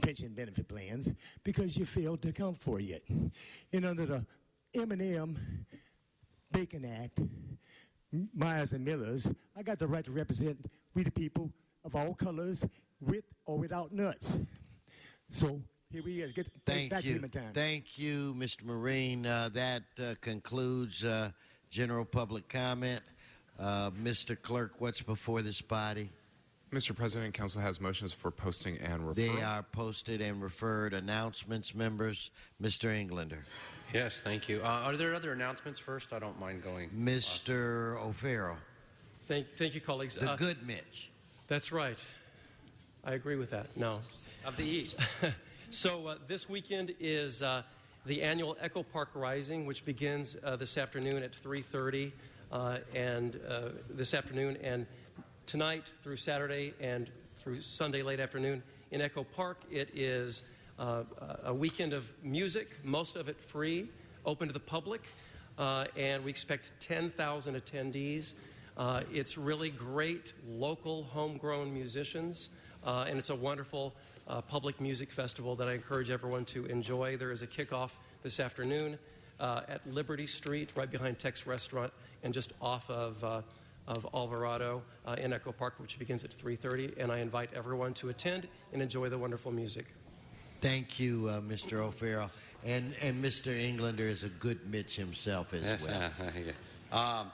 pension benefit plans, because you failed to account for it yet. And under the M&M Bacon Act, Myers and Millers, I got the right to represent we the people of all colors, with or without nuts. So here we is. Get back to him in time. Thank you, Mr. Marine. That concludes general public comment. Mr. Clerk, what's before this body? Mr. President, Council has motions for posting and referral. They are posted and referred. Announcements, members. Mr. Englander. Yes, thank you. Are there other announcements first? I don't mind going. Mr. O'Farrell. Thank you, colleagues. The good Mitch. That's right. I agree with that. No. Of the East. So this weekend is the annual Echo Park Rising, which begins this afternoon at 3:30, and this afternoon and tonight through Saturday and through Sunday late afternoon in Echo Park. It is a weekend of music, most of it free, open to the public, and we expect 10,000 attendees. It's really great local homegrown musicians, and it's a wonderful public music festival that I encourage everyone to enjoy. There is a kickoff this afternoon at Liberty Street, right behind Tex Restaurant, and just off of Alvarado in Echo Park, which begins at 3:30. And I invite everyone to attend and enjoy the wonderful music. Thank you, Mr. O'Farrell. And Mr. Englander is a good Mitch himself as well.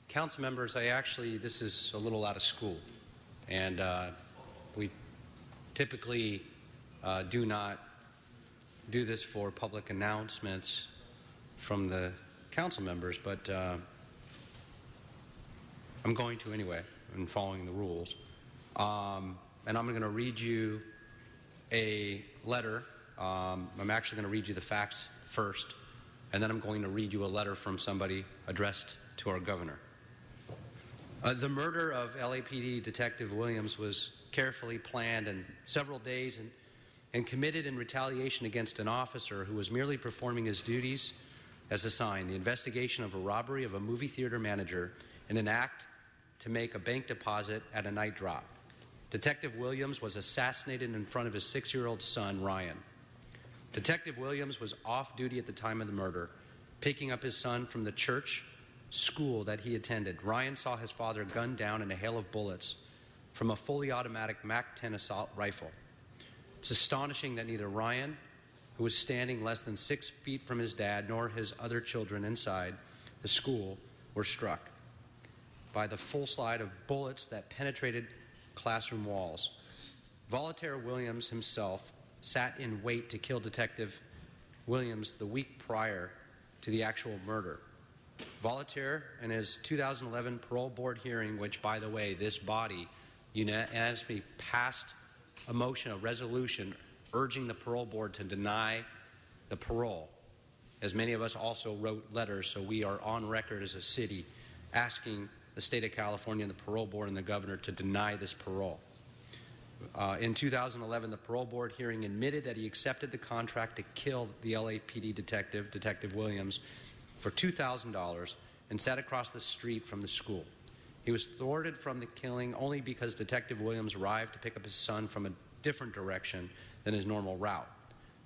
Council members, this is a little out of school. And we typically do not do this for public announcements from the council members, but I'm going to anyway, and following the rules. And I'm going to read you a letter. I'm actually going to read you the facts first, and then I'm going to read you a letter from somebody addressed to our governor. The murder of LAPD Detective Williams was carefully planned in several days and committed in retaliation against an officer who was merely performing his duties as assigned, the investigation of a robbery of a movie theater manager in an act to make a bank deposit at a night drop. Detective Williams was assassinated in front of his 6-year-old son, Ryan. Detective Williams was off duty at the time of the murder, picking up his son from the church school that he attended. Ryan saw his father gunned down in a hail of bullets from a fully automatic MAC-10 assault rifle. It's astonishing that neither Ryan, who was standing less than 6 feet from his dad, nor his other children inside the school were struck by the full slide of bullets that penetrated classroom walls. Voltaire Williams himself sat in wait to kill Detective Williams the week prior to the actual murder. Voltaire, in his 2011 parole board hearing, which, by the way, this body unanimously passed a motion, a resolution, urging the parole board to deny the parole, as many of us also wrote letters, so we are on record as a city asking the state of California and the parole board and the governor to deny this parole. In 2011, the parole board hearing admitted that he accepted the contract to kill the LAPD detective, Detective Williams, for $2,000 and sat across the street from the school. He was thwarted from the killing only because Detective Williams arrived to pick up his son from a different direction than his normal route.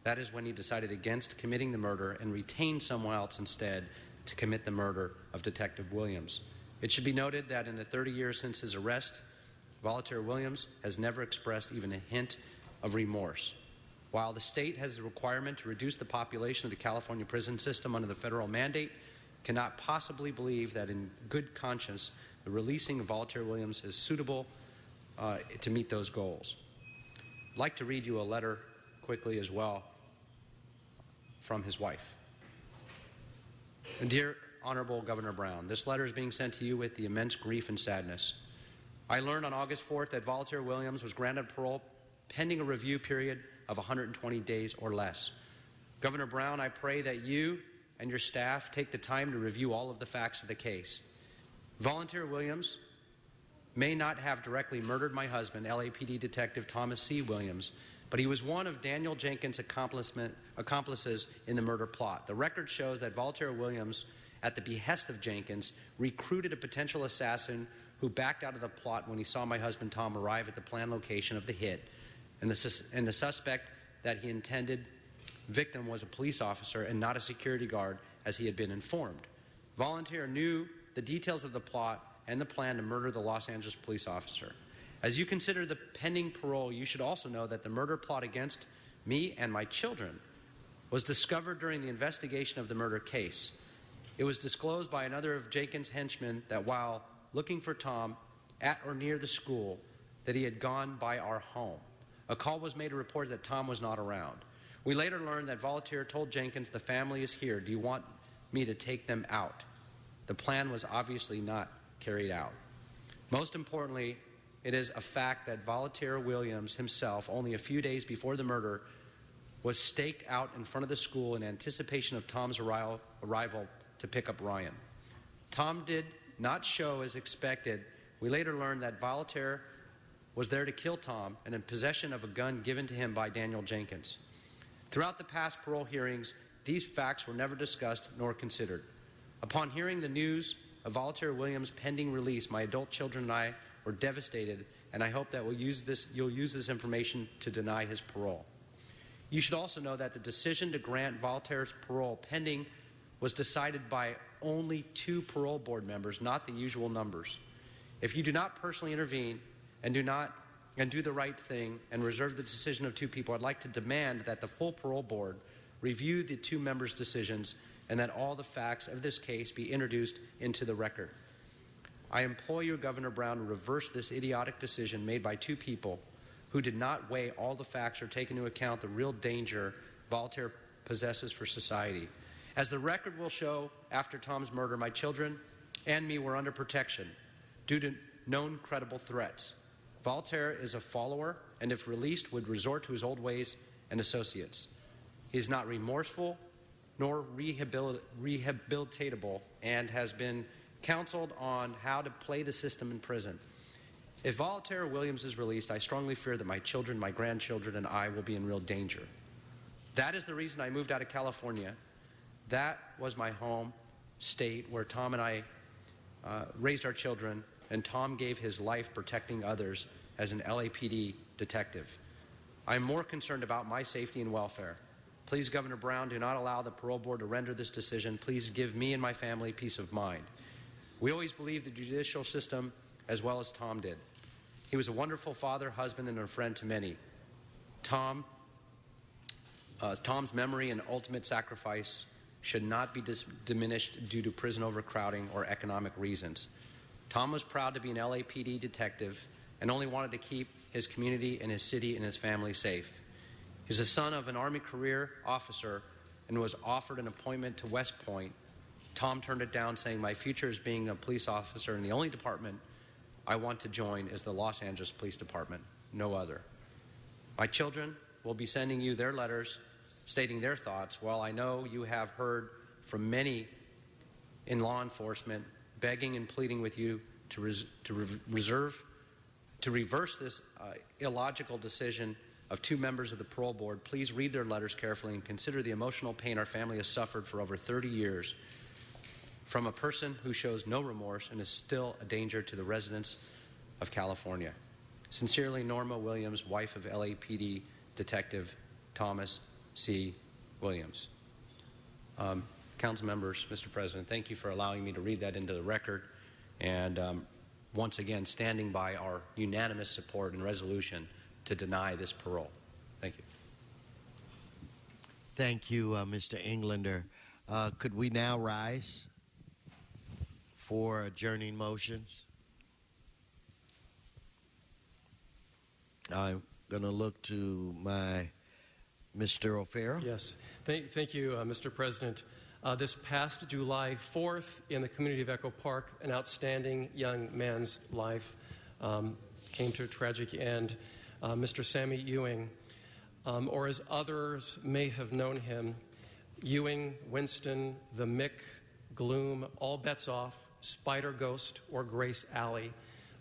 That is when he decided against committing the murder and retained someone else instead to commit the murder of Detective Williams. It should be noted that in the 30 years since his arrest, Voltaire Williams has never expressed even a hint of remorse. While the state has the requirement to reduce the population of the California prison system under the federal mandate, cannot possibly believe that in good conscience the releasing of Voltaire Williams is suitable to meet those goals. I'd like to read you a letter quickly as well from his wife. Dear Honorable Governor Brown, this letter is being sent to you with the immense grief and sadness. I learned on August 4th that Voltaire Williams was granted parole pending a review period of 120 days or less. Governor Brown, I pray that you and your staff take the time to review all of the facts of the case. Voltaire Williams may not have directly murdered my husband, LAPD Detective Thomas C. Williams, but he was one of Daniel Jenkins' accomplices in the murder plot. The record shows that Voltaire Williams, at the behest of Jenkins, recruited a potential assassin who backed out of the plot when he saw my husband Tom arrive at the planned location of the hit, and the suspect that he intended victim was a police officer and not a security guard, as he had been informed. Voltaire knew the details of the plot and the plan to murder the Los Angeles police officer. As you consider the pending parole, you should also know that the murder plot against me and my children was discovered during the investigation of the murder case. It was disclosed by another of Jenkins' henchmen that while looking for Tom at or near the school, that he had gone by our home. A call was made to report that Tom was not around. We later learned that Voltaire told Jenkins, the family is here. Do you want me to take them out? The plan was obviously not carried out. Most importantly, it is a fact that Voltaire Williams himself, only a few days before the murder, was staked out in front of the school in anticipation of Tom's arrival to pick up Ryan. Tom did not show as expected. We later learned that Voltaire was there to kill Tom and in possession of a gun given to him by Daniel Jenkins. Throughout the past parole hearings, these facts were never discussed nor considered. Upon hearing the news of Voltaire Williams' pending release, my adult children and I were devastated, and I hope that you'll use this information to deny his parole. You should also know that the decision to grant Voltaire's parole pending was decided by only 2 parole board members, not the usual numbers. If you do not personally intervene and do the right thing and reserve the decision of 2 people, I'd like to demand that the full parole board review the 2 members' decisions and that all the facts of this case be introduced into the record. I implore you, Governor Brown, to reverse this idiotic decision made by 2 people who did not weigh all the facts or take into account the real danger Voltaire possesses for society. As the record will show, after Tom's murder, my children and me were under protection due to known credible threats. Voltaire is a follower, and if released, would resort to his old ways and associates. He is not remorseful nor rehabilitatable and has been counseled on how to play the system in prison. If Voltaire Williams is released, I strongly fear that my children, my grandchildren, and I will be in real danger. That is the reason I moved out of California. That was my home state where Tom and I raised our children, and Tom gave his life protecting others as an LAPD detective. I am more concerned about my safety and welfare. Please, Governor Brown, do not allow the parole board to render this decision. Please give me and my family peace of mind. We always believed the judicial system as well as Tom did. He was a wonderful father, husband, and a friend to many. Tom's memory and ultimate sacrifice should not be diminished due to prison overcrowding or economic reasons. Tom was proud to be an LAPD detective and only wanted to keep his community and his city and his family safe. He's the son of an Army career officer and was offered an appointment to West Point. Tom turned it down, saying, "My future is being a police officer, and the only department I want to join is the Los Angeles Police Department, no other." My children will be sending you their letters stating their thoughts. While I know you have heard from many in law enforcement begging and pleading with you to reverse this illogical decision of two members of the parole board, please read their letters carefully and consider the emotional pain our family has suffered for over 30 years from a person who shows no remorse and is still a danger to the residents of California. Sincerely, Norma Williams, wife of LAPD Detective Thomas C. Williams. Council members, Mr. President, thank you for allowing me to read that into the record, and once again standing by our unanimous support and resolution to deny this parole. Thank you. Thank you, Mr. Englander. Could we now rise for adjourning motions? I'm going to look to my Mr. O'Farrell. Yes. Thank you, Mr. President. This past July 4th in the community of Echo Park, an outstanding young man's life came to a tragic end. Mr. Sammy Ewing, or as others may have known him, Ewing, Winston, the Mick, Gloom, All Bets Off, Spider Ghost, or Grace Alley.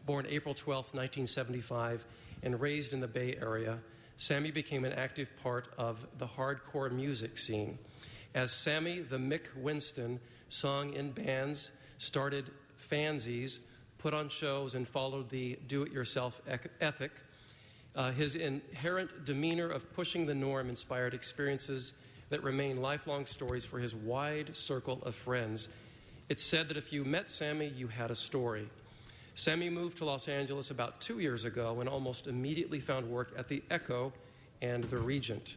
Born April 12, 1975, and raised in the Bay Area, Sammy became an active part of the hardcore music scene. As Sammy the Mick Winston sung in bands, started fanzines, put on shows, and followed the do-it-yourself ethic, his inherent demeanor of pushing the norm inspired experiences that remain lifelong stories for his wide circle of friends. It's said that if you met Sammy, you had a story. Sammy moved to Los Angeles about 2 years ago and almost immediately found work at the Echo and the Regent.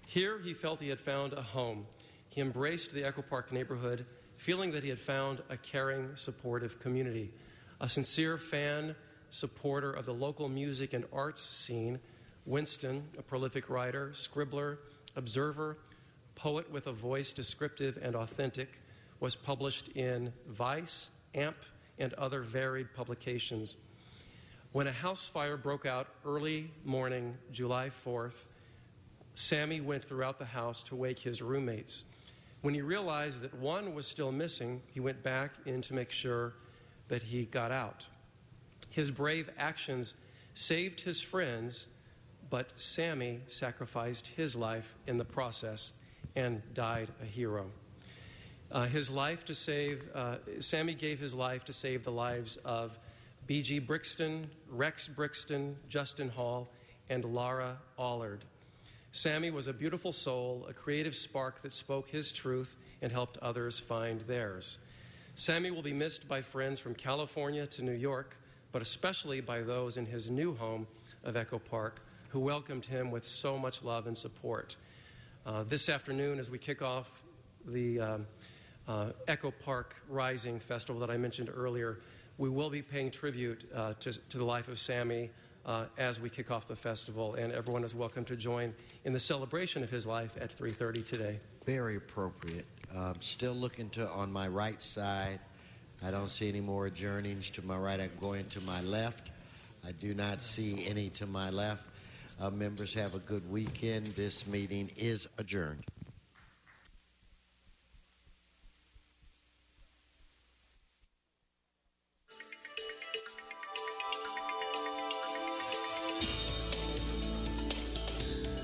Here, he felt he had found a home. He embraced the Echo Park neighborhood, feeling that he had found a caring, supportive community. A sincere fan, supporter of the local music and arts scene, Winston, a prolific writer, scribbler, observer, poet with a voice descriptive and authentic, was published in Vice, AMP, and other varied publications. When a house fire broke out early morning, July 4th, Sammy went throughout the house to wake his roommates. When he realized that one was still missing, he went back in to make sure that he got out. His brave actions saved his friends, but Sammy sacrificed his life in the process and died a hero. Sammy gave his life to save the lives of B.G. Brixton, Rex Brixton, Justin Hall, and Laura Allard. Sammy was a beautiful soul, a creative spark that spoke his truth and helped others find theirs. Sammy will be missed by friends from California to New York, but especially by those in his new home of Echo Park who welcomed him with so much love and support. This afternoon, as we kick off the Echo Park Rising Festival that I mentioned earlier, we will be paying tribute to the life of Sammy as we kick off the festival, and everyone is welcome to join in the celebration of his life at 3:30 today. Very appropriate. Still looking on my right side. I don't see any more adjournings to my right. I'm going to my left. I do not see any to my left. Members, have a good weekend. This meeting is adjourned.